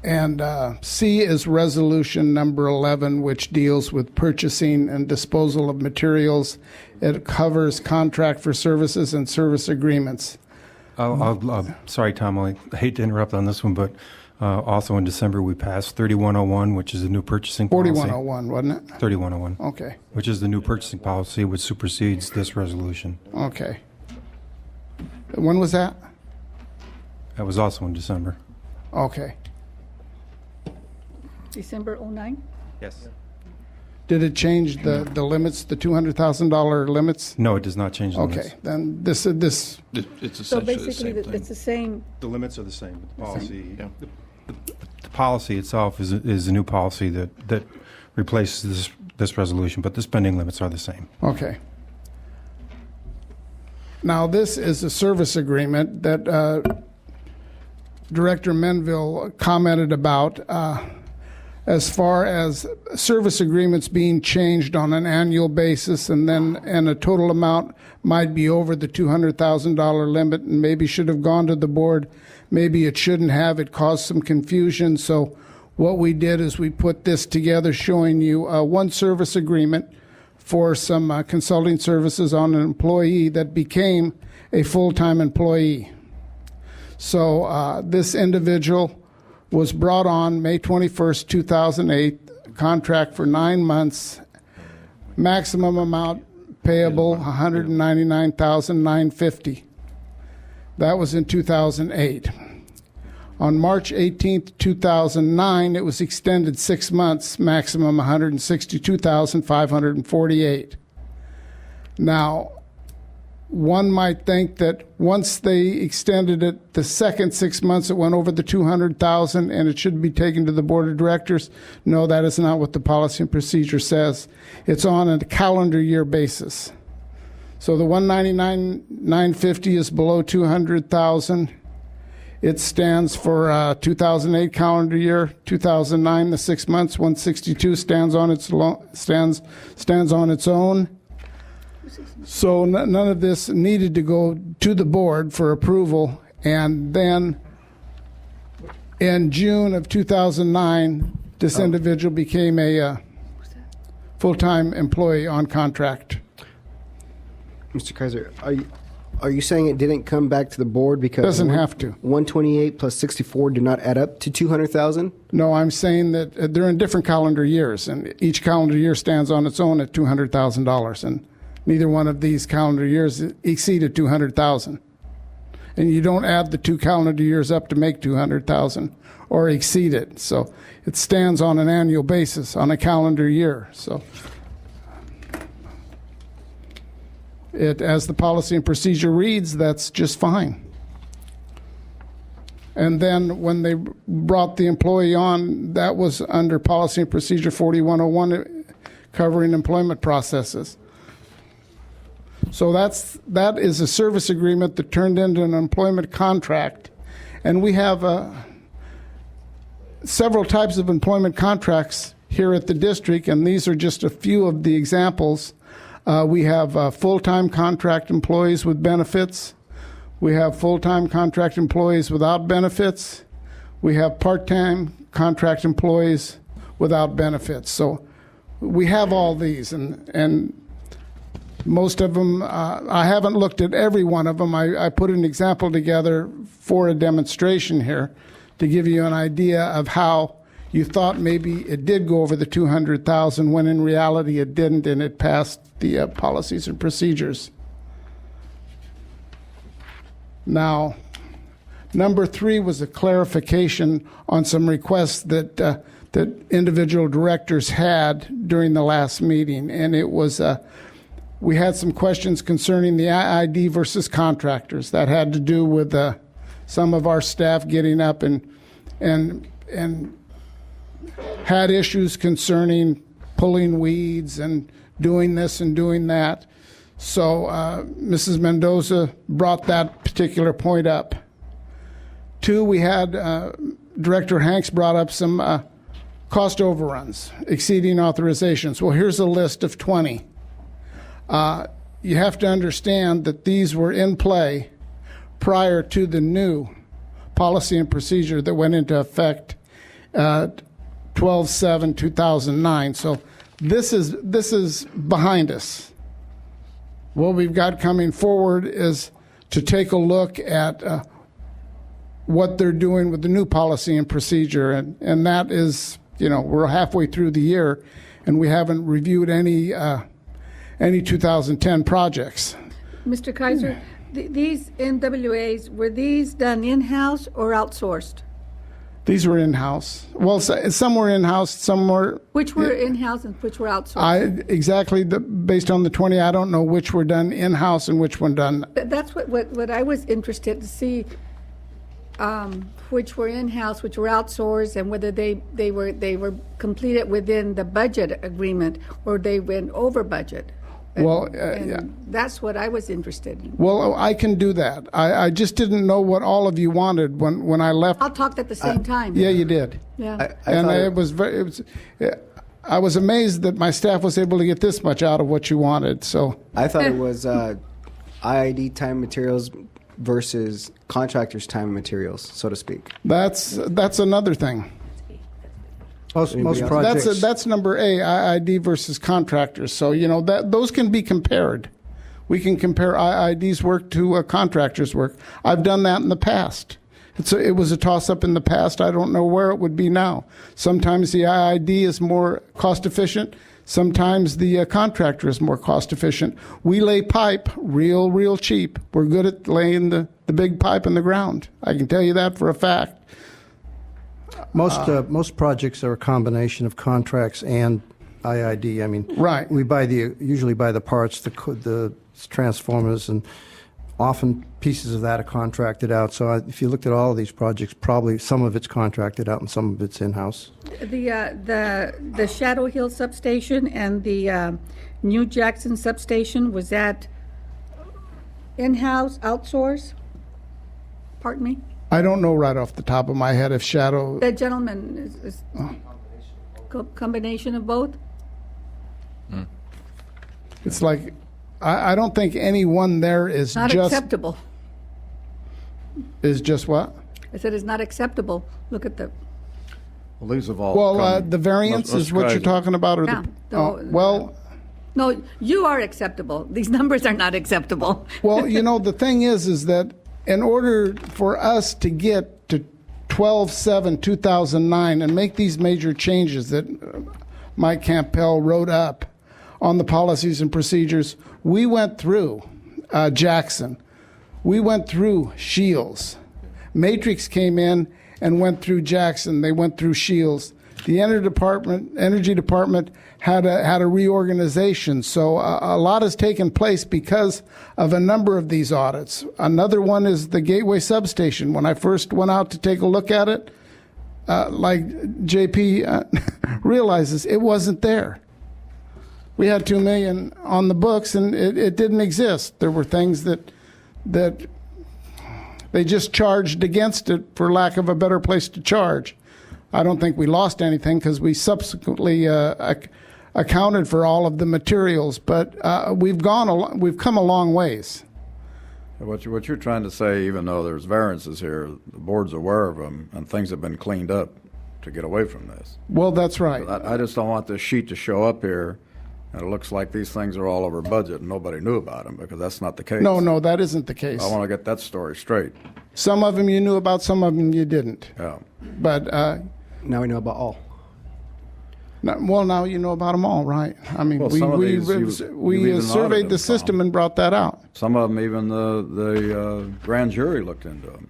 And C is resolution number 11, which deals with purchasing and disposal of materials. It covers contract for services and service agreements. Sorry, Tom, I hate to interrupt on this one, but also in December we passed 3101, which is the new purchasing policy. 4101, wasn't it? 3101. Okay. Which is the new purchasing policy, which supersedes this resolution. Okay. When was that? That was also in December. Okay. December 09? Yes. Did it change the limits, the $200,000 limits? No, it does not change the limits. Okay, then this. It's So essentially basically, the same thing. it's the same. The limits are the same. The policy, Yeah. the policy itself is a new policy that replaces this resolution, but the spending limits are the same. Okay. Now, this is a service agreement that Director Menville commented about as far as service agreements being changed on an annual basis, and a total amount might be over the $200,000 limit and maybe should have gone to the board. Maybe it shouldn't have. It caused some confusion. So what we did is we put this together showing you one service agreement for some consulting services on an employee that became a full-time employee. So this individual was brought on May 21st, 2008, contract for 9 months, maximum amount payable $199,950. That was in 2008. On March 18th, 2009, it was extended 6 months, maximum $162,548. Now, one might think that once they extended it, the second 6 months, it went over the 200,000 and it should be taken to the board of directors. No, that is not what the policy and procedure says. It's on a calendar year basis. So the 199,950 is below 200,000. It stands for 2008 calendar year. 2009, the 6 months, 162 stands on its own. So none of this needed to go to the board for approval. And then in June of 2009, this individual became a full-time employee on contract. Mr. Kaiser, are you saying it didn't come back to the board because Doesn't have to. 128 plus 64 do not add up to 200,000? No, I'm saying that they're in different calendar years, and each calendar year stands on its own at $200,000, and neither one of these calendar years exceeded 200,000. And you don't add the 2 calendar years up to make 200,000 or exceed it. So it stands on an annual basis on a calendar year. So it, as the policy and procedure reads, that's just fine. And then when they brought the employee on, that was under policy and procedure 4101, covering employment processes. So that is a service agreement that turned into an employment contract. And we have several types of employment contracts here at the district, and these are just a few of the examples. We have full-time contract employees with benefits. We have full-time contract employees without benefits. We have part-time contract employees without benefits. So we have all these, and most of them, I haven't looked at every one of them. I put an example together for a demonstration here to give you an idea of how you thought maybe it did go over the 200,000 when in reality it didn't, and it passed the policies and procedures. Now, number 3 was a clarification on some requests that that individual directors had during the last meeting, and it was we had some questions concerning the IID versus contractors. That had to do with some of our staff getting up and had issues concerning pulling weeds and doing this and doing that. So Mrs. Mendoza brought that particular point up. 2, we had Director Hanks brought up some cost overruns, exceeding authorizations. Well, here's a list of 20. You have to understand that these were in play prior to the new policy and procedure that went into effect 12/7/2009. So this is behind us. What we've got coming forward is to take a look at what they're doing with the new policy and procedure, and that is, we're halfway through the year, and we haven't reviewed any 2010 projects. Mr. Kaiser, these NWAs, were these done in-house or outsourced? These were in-house. Well, some were in-house, some were... Which were in-house and which were outsourced? Based on the 20, I don't know which were done in-house and which one done... That's what I was interested to see, which were in-house, which were outsourced, and whether they were completed within the budget agreement or they went over budget. That's what I was interested in. Well, I can do that. I just didn't know what all of you wanted when I left. All talked at the same time. Yeah, you did. Yeah. I was amazed that my staff was able to get this much out of what you wanted. So I thought it was IID time and materials versus contractors' time and materials, so to speak. That's another thing. Most projects. That's number A, IID versus contractors. So, those can be compared. We can compare IID's work to contractors' work. I've done that in the past. It was a toss-up in the past. I don't know where it would be now. Sometimes the IID is more cost-efficient. Sometimes the contractor is more cost-efficient. We lay pipe real cheap. We're good at laying the big pipe in the ground. I can tell you that for a fact. Most projects are a combination of contracts and IID. I mean, right. We usually buy the parts, the transformers, and often pieces of that are contracted out. So if you looked at all of these projects, probably some of it's contracted out and some of it's in-house. The Shadow Hill substation and the New Jackson substation, was that in-house, outsourced? Pardon me? I don't know right off the top of my head if Shadow. That gentleman is combination of both? It's like, I don't think any one there is Not just. acceptable. Is just what? I said it's not acceptable. Look at the, Well, these have all Well, come- the variance Let's is what guys- you're talking about, or Yeah, well. no, you are acceptable. These numbers are not acceptable. Well, the thing is that in order for us to get to 12/7/2009 and make these major changes that Mike Campbell wrote up on the policies and procedures, we went through Jackson. We went through Shields. Matrix came in and went through Jackson. They went through Shields. The Energy Department had a reorganization. So a lot has taken place because of a number of these audits. Another one is the Gateway Substation. When I first went out to take a look at it, like JP realizes, it wasn't there. We had $2 million on the books, and it didn't exist. There were things that they just charged against it for lack of a better place to charge. I don't think we lost anything because we subsequently accounted for all of the materials, but we've come a long ways. What you're trying to say, even though there's variances here, the board's aware of them, and things have been cleaned up to get away from this. Well, that's right. I just don't want this sheet to show up here, and it looks like these things are all over budget, and nobody knew about them, because that's not the case. No, that isn't the case. I want to get that story straight. Some of them you knew about, some of them you didn't. Yeah. But now we know about all. Now you know about them all, right? I mean, Well, some of these we you even surveyed audited the them, system and brought that out. Some of them, even the grand jury looked into them.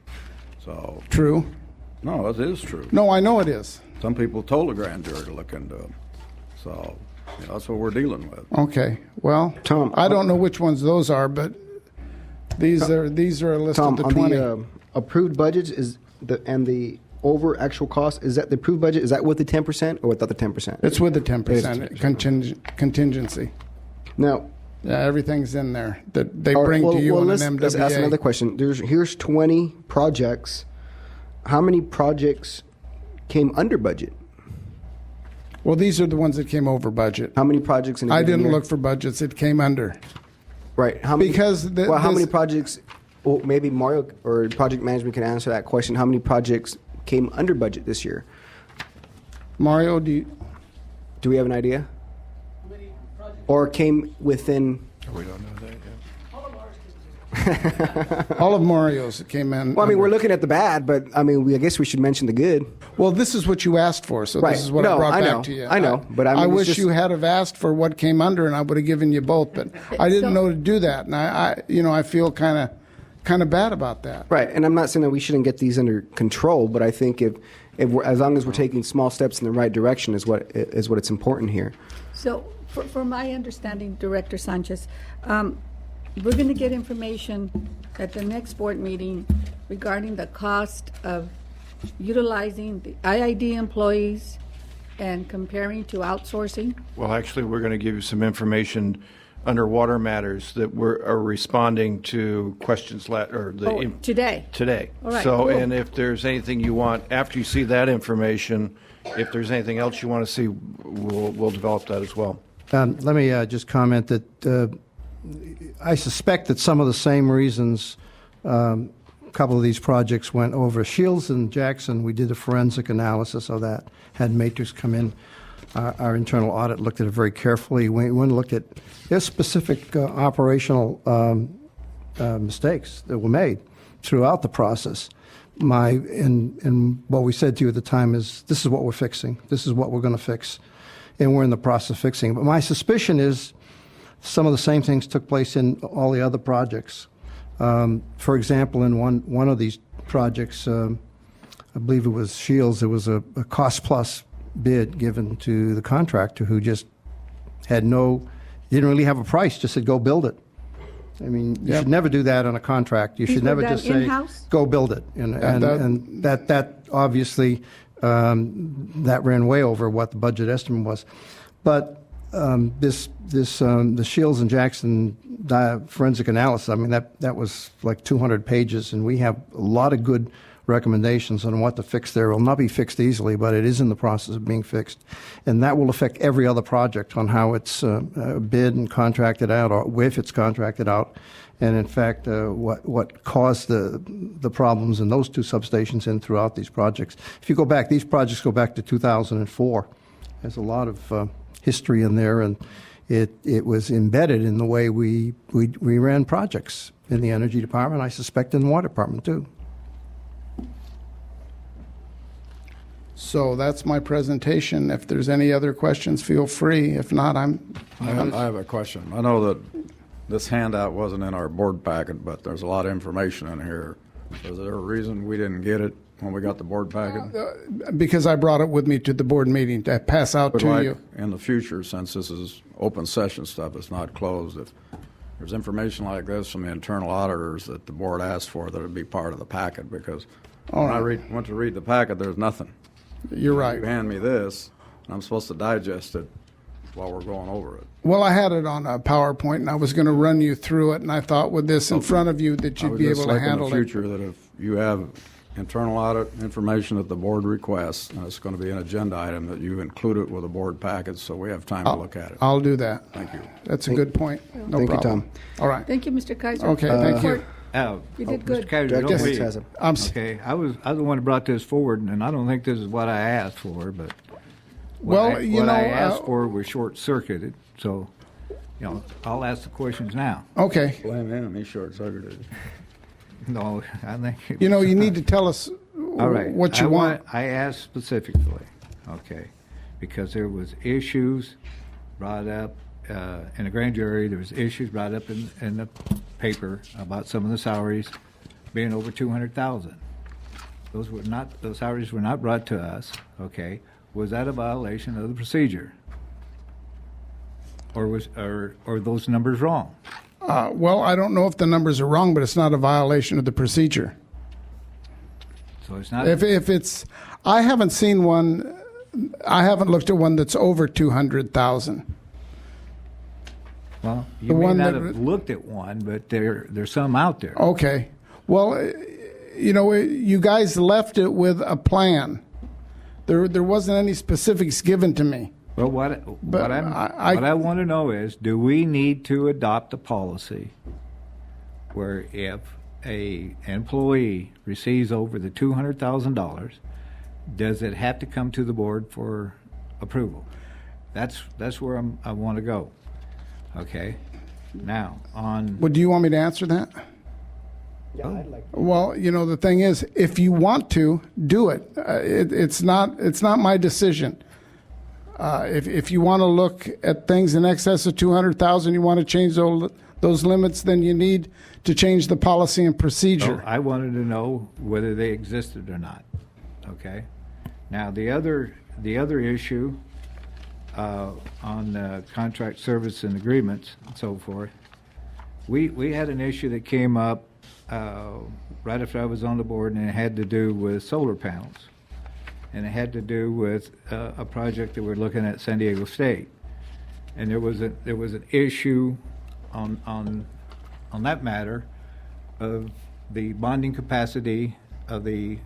So True. no, it is true. No, I know it is. Some people told the grand jury to look into them. So that's what we're dealing with. Okay. Well, Tom, I don't know which ones those are, but these are a list Tom, of the on 20. the approved budgets and the over actual cost, is that the approved budget? Is that with the 10% or without the 10%? It's with the It is 10% contingency. Now, Yeah, everything's in there that they bring to you on an MWA. Let's ask another question. Here's 20 projects. How many projects came under budget? Well, these are the ones that came over budget. How many projects in a I given didn't year? look for budgets. It came under. Right. How many, Because how many projects, well, maybe Mario or project management can answer that question. How many projects came under budget this year? Mario, do we have an idea? Or came within? We don't know that yet. All of Mario's came in. Well, I mean, we're looking at the bad, but I mean, I guess we should mention the good. Well, this is what you asked for, so Right. this is what No, I brought I back know. to you. I know, but I mean, it's wish just- you had have asked for what came under, and I would have given you both. But I didn't know to do that, and I feel kind of bad about that. Right, and I'm not saying that we shouldn't get these under control, but I think if we're, as long as we're taking small steps in the right direction, is what it's important here. So, for my understanding, Director Sanchez, we're going to get information at the next board meeting regarding the cost of utilizing the IID employees and comparing to outsourcing. Well, actually, we're going to give you some information under water matters that are responding to questions Today. Today. All right, So, cool. and if there's anything you want, after you see that information, if there's anything else you want to see, we'll develop that as well. Let me just comment that I suspect that some of the same reasons a couple of these projects went over. Shields and Jackson, we did a forensic analysis of that, had Matrix come in. Our internal audit looked at it very carefully. We went and looked at their specific operational mistakes that were made throughout the process. And what we said to you at the time is, this is what we're fixing. This is what we're going to fix. And we're in the process of fixing it. But my suspicion is some of the same things took place in all the other projects. For example, in one of these projects, I believe it was Shields, there was a cost-plus bid given to the contractor who just didn't really have a price, just said, go build it. I mean, you Yep. should never do that on a contract. You These should were never done just say, in-house? go build it. And that obviously, that ran way over what the budget estimate was. But the Shields and Jackson forensic analysis, I mean, that was like 200 pages, and we have a lot of good recommendations on what to fix there. It will not be fixed easily, but it is in the process of being fixed. And that will affect every other project on how it's bid and contracted out, or if it's contracted out. And in fact, what caused the problems in those two substations and throughout these projects. If you go back, these projects go back to 2004. There's a lot of history in there, and it was embedded in the way we ran projects in the Energy Department, I suspect in the Water Department too. So that's my presentation. If there's any other questions, feel free. If not, I have a question. I know that this handout wasn't in our board packet, but there's a lot of information in here. Is there a reason we didn't get it when we got the board packet? because I brought it with me to the board meeting to pass out But to like you. in the future, since this is open session stuff, it's not closed, if there's information like this from the internal auditors that the board asked for, that would be part of the packet, because All when I right. went to read the packet, there's nothing. You're right. You hand me this, and I'm supposed to digest it while we're going over it. Well, I had it on a PowerPoint, and I was going to run you through it, and I thought with this in front of you that I you'd would be just able to like in handle the it. future that if you have internal audit information that the board requests, and it's going to be an agenda item, that you include it with the board packet so we have time to look at it. I'll do that. Thank you. That's a good point. No Thank you, problem. Tom. All right. Thank you, Mr. Kaiser. Okay, thank you. You did good. Mr. Kaiser, Director don't has we- it. Okay, I was the one who brought this forward, and I don't think this is what I asked for, but Well, I you asked for was short-circuited, so, I'll ask the questions now. Okay. Blame him, he short-circuited. No, I think. You need to tell us All right. what you want. I asked specifically, okay, because there was issues brought up in the grand jury. There was issues brought up in the paper about some of the salaries being over 200,000. Those salaries were not brought to us. Okay, was that a violation of the procedure, or are those numbers wrong? Well, I don't know if the numbers are wrong, but it's not a violation of the procedure. So it's not. If it's, I haven't seen one. I haven't looked at one that's over 200,000. Well, you The may one not that- have looked at one, but there's some out there. Okay. Well, you guys left it with a plan. There wasn't any specifics given to me. Well, what I want to know is, do we need to adopt a policy where if a employee receives over the $200,000, does it have to come to the board for approval? That's where I want to go. Okay. Now on. Well, do you want me to answer that? Yeah, I'd like Well, the thing is, if you want to, do it. It's not my decision. If you want to look at things in excess of 200,000, you want to change those limits, then you need to change the policy and procedure. I wanted to know whether they existed or not. Okay. Now the other issue on contract service and agreements and so forth, we had an issue that came up right after I was on the board, and it had to do with solar panels, and it had to do with a project that we're looking at San Diego State, and there was an issue on that matter of the bonding capacity of the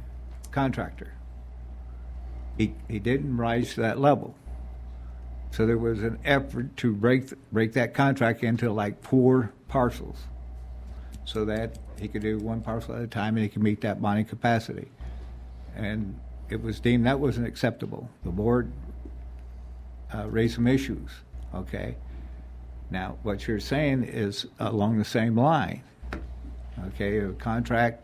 contractor. He didn't rise to that level, so there was an effort to break that contract into like 4 parcels, so that he could do 1 parcel at a time and he could meet that bonding capacity. And it was deemed that wasn't acceptable. The board raised some issues. Okay. Now, what you're saying is along the same line. Okay, a contract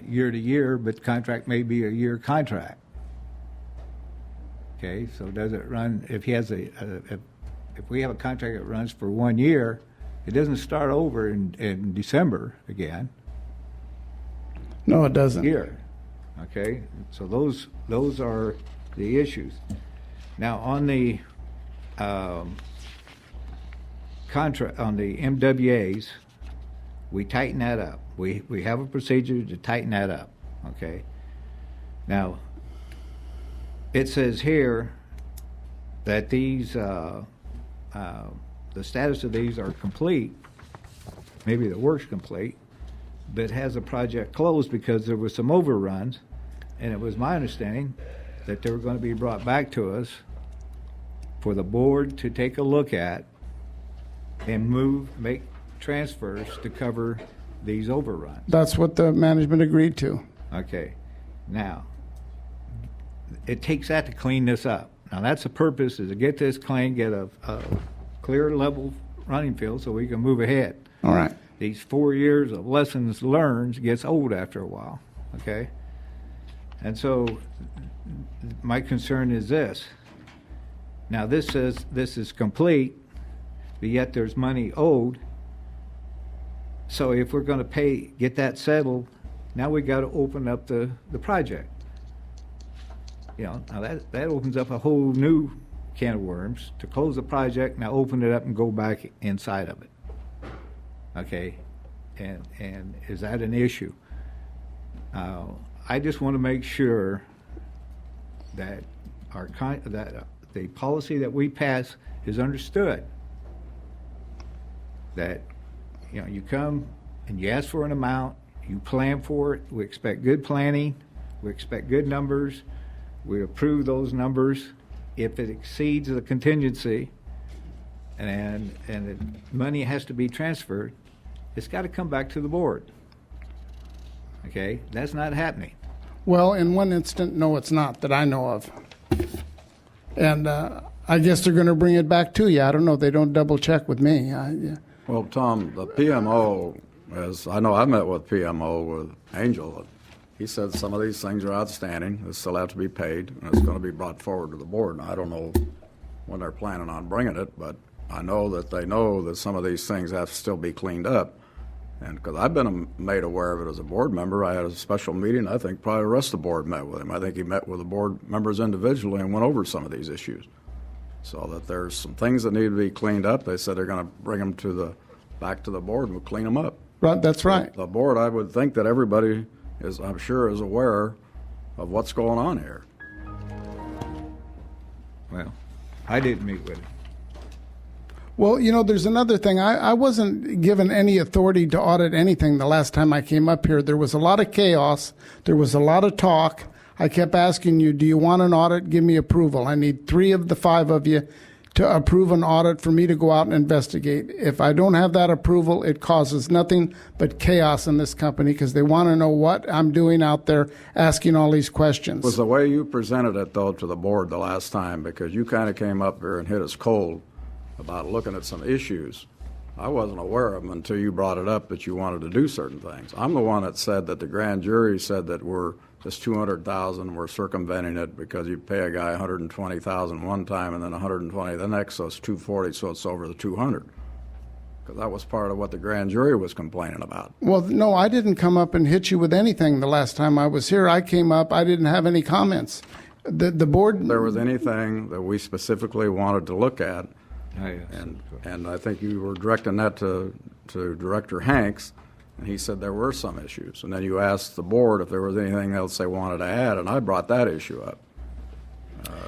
year to year, but contract may be a year contract. Okay, so does it run, if he has if we have a contract that runs for 1 year, it doesn't start over in December again. No, it doesn't. Year. Okay, so those are the issues. Now on the contract, on the MWAs, we tighten that up. We have a procedure to tighten that up, okay? Now, it says here that these, the status of these are complete, maybe the work's complete, but has a project closed because there was some overruns, and it was my understanding that they were going to be brought back to us for the board to take a look at and make transfers to cover these overruns. That's what the management agreed to. Okay. Now, it takes that to clean this up. Now, that's the purpose, is to get this clean, get a clear, level running field so we can move ahead. All right. These 4 years of lessons learned gets old after a while, okay? And so my concern is this. Now, this says this is complete, but yet there's money owed. So if we're going to get that settled, now we got to open up the project. You know, now that opens up a whole new can of worms to close the project, now open it up and go back inside of it. Okay, and is that an issue? I just want to make sure that the policy that we pass is understood. That, you know, you come and you ask for an amount, you plan for it. We expect good planning. We expect good numbers. We approve those numbers. If it exceeds the contingency and the money has to be transferred, it's got to come back to the board. Okay? That's not happening. Well, in one instant, no, it's not, that I know of. And I guess they're going to bring it back to you. I don't know. They don't double check with me. Yeah. Well, Tom, the PMO, I know I met with PMO with Angel. He said some of these things are outstanding. They still have to be paid, and it's going to be brought forward to the board. Now, I don't know when they're planning on bringing it, but I know that they know that some of these things have to still be cleaned up. And because I've been made aware of it as a board member, I had a special meeting. I think probably the rest of the board met with him. I think he met with the board members individually and went over some of these issues. So that there's some things that need to be cleaned up. They said they're going to bring them back to the board and we'll clean them up. Right, that's right. The board, I would think that everybody I'm sure is aware of what's going on here. Well, I didn't meet with him. Well, you know, there's another thing. I wasn't given any authority to audit anything the last time I came up here. There was a lot of chaos. There was a lot of talk. I kept asking you, do you want an audit? Give me approval. I need 3 of the 5 of you to approve an audit for me to go out and investigate. If I don't have that approval, it causes nothing but chaos in this company because they want to know what I'm doing out there asking all these questions. Was the way you presented it, though, to the board the last time, because you kind of came up here and hit us cold about looking at some issues. I wasn't aware of them until you brought it up that you wanted to do certain things. I'm the one that said that the grand jury said that this $200,000, we're circumventing it because you pay a guy $120,000 one time and then $120,000 the next, so it's $240,000, so it's over the $200,000. Because that was part of what the grand jury was complaining about. Well, no, I didn't come up and hit you with anything the last time I was here. I came up, I didn't have any comments. The board... If there was anything that we specifically wanted to look at, and I think you were directing that to Director Hanks, and he said there were some issues. And then you asked the board if there was anything else they wanted to add, and I brought that issue up.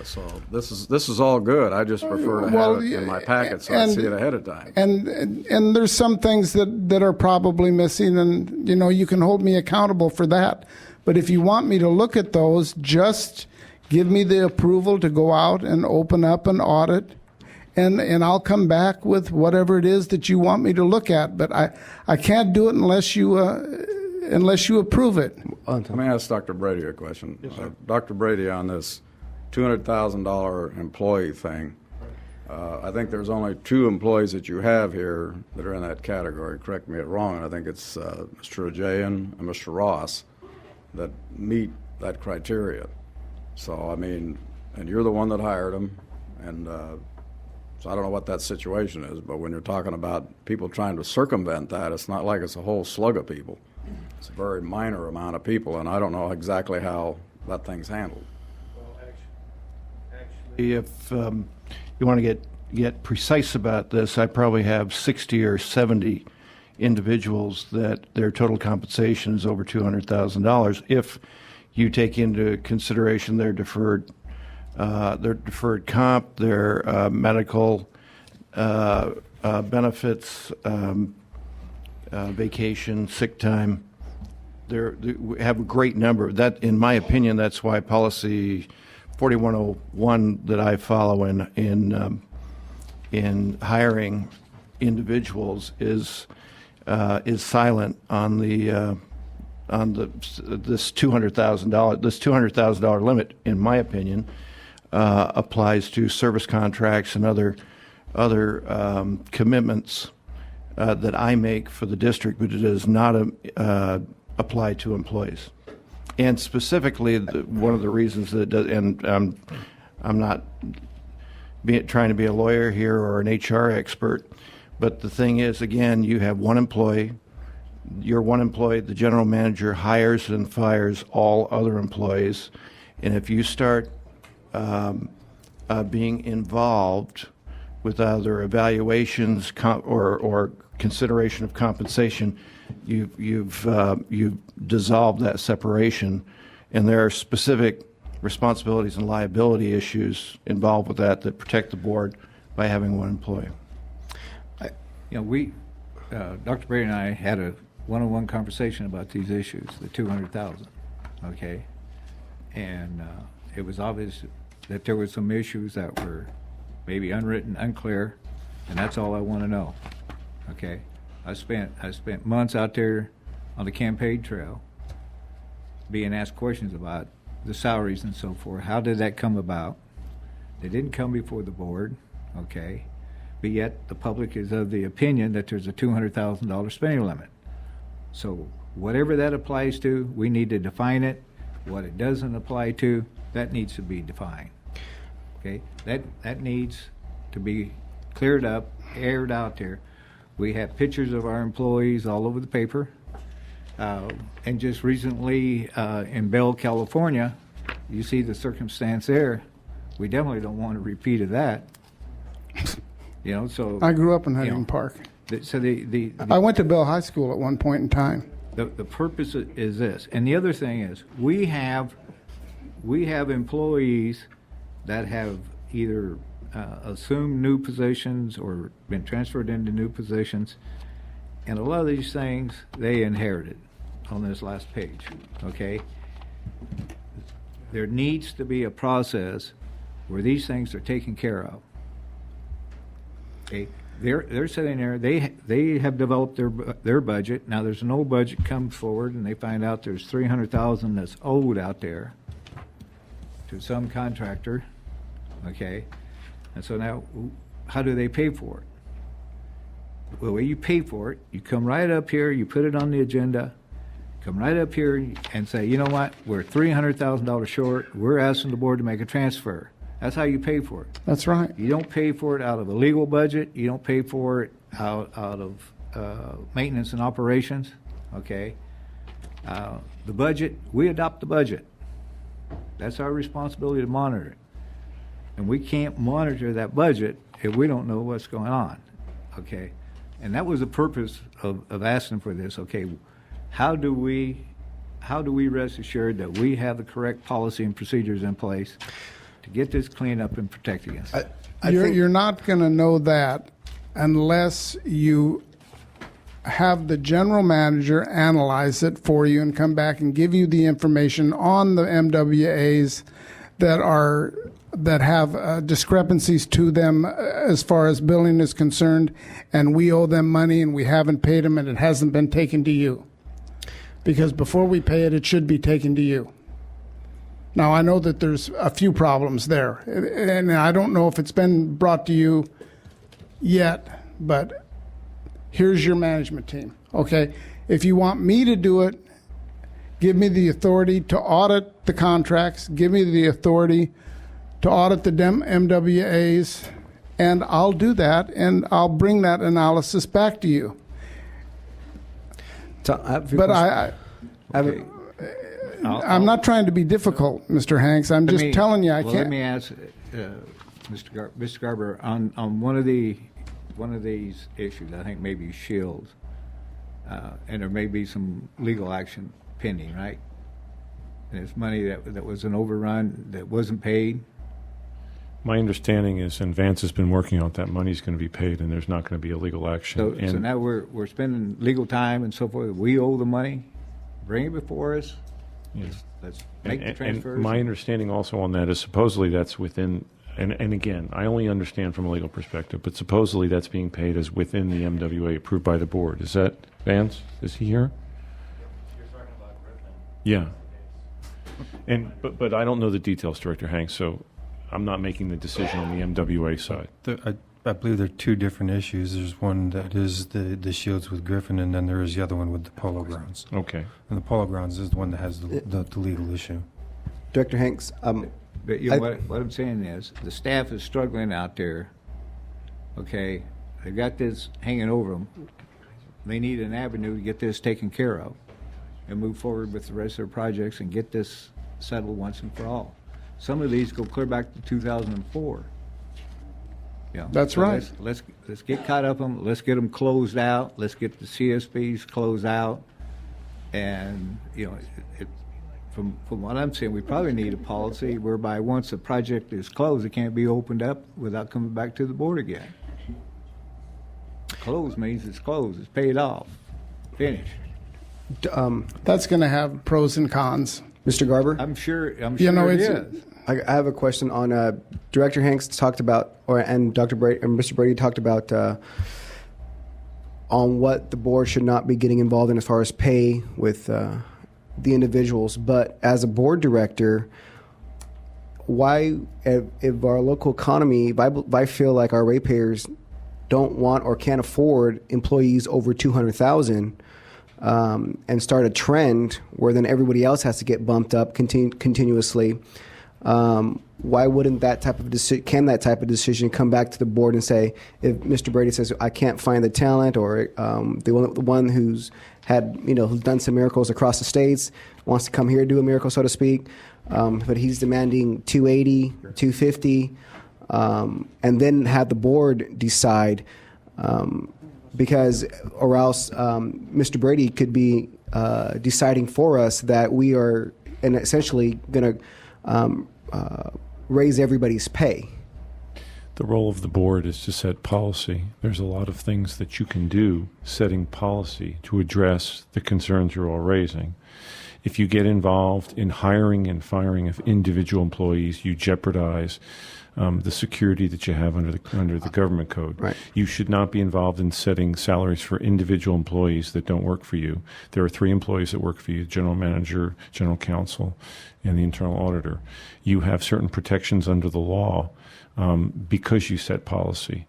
So this is all good. I just prefer to have it in my packet so I see it ahead of time. And there's some things that are probably missing, and you know you can hold me accountable for that. But if you want me to look at those, just give me the approval to go out and open up an audit. And I'll come back with whatever it is that you want me to look at, but I can't do it unless you approve it. Let me ask Dr. Brady a question. Yes, sir. Dr. Brady, on this $200,000 employee thing, I think there's only 2 employees that you have here that are in that category. Correct me if I'm wrong. I think it's Mr. Ajayan and Mr. Ross that meet that criteria. So, I mean, and you're the one that hired them, and so I don't know what that situation is, but when you're talking about people trying to circumvent that, it's not like it's a whole slug of people. It's a very minor amount of people, and I don't know exactly how that thing's handled. Well, actually, if you want to get precise about this, I probably have 60 or 70 individuals that their total compensation is over $200,000 if you take into consideration their deferred comp, their medical benefits, vacation, sick time. We have a great number. That, in my opinion, that's why policy 4101 that I follow in hiring individuals is silent on this $200,000. This $200,000 limit, in my opinion, applies to service contracts and other commitments that I make for the district, but it does not apply to employees. And specifically, one of the reasons that it does, and I'm not trying to be a lawyer here or an HR expert, but the thing is, again, you have one employee. You're one employee. The general manager hires and fires all other employees, and if you start being involved with either evaluations or consideration of compensation, you've dissolved that separation, and there are specific responsibilities and liability issues involved with that protect the board by having one employee. Dr. Brady and I had a one-on-one conversation about these issues, the 200,000, okay? And it was obvious that there were some issues that were maybe unwritten, unclear, and that's all I want to know, okay? I spent months out there on the campaign trail being asked questions about the salaries and so forth. How did that come about? They didn't come before the board, okay? But yet the public is of the opinion that there's a $200,000 spending limit. So whatever that applies to, we need to define it. What it doesn't apply to, that needs to be defined. Okay? That needs to be cleared up, aired out there. We have pictures of our employees all over the paper. And just recently in Bell, California, you see the circumstance there. We definitely don't want a repeat of that. So I grew up in Huntington Park. I went to Bell High School at one point in time. The purpose is this, and the other thing is we have employees that have either assumed new positions or been transferred into new positions, and a lot of these things they inherited on this last page. Okay, there needs to be a process where these things are taken care of. Okay, they're sitting there. They have developed their budget. Now there's no budget comes forward, and they find out there's $300,000 that's owed out there to some contractor. Okay, and so now, how do they pay for it? The way you pay for it, you come right up here, you put it on the agenda, come right up here and say, you know what, we're $300,000 short. We're asking the board to make a transfer. That's how you pay for it. That's right. You don't pay for it out of a legal budget. You don't pay for it out of maintenance and operations. Okay. The budget, we adopt the budget. That's our responsibility to monitor it. And we can't monitor that budget if we don't know what's going on. Okay. And that was the purpose of asking for this. Okay. How do we rest assured that we have the correct policy and procedures in place to get this cleaned up and protect against it? You're not going to know that unless you have the general manager analyze it for you and come back and give you the information on the MWAs that have discrepancies to them as far as billing is concerned, and we owe them money and we haven't paid them and it hasn't been taken to you. Because before we pay it, it should be taken to you. Now, I know that there's a few problems there, and I don't know if it's been brought to you yet, but here's your management team, okay? If you want me to do it, give me the authority to audit the contracts, give me the authority to audit the MWAs, and I'll do that, and I'll bring that analysis back to you. But I'm not trying to be difficult, Mr. Hanks. I'm just telling you I can't. Let me ask, Mr. Garber, on one of these issues, I think maybe Shields. and there may be some legal action pending, right? And it's money that was an overrun that wasn't paid. My understanding is, and Vance has been working on it, that money's going to be paid, and there's not going to be a legal action. So now we're spending legal time and so forth. We owe the money. Bring it before us. Yeah. Let's make the transfers. And my understanding also on that is supposedly that's within, and again, I only understand from a legal perspective, but supposedly that's being paid as within the MWA approved by the board. Is that Vance? Is he here? You're talking about Griffin. Yeah. But I don't know the details, Director Hanks, so I'm not making the decision on the MWA side. I believe there are two different issues. There's one that is the shields with Griffin, and then there is the other one with the polo grounds. Okay. And the polo grounds is the one that has the legal issue. Director Hanks, But you know, what I'm saying is, the staff is struggling out there. Okay, they got this hanging over them. They need an avenue to get this taken care of and move forward with the rest of their projects and get this settled once and for all. Some of these go clear back to 2004. Yeah, That's so right. Let's get caught up on them. Let's get them closed out. Let's get the CSBs closed out. And you know, from what I'm saying, we probably need a policy whereby once a project is closed, it can't be opened up without coming back to the board again. Closed means it's closed. It's paid off. Finished. That's going to have pros and cons. Mr. Garber? I'm sure You know, it it's- is. I have a question on Director Hanks talked about, and Dr. Brady and Mr. Brady talked about on what the board should not be getting involved in as far as pay with the individuals. But as a board director, why, if our local economy, if I feel like our ratepayers don't want or can't afford employees over 200,000, and start a trend where then everybody else has to get bumped up continuously. Why wouldn't that type of can that type of decision come back to the board and say, if Mr. Brady says I can't find the talent, or the one who's had who's done some miracles across the states wants to come here do a miracle, so to speak, but he's demanding 280, 250, and then have the board decide, because or else Mr. Brady could be deciding for us that we are essentially going to raise everybody's pay. The role of the board is to set policy. There's a lot of things that you can do setting policy to address the concerns you're all raising. If you get involved in hiring and firing of individual employees, you jeopardize the security that you have under the government code. Right. You should not be involved in setting salaries for individual employees that don't work for you. There are 3 employees that work for you: general manager, general counsel, and the internal auditor. You have certain protections under the law because you set policy.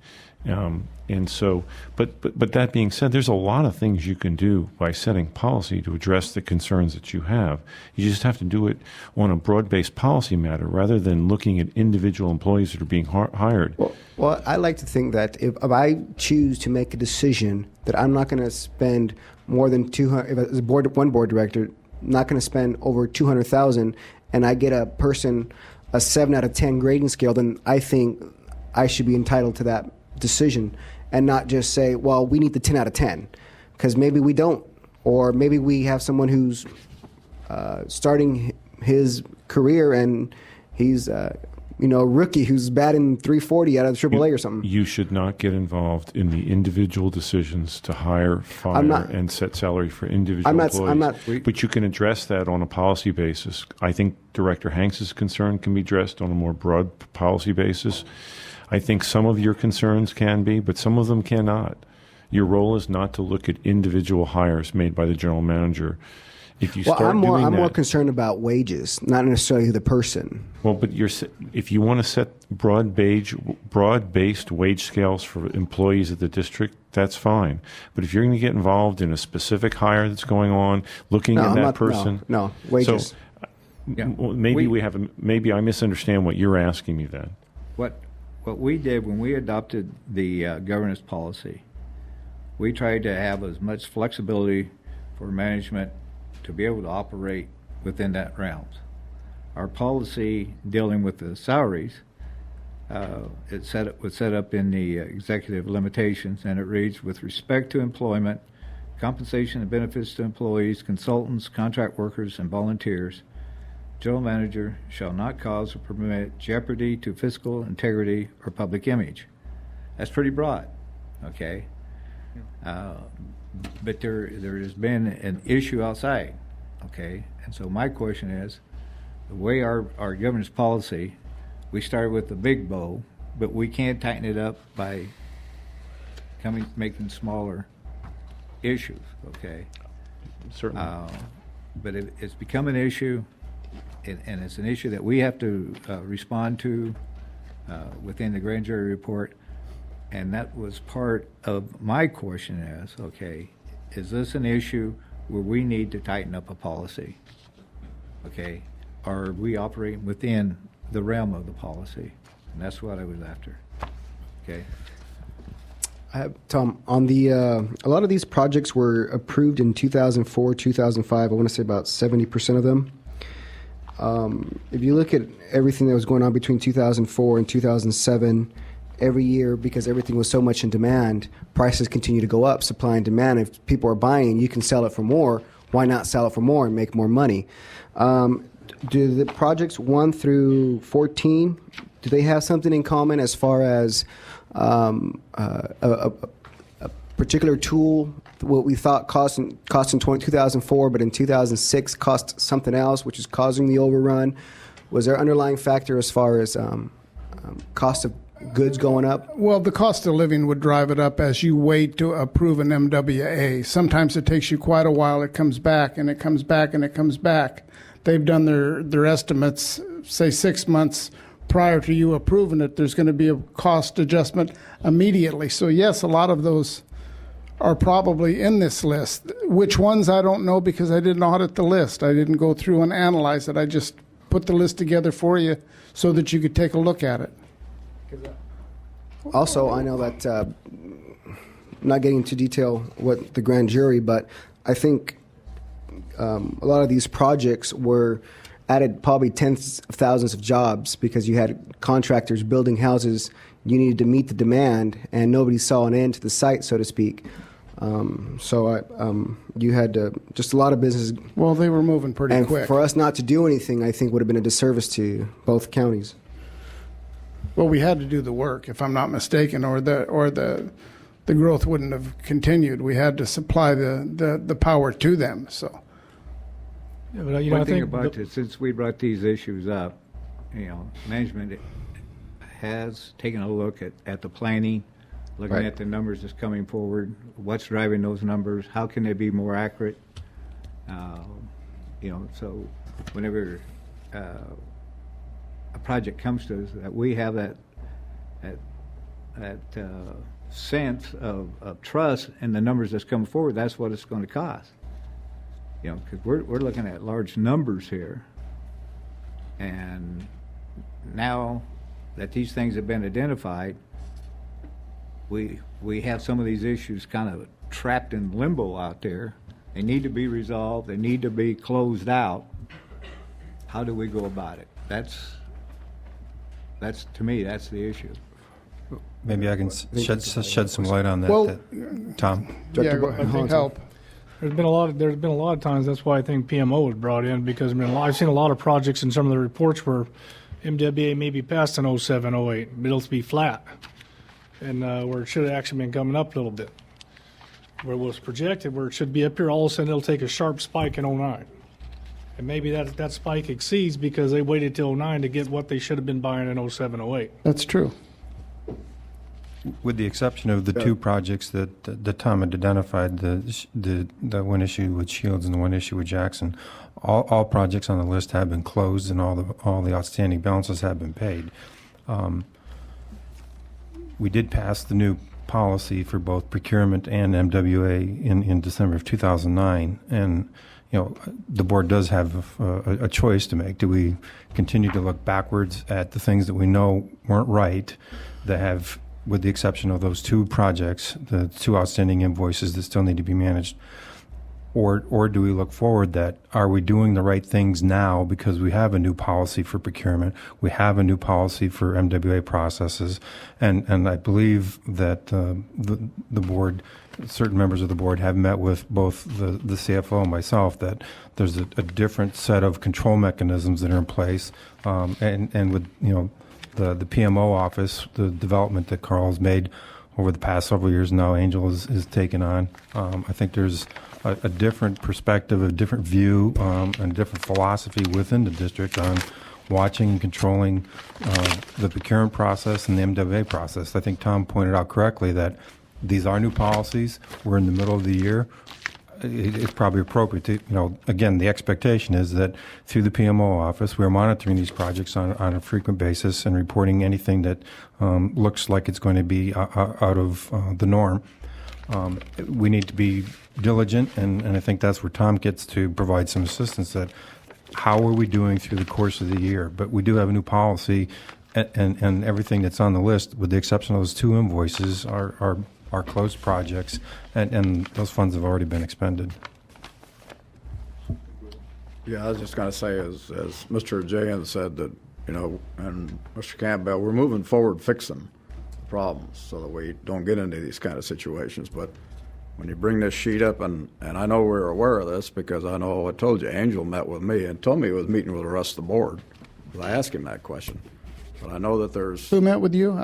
And so, but that being said, there's a lot of things you can do by setting policy to address the concerns that you have. You just have to do it on a broad-based policy matter rather than looking at individual employees that are being hired. Well, I like to think that if I choose to make a decision that I'm not going to spend more than 200, if as one board director, not going to spend over 200,000, and I get a person a 7 out of 10 grading scale, then I think I should be entitled to that decision, and not just say, well, we need the 10 out of 10, because maybe we don't, or maybe we have someone who's starting his career and he's a rookie who's batting 340 out of AAA or something. You should not get involved in the individual decisions to hire, fire, and set salary for individual employees. But you can address that on a policy basis. I think Director Hanks's concern can be addressed on a more broad policy basis. I think some of your concerns can be, but some of them cannot. Your role is not to look at individual hires made by the general manager. If you start I'm doing that, more concerned about wages, not necessarily the person. Well, but if you want to set broad-based wage scales for employees at the district, that's fine. But if you're going to get involved in a specific hire that's going on, looking at that person, no wages. So maybe I misunderstand what you're asking me then. What we did when we adopted the governance policy, we tried to have as much flexibility for management to be able to operate within that realm. Our policy dealing with the salaries, was set up in the executive limitations, and it reads, with respect to employment compensation and benefits to employees, consultants, contract workers, and volunteers. General manager shall not cause or permit jeopardy to fiscal integrity or public image. That's pretty broad, okay? But there has been an issue outside, okay? And so my question is, the way our governance policy, we started with the big bow, but we can't tighten it up by making smaller issues, okay? Certainly. But it's become an issue, and it's an issue that we have to respond to within the grand jury report. And that was part of my question is, okay, is this an issue where we need to tighten up a policy? Okay, are we operating within the realm of the policy? And that's what I was after. Okay. Tom, on the a lot of these projects were approved in 2004, 2005. I want to say about 70% of them. If you look at everything that was going on between 2004 and 2007, every year, because everything was so much in demand, prices continue to go up, supply and demand. If people are buying, you can sell it for more. Why not sell it for more and make more money? Do the projects 1 through 14, do they have something in common as far as a particular tool, what we thought cost in 2004, but in 2006 cost something else, which is causing the overrun? Was there underlying factor as far as cost of goods going up? Well, the cost of living would drive it up as you wait to approve an MWA. Sometimes it takes you quite a while. It comes back, and it comes back, and it comes back. They've done their estimates, say 6 months prior to you approving it. There's going to be a cost adjustment immediately. So, yes, a lot of those are probably in this list. Which ones, I don't know, because I didn't audit the list. I didn't go through and analyze it. I just put the list together for you so that you could take a look at it. Also, I know that, not getting into detail what the grand jury, but I think a lot of these projects were added probably tens of thousands of jobs because you had contractors building houses. You needed to meet the demand, and nobody saw an end to the site, so to speak. You had just a lot of business. Well, they were moving pretty quick. And for us not to do anything, I think, would have been a disservice to both counties. Well, we had to do the work, if I'm not mistaken, or the growth wouldn't have continued. We had to supply the power to them. So, yeah, but one thing about it, since we brought these issues up, management has taken a look at the planning, looking at the numbers that's coming forward, what's driving those numbers, how can they be more accurate. So whenever a project comes to us, that we have that sense of trust in the numbers that's coming forward. That's what it's going to cost. Because we're looking at large numbers here, and now that these things have been identified, we have some of these issues kind of trapped in limbo out there. They need to be resolved. They need to be closed out. How do we go about it? That's to me, that's the issue. Maybe I can shed some light on that. Well, Tom. Yeah, I think help. There's been a lot of times. That's why I think PMO was brought in, because I've seen a lot of projects in some of the reports where MWA may be passed in 07, 08, but it'll be flat, and where it should have actually been coming up a little bit. Where it was projected, where it should be up here, all of a sudden it'll take a sharp spike in 09. And maybe that spike exceeds because they waited till 09 to get what they should have been buying in 07, 08. That's true. With the exception of the two projects that Tom had identified, the one issue with Shields and the one issue with Jackson, all projects on the list have been closed and all the outstanding balances have been paid. We did pass the new policy for both procurement and MWA in December of 2009, and the board does have a choice to make. Do we continue to look backwards at the things that we know weren't right, that have, with the exception of those two projects, the two outstanding invoices that still need to be managed? Or do we look forward, that are we doing the right things now because we have a new policy for procurement, we have a new policy for MWA processes, and I believe that the board certain members of the board have met with both the CFO and myself, that there's a different set of control mechanisms that are in place, and with the PMO office, the development that Carl has made over the past several years now, Angel is taken on. I think there's a different perspective, a different view, and a different philosophy within the district on watching and controlling the procurement process and the MWA process. I think Tom pointed out correctly that these are new policies. We're in the middle of the year. It's probably appropriate to, again, the expectation is that through the PMO office, we're monitoring these projects on a frequent basis and reporting anything that looks like it's going to be out of the norm. We need to be diligent, and I think that's where Tom gets to provide some assistance, that how are we doing through the course of the year? But we do have a new policy, and everything that's on the list, with the exception of those 2 invoices, are closed projects, and those funds have already been expended. Yeah, I was just going to say, as Mr. Jayan said, that, and Mr. Campbell, we're moving forward fixing the problems so that we don't get into these kind of situations. But when you bring this sheet up, and I know we're aware of this because I know I told you Angel met with me and told me he was meeting with the rest of the board. I asked him that question. But I know that there's... Who met with you?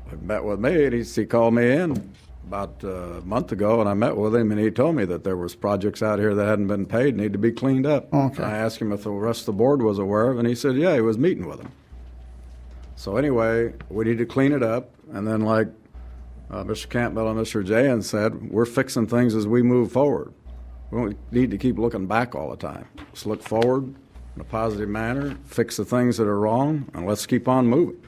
He met with me, and he called me in about a month ago, and I met with him, and he told me that there was projects out here that hadn't been paid, need to be cleaned up. Okay. And I asked him if the rest of the board was aware of it, and he said, yeah, he was meeting with him. So anyway, we need to clean it up, and then like Mr. Campbell and Mr. Jayan said, we're fixing things as we move forward. We don't need to keep looking back all the time. Let's look forward in a positive manner, fix the things that are wrong, and let's keep on moving.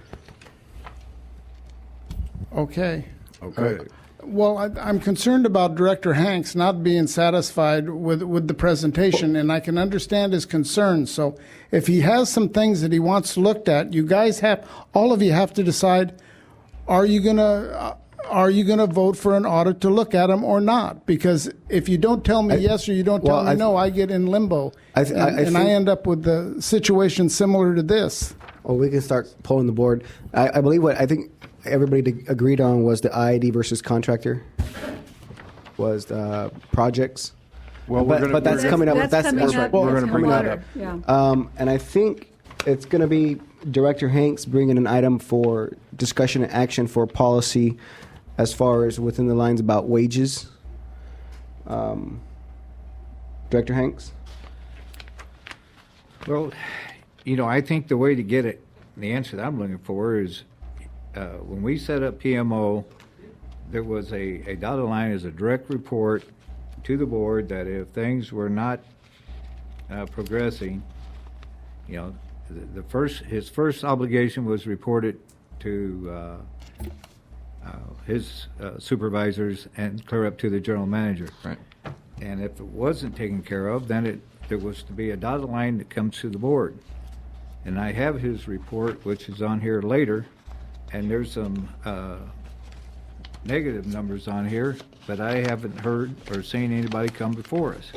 Okay. Okay. Well, I'm concerned about Director Hanks not being satisfied with the presentation, and I can understand his concerns. So if he has some things that he wants looked at, all of you have to decide, are you gonna vote for an audit to look at them or not? Because if you don't tell me yes or you don't tell me no, I get in limbo, and I end up with the situation similar to this. Well, we can start pulling the board. I believe what I think everybody agreed on was the IID versus contractor, was the projects. Well, but that's coming up. That's right. We're going to bring that up. Yeah. And I think it's going to be Director Hanks bringing an item for discussion and action for policy, as far as within the lines about wages. Director Hanks. Well, I think the way to get it, the answer that I'm looking for is, when we set up PMO, there was a dotted line as a direct report to the board that if things were not progressing, his first obligation was reported to his supervisors and clear up to the general manager. Right. And if it wasn't taken care of, then there was to be a dotted line that comes to the board. And I have his report, which is on here later, and there's some negative numbers on here, but I haven't heard or seen anybody come before us.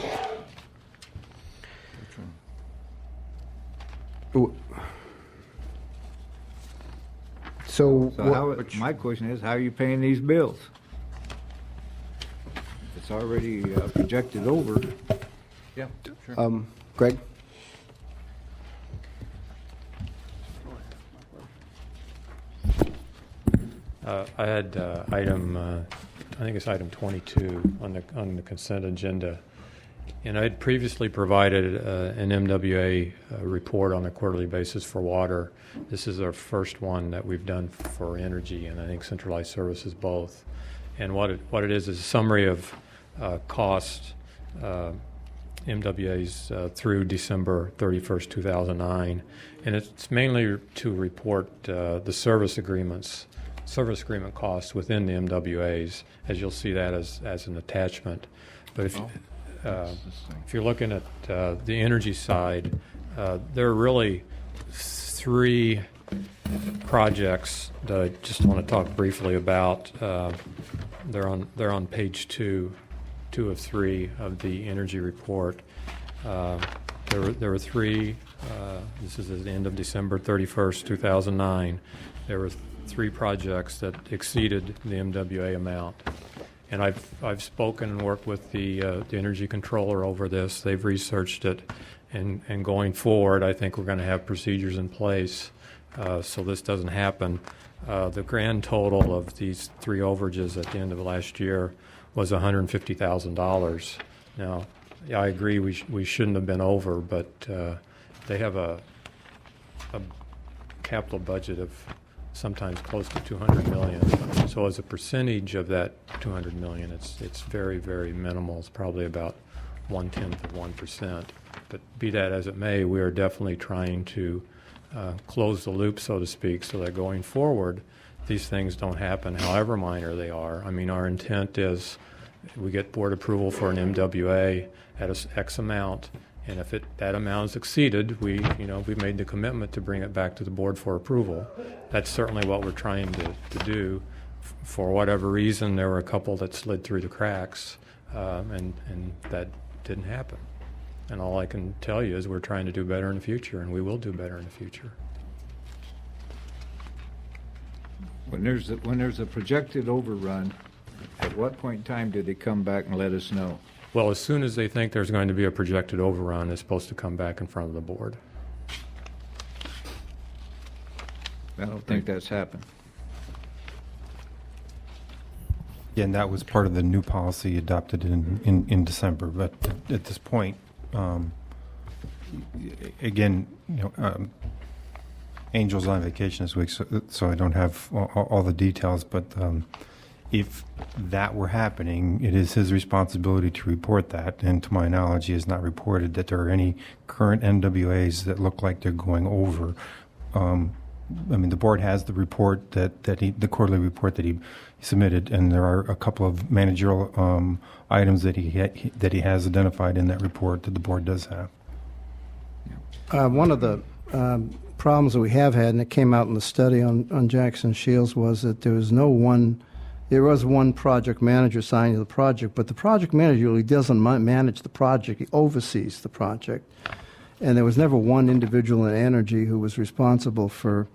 My question is, how are you paying these bills? It's already projected over. Yeah, sure. Greg? I had item, I think it's item 22 on the consent agenda. And I had previously provided an MWA report on a quarterly basis for water. This is our first one that we've done for energy, and I think centralized services both. And what it is a summary of cost MWAs through December 31st, 2009. And it's mainly to report the service agreement costs within the MWAs, as you'll see that as an attachment. But if you're looking at the energy side, there are really 3 projects that I just want to talk briefly about. They're on page 2 of 3 of the energy report. There were 3. This is at the end of December 31st, 2009. There were 3 projects that exceeded the MWA amount. And I've spoken and worked with the energy controller over this. They've researched it, and going forward, I think we're going to have procedures in place so this doesn't happen. The grand total of these 3 overages at the end of last year was $150,000. Now, yeah, I agree we shouldn't have been over, but they have a capital budget of sometimes close to $200 million. So as a percentage of that $200 million, it's very, very minimal. It's probably about 1/10 of 1%. But be that as it may, we are definitely trying to close the loop, so to speak, so that going forward, these things don't happen, however minor they are. I mean, our intent is we get board approval for an MWA at a X amount, and if that amount is exceeded, we made the commitment to bring it back to the board for approval. That's certainly what we're trying to do. For whatever reason, there were a couple that slid through the cracks, and that didn't happen. And all I can tell you is we're trying to do better in the future, and we will do better in the future. When there's a projected overrun, at what point in time do they come back and let us know? Well, as soon as they think there's going to be a projected overrun, it's supposed to come back in front of the board. I don't think that's happened. Yeah, and that was part of the new policy adopted in December. But at this point, again, Angel's on vacation this week, so I don't have all the details. But if that were happening, it is his responsibility to report that. And to my knowledge, he has not reported that there are any current NWAs that look like they're going over. I mean, the board has the report the quarterly report that he submitted, and there are a couple of managerial items that he has identified in that report that the board does have. One of the problems that we have had, and it came out in the study on Jackson Shields, was that there was one project manager assigned to the project, but the project manager really doesn't manage the project. He oversees the project. And there was never one individual in energy who was responsible for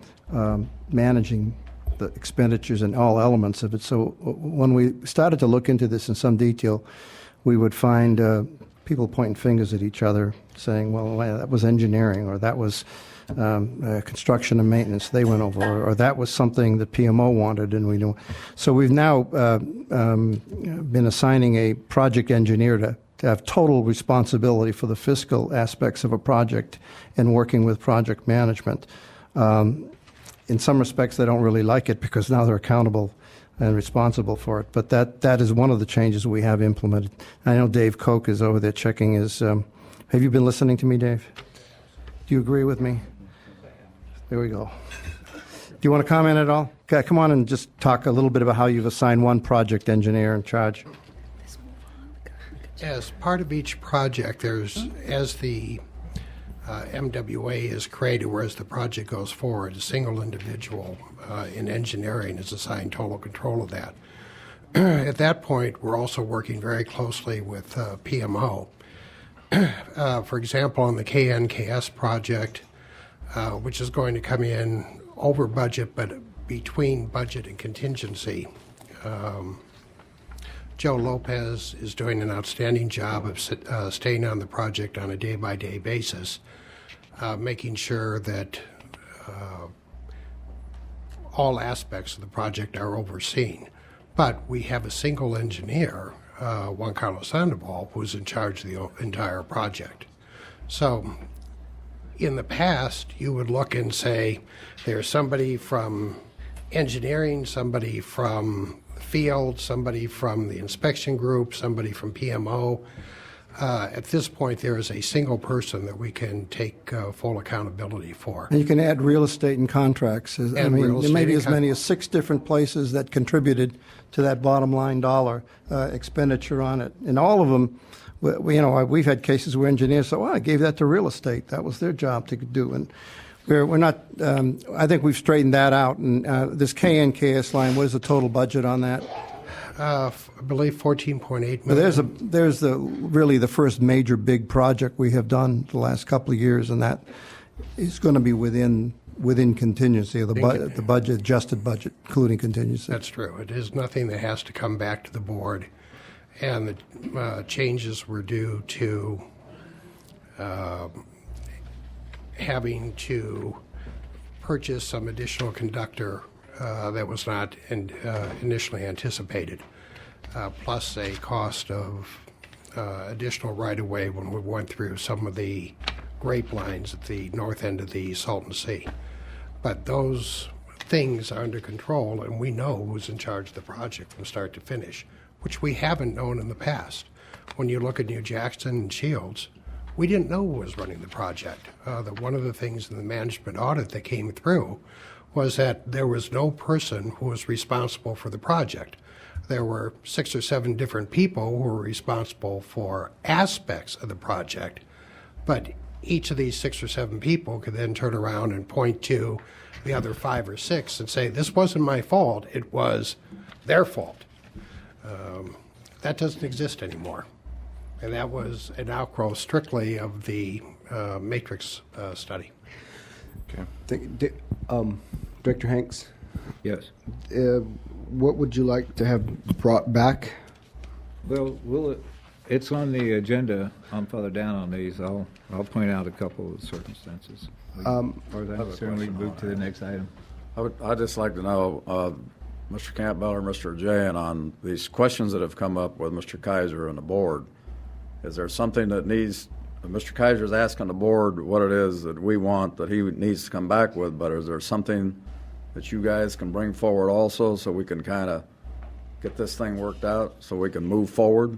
managing the expenditures and all elements of it. So when we started to look into this in some detail, we would find people pointing fingers at each other, saying, well, that was engineering, or that was construction and maintenance they went over, or that was something that PMO wanted, and we knew. So we've now been assigning a project engineer to have total responsibility for the fiscal aspects of a project and working with project management. In some respects, they don't really like it because now they're accountable and responsible for it. But that is one of the changes we have implemented. I know Dave Koch is over there checking his. Have you been listening to me, Dave? Do you agree with me? There we go. Do you want to comment at all? Okay, come on and just talk a little bit about how you've assigned one project engineer in charge. As part of each project, as the MWA is created, or as the project goes forward, a single individual in engineering is assigned total control of that. At that point, we're also working very closely with PMO. For example, on the KNKS project, which is going to come in over budget, but between budget and contingency, Joe Lopez is doing an outstanding job of staying on the project on a day-by-day basis, making sure that all aspects of the project are overseen. But we have a single engineer, Juan Carlos Sandoval, who's in charge of the entire project. So in the past, you would look and say, there's somebody from engineering, somebody from field, somebody from the inspection group, somebody from PMO. At this point, there is a single person that we can take full accountability for. And you can add real estate and contracts. There may be as many as 6 different places that contributed to that bottom line dollar expenditure on it. And all of them, we've had cases where engineers say, well, I gave that to real estate. That was their job to do. And we're not, I think we've straightened that out. And this KNKS line, what is the total budget on that? I believe $14.8 million. There's really the first major big project we have done the last couple of years, and that is going to be within within contingency, the budget, adjusted budget, including contingency. That's true. It is nothing that has to come back to the board, and the changes were due to having to purchase some additional conductor that was not initially anticipated, plus a cost of additional right-of-way when we went through some of the grape lines at the north end of the Salton Sea. But those things are under control, and we know who's in charge of the project from start to finish, which we haven't known in the past. When you look at New Jackson and Shields, we didn't know who was running the project. One of the things in the management audit that came through was that there was no person who was responsible for the project. There were 6 or 7 different people who were responsible for aspects of the project, but each of these 6 or 7 people could then turn around and point to the other 5 or 6 and say, this wasn't my fault, it was their fault. That doesn't exist anymore. And that was an outgrowth strictly of the matrix study. Okay. Director Hanks? Yes. What would you like to have brought back? Well, it's on the agenda. I'm further down on these. I'll point out a couple of circumstances. Or then certainly move to the next item. I'd just like to know, Mr. Campbell or Mr. Jain, on these questions that have come up with Mr. Kaiser and the board. Is there something that needs, Mr. Kaiser's asking the board what it is that we want that he needs to come back with, but is there something that you guys can bring forward also so we can kind of get this thing worked out so we can move forward?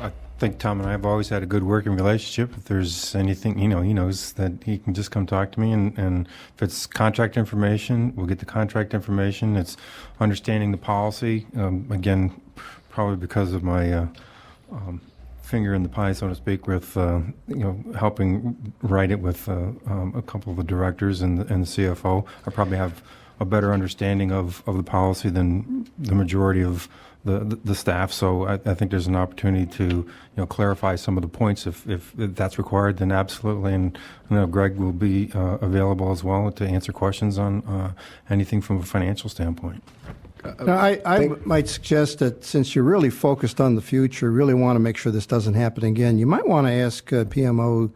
I think Tom and I have always had a good working relationship. If there's anything, he knows that he can just come talk to me. And if it's contract information, we'll get the contract information. It's understanding the policy. Again, probably because of my finger in the pie, so to speak, with helping write it with a couple of the directors and the CFO. I probably have a better understanding of the policy than the majority of the staff. So I think there's an opportunity to clarify some of the points if that's required. Then absolutely, and Greg will be available as well to answer questions on anything from a financial standpoint. Now, I might suggest that since you're really focused on the future, really want to make sure this doesn't happen again, you might want to ask PMO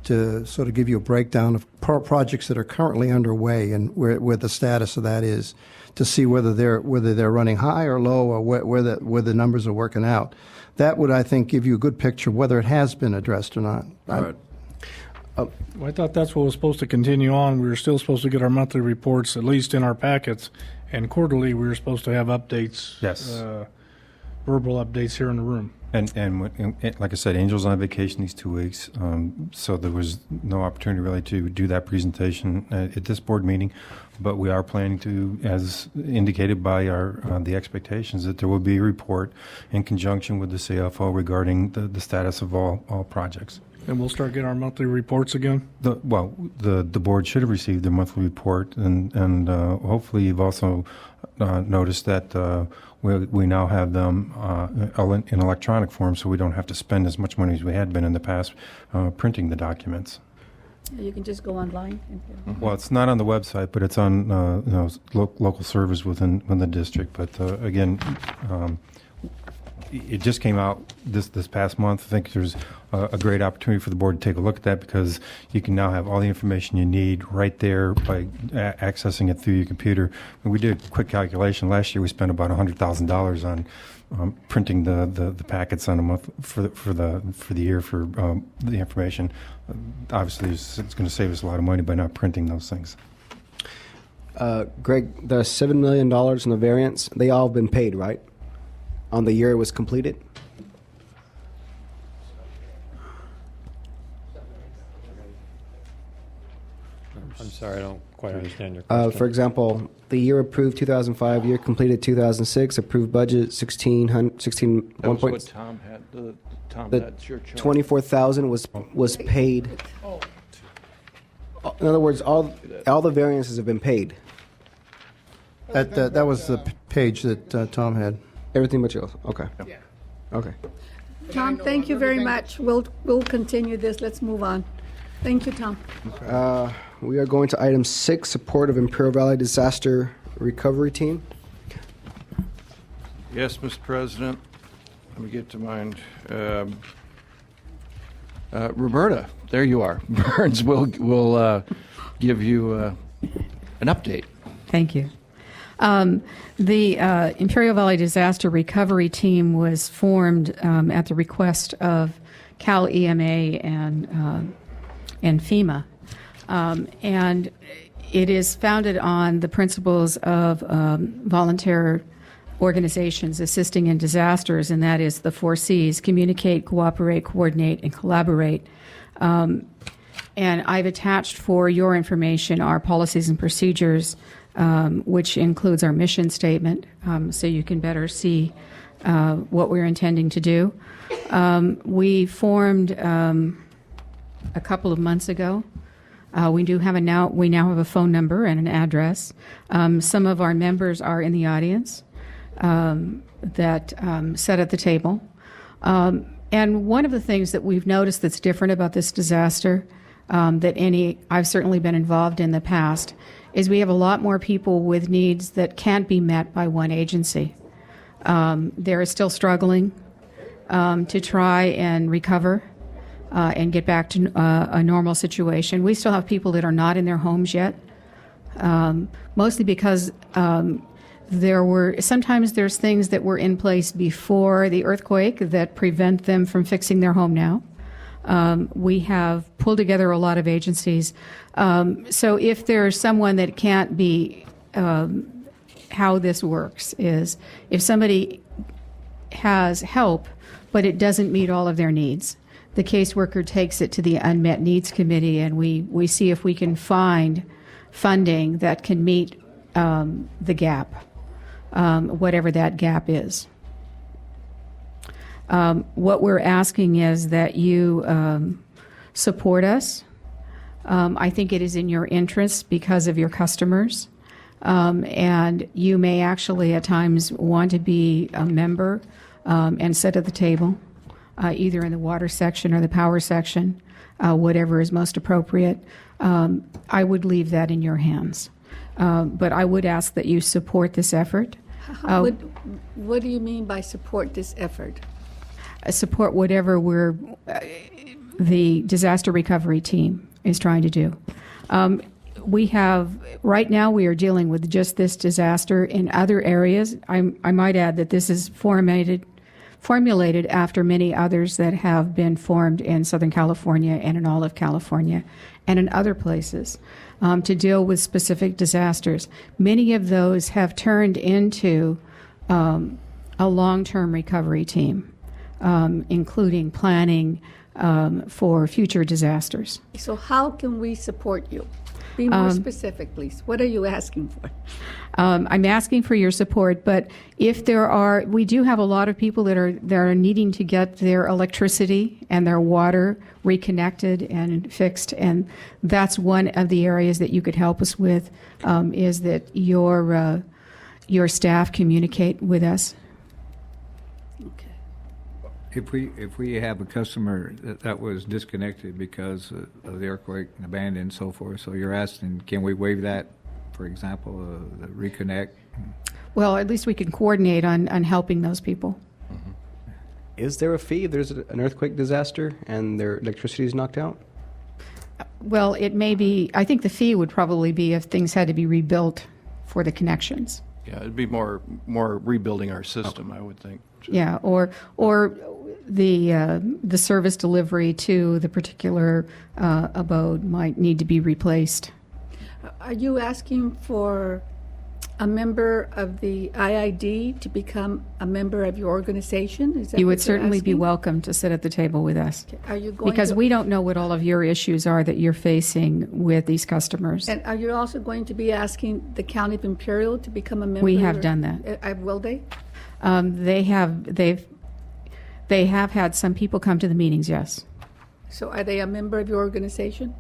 to sort of give you a breakdown of projects that are currently underway and where the status of that is, to see whether they're running high or low, or where the numbers are working out. That would, I think, give you a good picture of whether it has been addressed or not. All right. Well, I thought that's what was supposed to continue on. We were still supposed to get our monthly reports, at least in our packets, and quarterly we were supposed to have updates. Yes. Verbal updates here in the room. And like I said, Angel's on vacation these 2 weeks, so there was no opportunity really to do that presentation at this board meeting. But we are planning to, as indicated by the expectations, that there will be a report in conjunction with the CFO regarding the status of all projects. And we'll start getting our monthly reports again? The board should have received their monthly report, and hopefully you've also noticed that we now have them in electronic form, so we don't have to spend as much money as we had been in the past printing the documents. You can just go online. Well, it's not on the website, but it's on local servers within the district. But again, it just came out this past month. I think there's a great opportunity for the board to take a look at that, because you can now have all the information you need right there by accessing it through your computer. And we did a quick calculation. Last year we spent about $100,000 on printing the packets on a month for the year for the information. Obviously, it's going to save us a lot of money by not printing those things. Greg, the $7 million in the variance, they all have been paid, right? On the year it was completed? I'm sorry, I don't quite understand your question. For example, the year approved 2005, year completed 2006, approved budget 16 That was what Tom had. That's your chart. 24,000 was paid. In other words, all the variances have been paid. That was the page that Tom had. Everything but yours. Okay. Yeah. Okay. Tom, thank you very much. We'll continue this. Let's move on. Thank you, Tom. we are going to item 6, support of Imperial Valley Disaster Recovery Team. Yes, Mr. President. Let me get to mine. Roberta, there you are. Burns will give you an update. Thank you. The Imperial Valley Disaster Recovery Team was formed at the request of Cal EMA and FEMA. And it is founded on the principles of volunteer organizations assisting in disasters, and that is the 4 C's: communicate, cooperate, coordinate, and collaborate. And I've attached for your information our policies and procedures, which includes our mission statement, so you can better see what we're intending to do. We formed a couple of months ago. We now have a phone number and an address. Some of our members are in the audience that sat at the table. And one of the things that we've noticed that's different about this disaster I've certainly been involved in the past is we have a lot more people with needs that can't be met by one agency. They're still struggling to try and recover and get back to a normal situation. We still have people that are not in their homes yet, mostly because sometimes there's things that were in place before the earthquake that prevent them from fixing their home now. We have pulled together a lot of agencies. So if there's someone that can't be, how this works is if somebody has help, but it doesn't meet all of their needs, the caseworker takes it to the Unmet Needs Committee, and we see if we can find funding that can meet the gap, whatever that gap is. What we're asking is that you support us. I think it is in your interest because of your customers. And you may actually at times want to be a member and sit at the table, either in the water section or the power section, whatever is most appropriate. I would leave that in your hands. But I would ask that you support this effort. What do you mean by support this effort? Support whatever the disaster recovery team is trying to do. Right now we are dealing with just this disaster. In other areas, I might add that this is formulated after many others that have been formed in Southern California and in all of California and in other places to deal with specific disasters. Many of those have turned into a long-term recovery team. Including planning for future disasters. So how can we support you? Be more specific, please. What are you asking for? I'm asking for your support, but if we do have a lot of people that are needing to get their electricity and their water reconnected and fixed, and that's one of the areas that you could help us with, is that your staff communicate with us. If we have a customer that was disconnected because of the earthquake and abandoned and so forth, so you're asking, can we waive that, for example, the reconnect? Well, at least we can coordinate on helping those people. Mm-hmm. Is there a fee if there's an earthquake disaster and their electricity is knocked out? Well, it may be. I think the fee would probably be if things had to be rebuilt for the connections. Yeah, it'd be more rebuilding our system, I would think. Yeah, or the service delivery to the particular abode might need to be replaced. Are you asking for a member of the IID to become a member of your organization? Is that You what would you're certainly be asking? welcome to sit at the table with us. Are you going because to, we don't know what all of your issues are that you're facing with these customers. And are you also going to be asking the County of Imperial to become a member? We have done that. Will they? They have had some people come to the meetings, yes. So are they a member of your organization?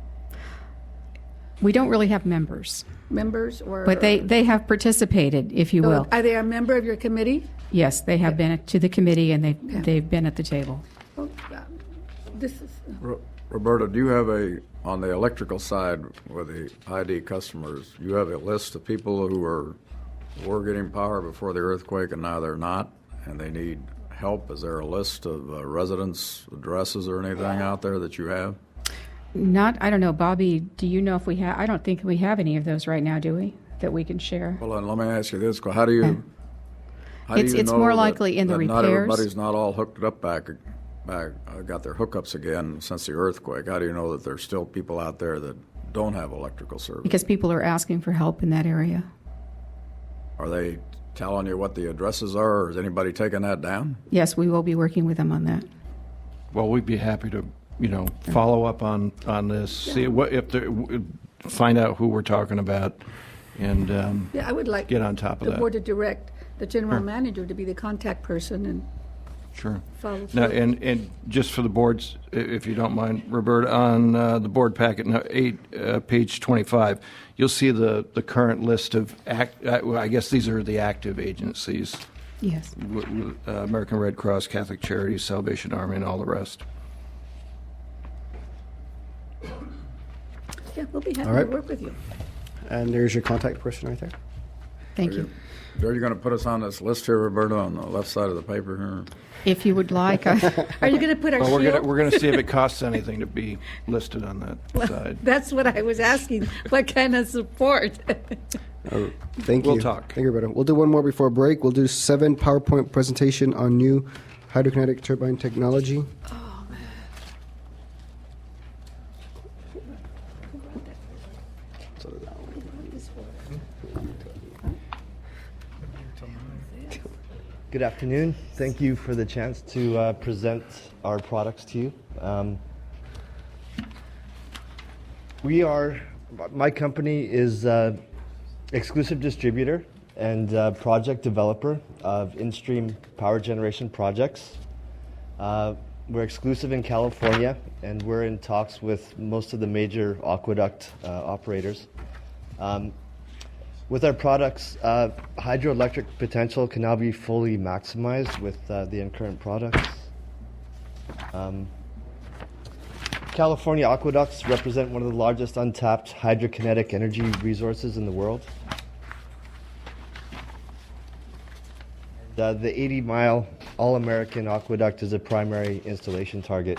We don't really have members. Members or? But they have participated, if you will. Are they a member of your committee? Yes, they have been to the committee and they've been at the table. Well, this is. Roberta, do you have on the electrical side with the ID customers, you have a list of people who were getting power before the earthquake and now they're not, and they need help? Is there a list of residents' addresses or anything out there that you have? I don't know, Bobby, do you know if we have, I don't think we have any of those right now, do we, that we can share? Well, then let me ask you this, how do you It's know more that- likely in the that not repairs. everybody's not all hooked up back, got their hookups again since the earthquake? How do you know that there's still people out there that don't have electrical service? Because people are asking for help in that area. Are they telling you what the addresses are, or is anybody taking that down? Yes, we will be working with them on that. Well, we'd be happy to, follow up on this, see find out who we're talking about, and Yeah, I would like get on top of the that. board to direct the general Sure. manager to be the contact person and Sure. follow Now, through. and just for the boards, if you don't mind, Roberta, on the board packet, page 25, you'll see the current list of, I guess these are the active agencies. Yes. American Red Cross, Catholic Charities, Salvation Army, and all the rest. Yeah, we'll be happy All right. to work with you. And there's your contact person right there. Thank you. Are you going to put us on this list here, Roberta, on the left side of the paper here? If you would like. Are you going to put our Well, shield? we're going to see if it costs anything to be listed on that side. That's what I was asking. What kind of support? Thank you. We'll talk. Thank you, Roberta. We'll do one more before break. We'll do 7 PowerPoint presentation on new hydrokinetic turbine technology. Good afternoon. Thank you for the chance to present our products to you. My company is exclusive distributor and project developer of in-stream power generation projects. We're exclusive in California, and we're in talks with most of the major aqueduct operators. With our products, hydroelectric potential can now be fully maximized with the current products. California aqueducts represent one of the largest untapped hydrokinetic energy resources in the world. The 80-mile All-American aqueduct is a primary installation target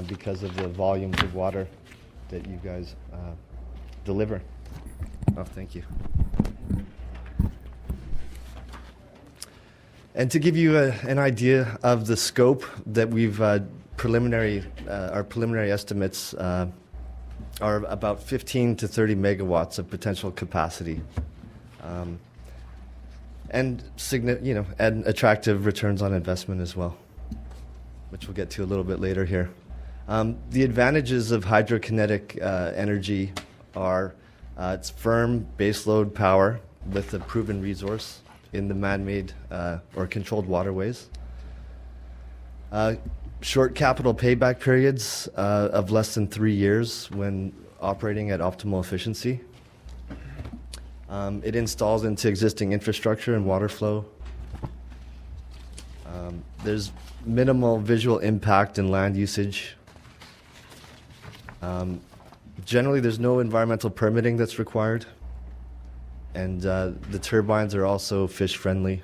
because of the volumes of water that you guys deliver. Oh, thank you. And to give you an idea of the scope that we've our preliminary estimates are about 15 to 30 megawatts of potential capacity, and attractive returns on investment as well, which we'll get to a little bit later here. The advantages of hydrokinetic energy are it's firm baseload power with a proven resource in the man-made or controlled waterways. Short capital payback periods of less than 3 years when operating at optimal efficiency. It installs into existing infrastructure and water flow. There's minimal visual impact and land usage. Generally, there's no environmental permitting that's required, and the turbines are also fish-friendly.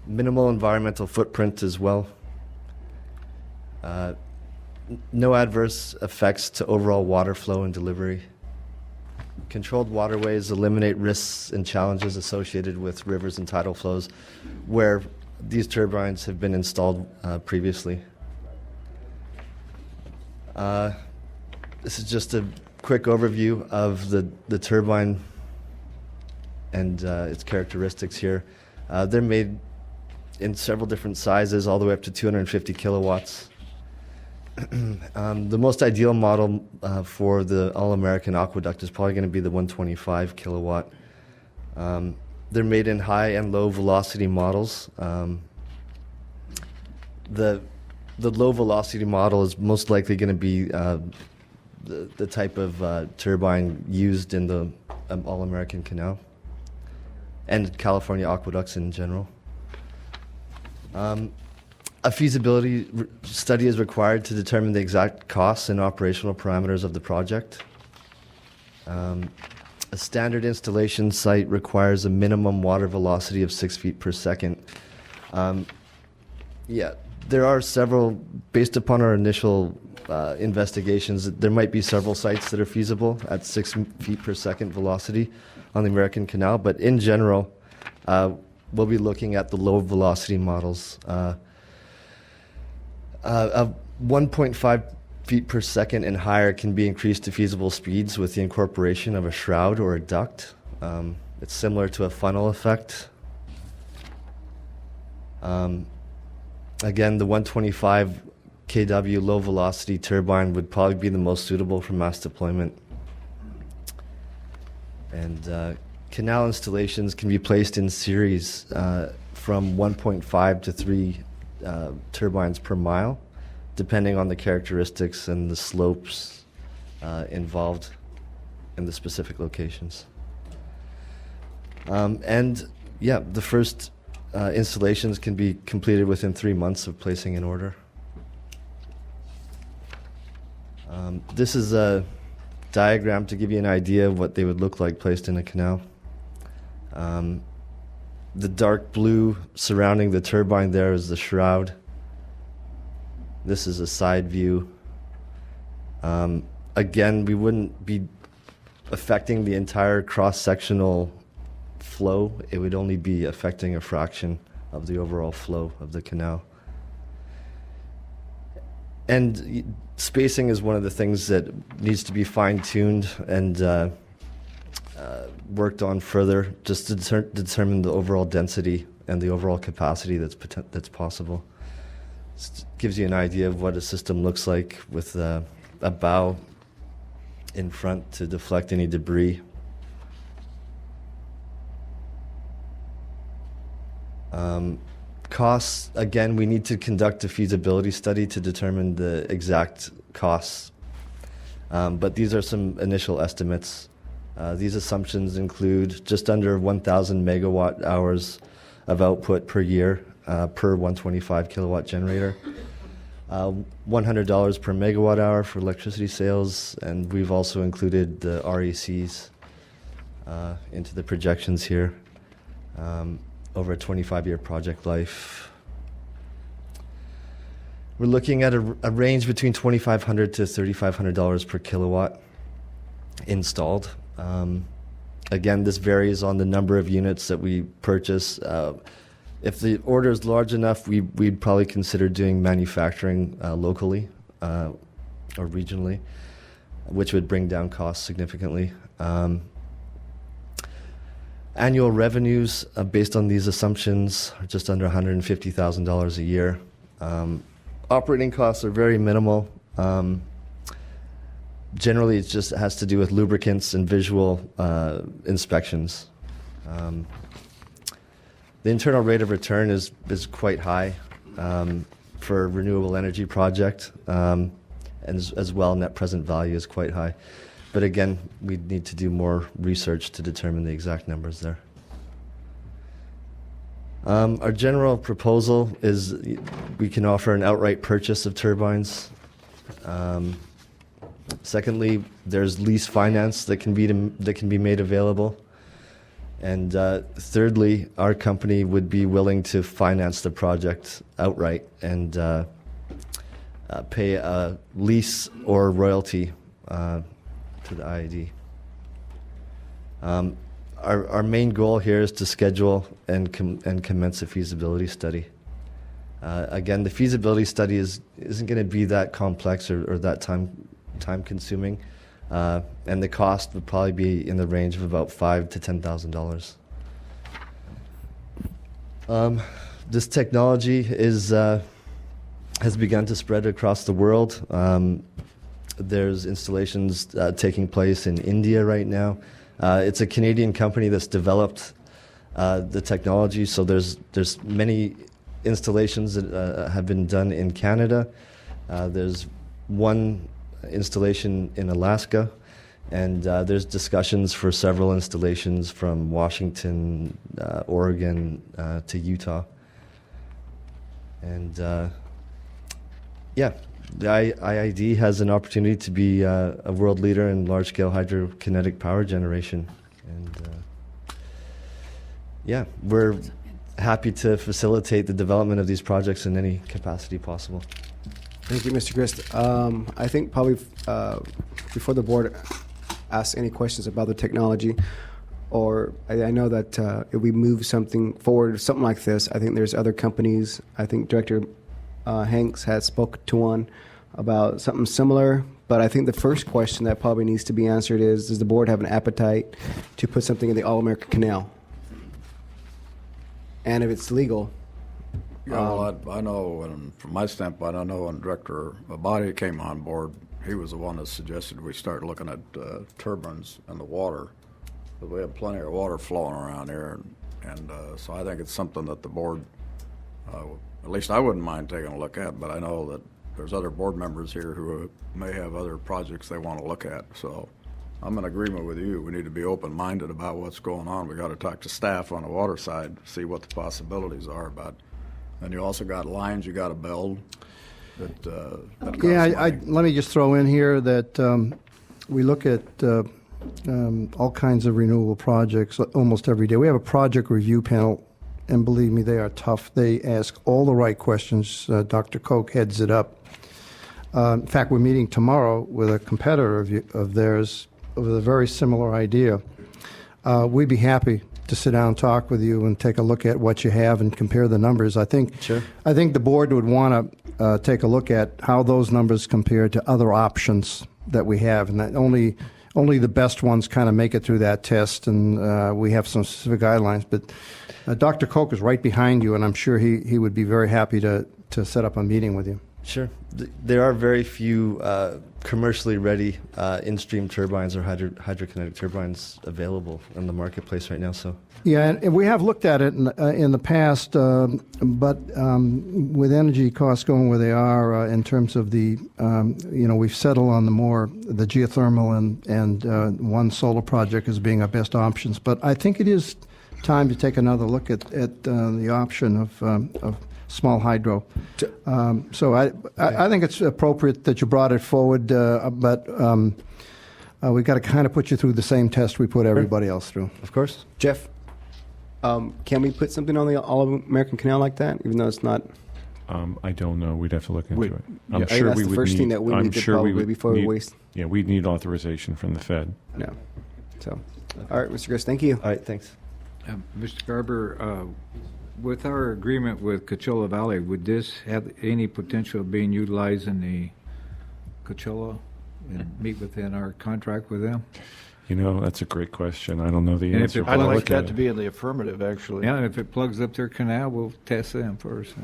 Minimal environmental footprint as well. No adverse effects to overall water flow and delivery. Controlled waterways eliminate risks and challenges associated with rivers and tidal flows where these turbines have been installed previously. This is just a quick overview of the turbine and its characteristics here. They're made in several different sizes, all the way up to 250 kilowatts. The most ideal model for the All-American Aqueduct is probably going to be the 125 kilowatt. They're made in high and low velocity models. The low velocity model is most likely going to be the type of turbine used in the All-American Canal and California aqueducts in general. A feasibility study is required to determine the exact costs and operational parameters of the project. A standard installation site requires a minimum water velocity of 6 feet per second. Yeah, there are several, based upon our initial investigations, there might be several sites that are feasible at 6 feet per second velocity on the American Canal, but in general, we'll be looking at the low velocity models. 1.5 feet per second and higher can be increased to feasible speeds with the incorporation of a shroud or a duct. It's similar to a funnel effect. Again, the 125 kW low velocity turbine would probably be the most suitable for mass deployment. And canal installations can be placed in series from 1.5 to 3 turbines per mile, depending on the characteristics and the slopes involved in the specific locations. And yeah, the first installations can be completed within 3 months of placing an order. This is a diagram to give you an idea of what they would look like placed in a canal. The dark blue surrounding the turbine there is the shroud. This is a side view. Again, we wouldn't be affecting the entire cross-sectional flow. It would only be affecting a fraction of the overall flow of the canal. And spacing is one of the things that needs to be fine-tuned and worked on further, just to determine the overall density and the overall capacity that's possible. It gives you an idea of what a system looks like with a bow in front to deflect any debris. Costs, again, we need to conduct a feasibility study to determine the exact costs. But these are some initial estimates. These assumptions include just under 1,000 megawatt hours of output per year per 125 kilowatt generator, $100 per megawatt hour for electricity sales, and we've also included the RECs into the projections here over a 25-year project life. We're looking at a range between $2,500 to $3,500 per kilowatt installed. Again, this varies on the number of units that we purchase. If the order is large enough, we'd probably consider doing manufacturing locally or regionally, which would bring down costs significantly. Annual revenues based on these assumptions are just under $150,000 a year. Operating costs are very minimal. Generally, it just has to do with lubricants and visual inspections. The internal rate of return is quite high for a renewable energy project, and as well, net present value is quite high. But again, we need to do more research to determine the exact numbers there. Our general proposal is we can offer an outright purchase of turbines. Secondly, there's lease finance that can be made available. And thirdly, our company would be willing to finance the project outright and pay a lease or royalty to the IID. Our main goal here is to schedule and commence a feasibility study. Again, the feasibility study isn't going to be that complex or that time consuming, and the cost would probably be in the range of about $5,000 to $10,000. This technology has begun to spread across the world. There's installations taking place in India right now. It's a Canadian company that's developed the technology, so there's many installations that have been done in Canada. There's one installation in Alaska, and there's discussions for several installations from Washington, Oregon to Utah. And yeah, the IID has an opportunity to be a world leader in large-scale hydrokinetic power generation. And yeah, we're happy to facilitate the development of these projects in any capacity possible. Thank you, Mr. Christ. I think probably before the board asks any questions about the technology, or I know that if we move something forward, something like this, I think there's other companies. I think Director Hanks has spoke to one about something similar. But I think the first question that probably needs to be answered is, does the board have an appetite to put something in the All-American Canal? And if it's legal. Yeah, well, I know, and from my standpoint, I know when Director Abadi came on board, he was the one that suggested we start looking at turbines in the water. Because we have plenty of water flowing around here, and so I think it's something that the board, at least I wouldn't mind taking a look at, but I know that there's other board members here who may have other projects they want to look at. So I'm in agreement with you. We need to be open-minded about what's going on. We got to talk to staff on the water side, see what the possibilities are about. And you also got lines you got to build. That Yeah, let me just throw in here that we look at all kinds of renewable projects almost every day. We have a project review panel, and believe me, they are tough. They ask all the right questions. Dr. Koch heads it up. In fact, we're meeting tomorrow with a competitor of theirs with a very similar idea. We'd be happy to sit down and talk with you and take a look at what you have and compare the numbers. I think the board would want to take a look at how those numbers compare to other options that we have, and that only the best ones kind of make it through that test, and we have some specific guidelines. But Dr. Koch is right behind you, and I'm sure he would be very happy to set up a meeting with you. Sure. There are very few commercially ready in-stream turbines or hydrokinetic turbines available in the marketplace right now. So yeah, and we have looked at it in the past, but with energy costs going where they are in terms of the, we've settled on the geothermal and one solar project as being our best options. But I think it is time to take another look at the option of small hydro. So I think it's appropriate that you brought it forward, but we've got to kind of put you through the same test we put everybody else through. Of course. Jeff, can we put something on the All-American Canal like that, even though it's not? I don't know. We'd have to look into it. I'm sure that's the first thing that we need to probably before we waste. Yeah, we'd need authorization from the Fed. No. So, all right, Mr. Gross, thank you. All right, thanks. Mr. Garber, with our agreement with Coachella Valley, would this have any potential of being utilized in the Coachella and meet within our contract with them? That's a great question. I don't know the answer. I'd like that to be in the affirmative, actually. Yeah, and if it plugs up their canal, we'll test them first.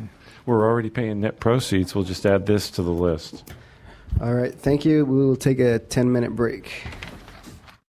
We're already paying net proceeds. We'll just add this to the list. All right, thank you. We will take a 10-minute break.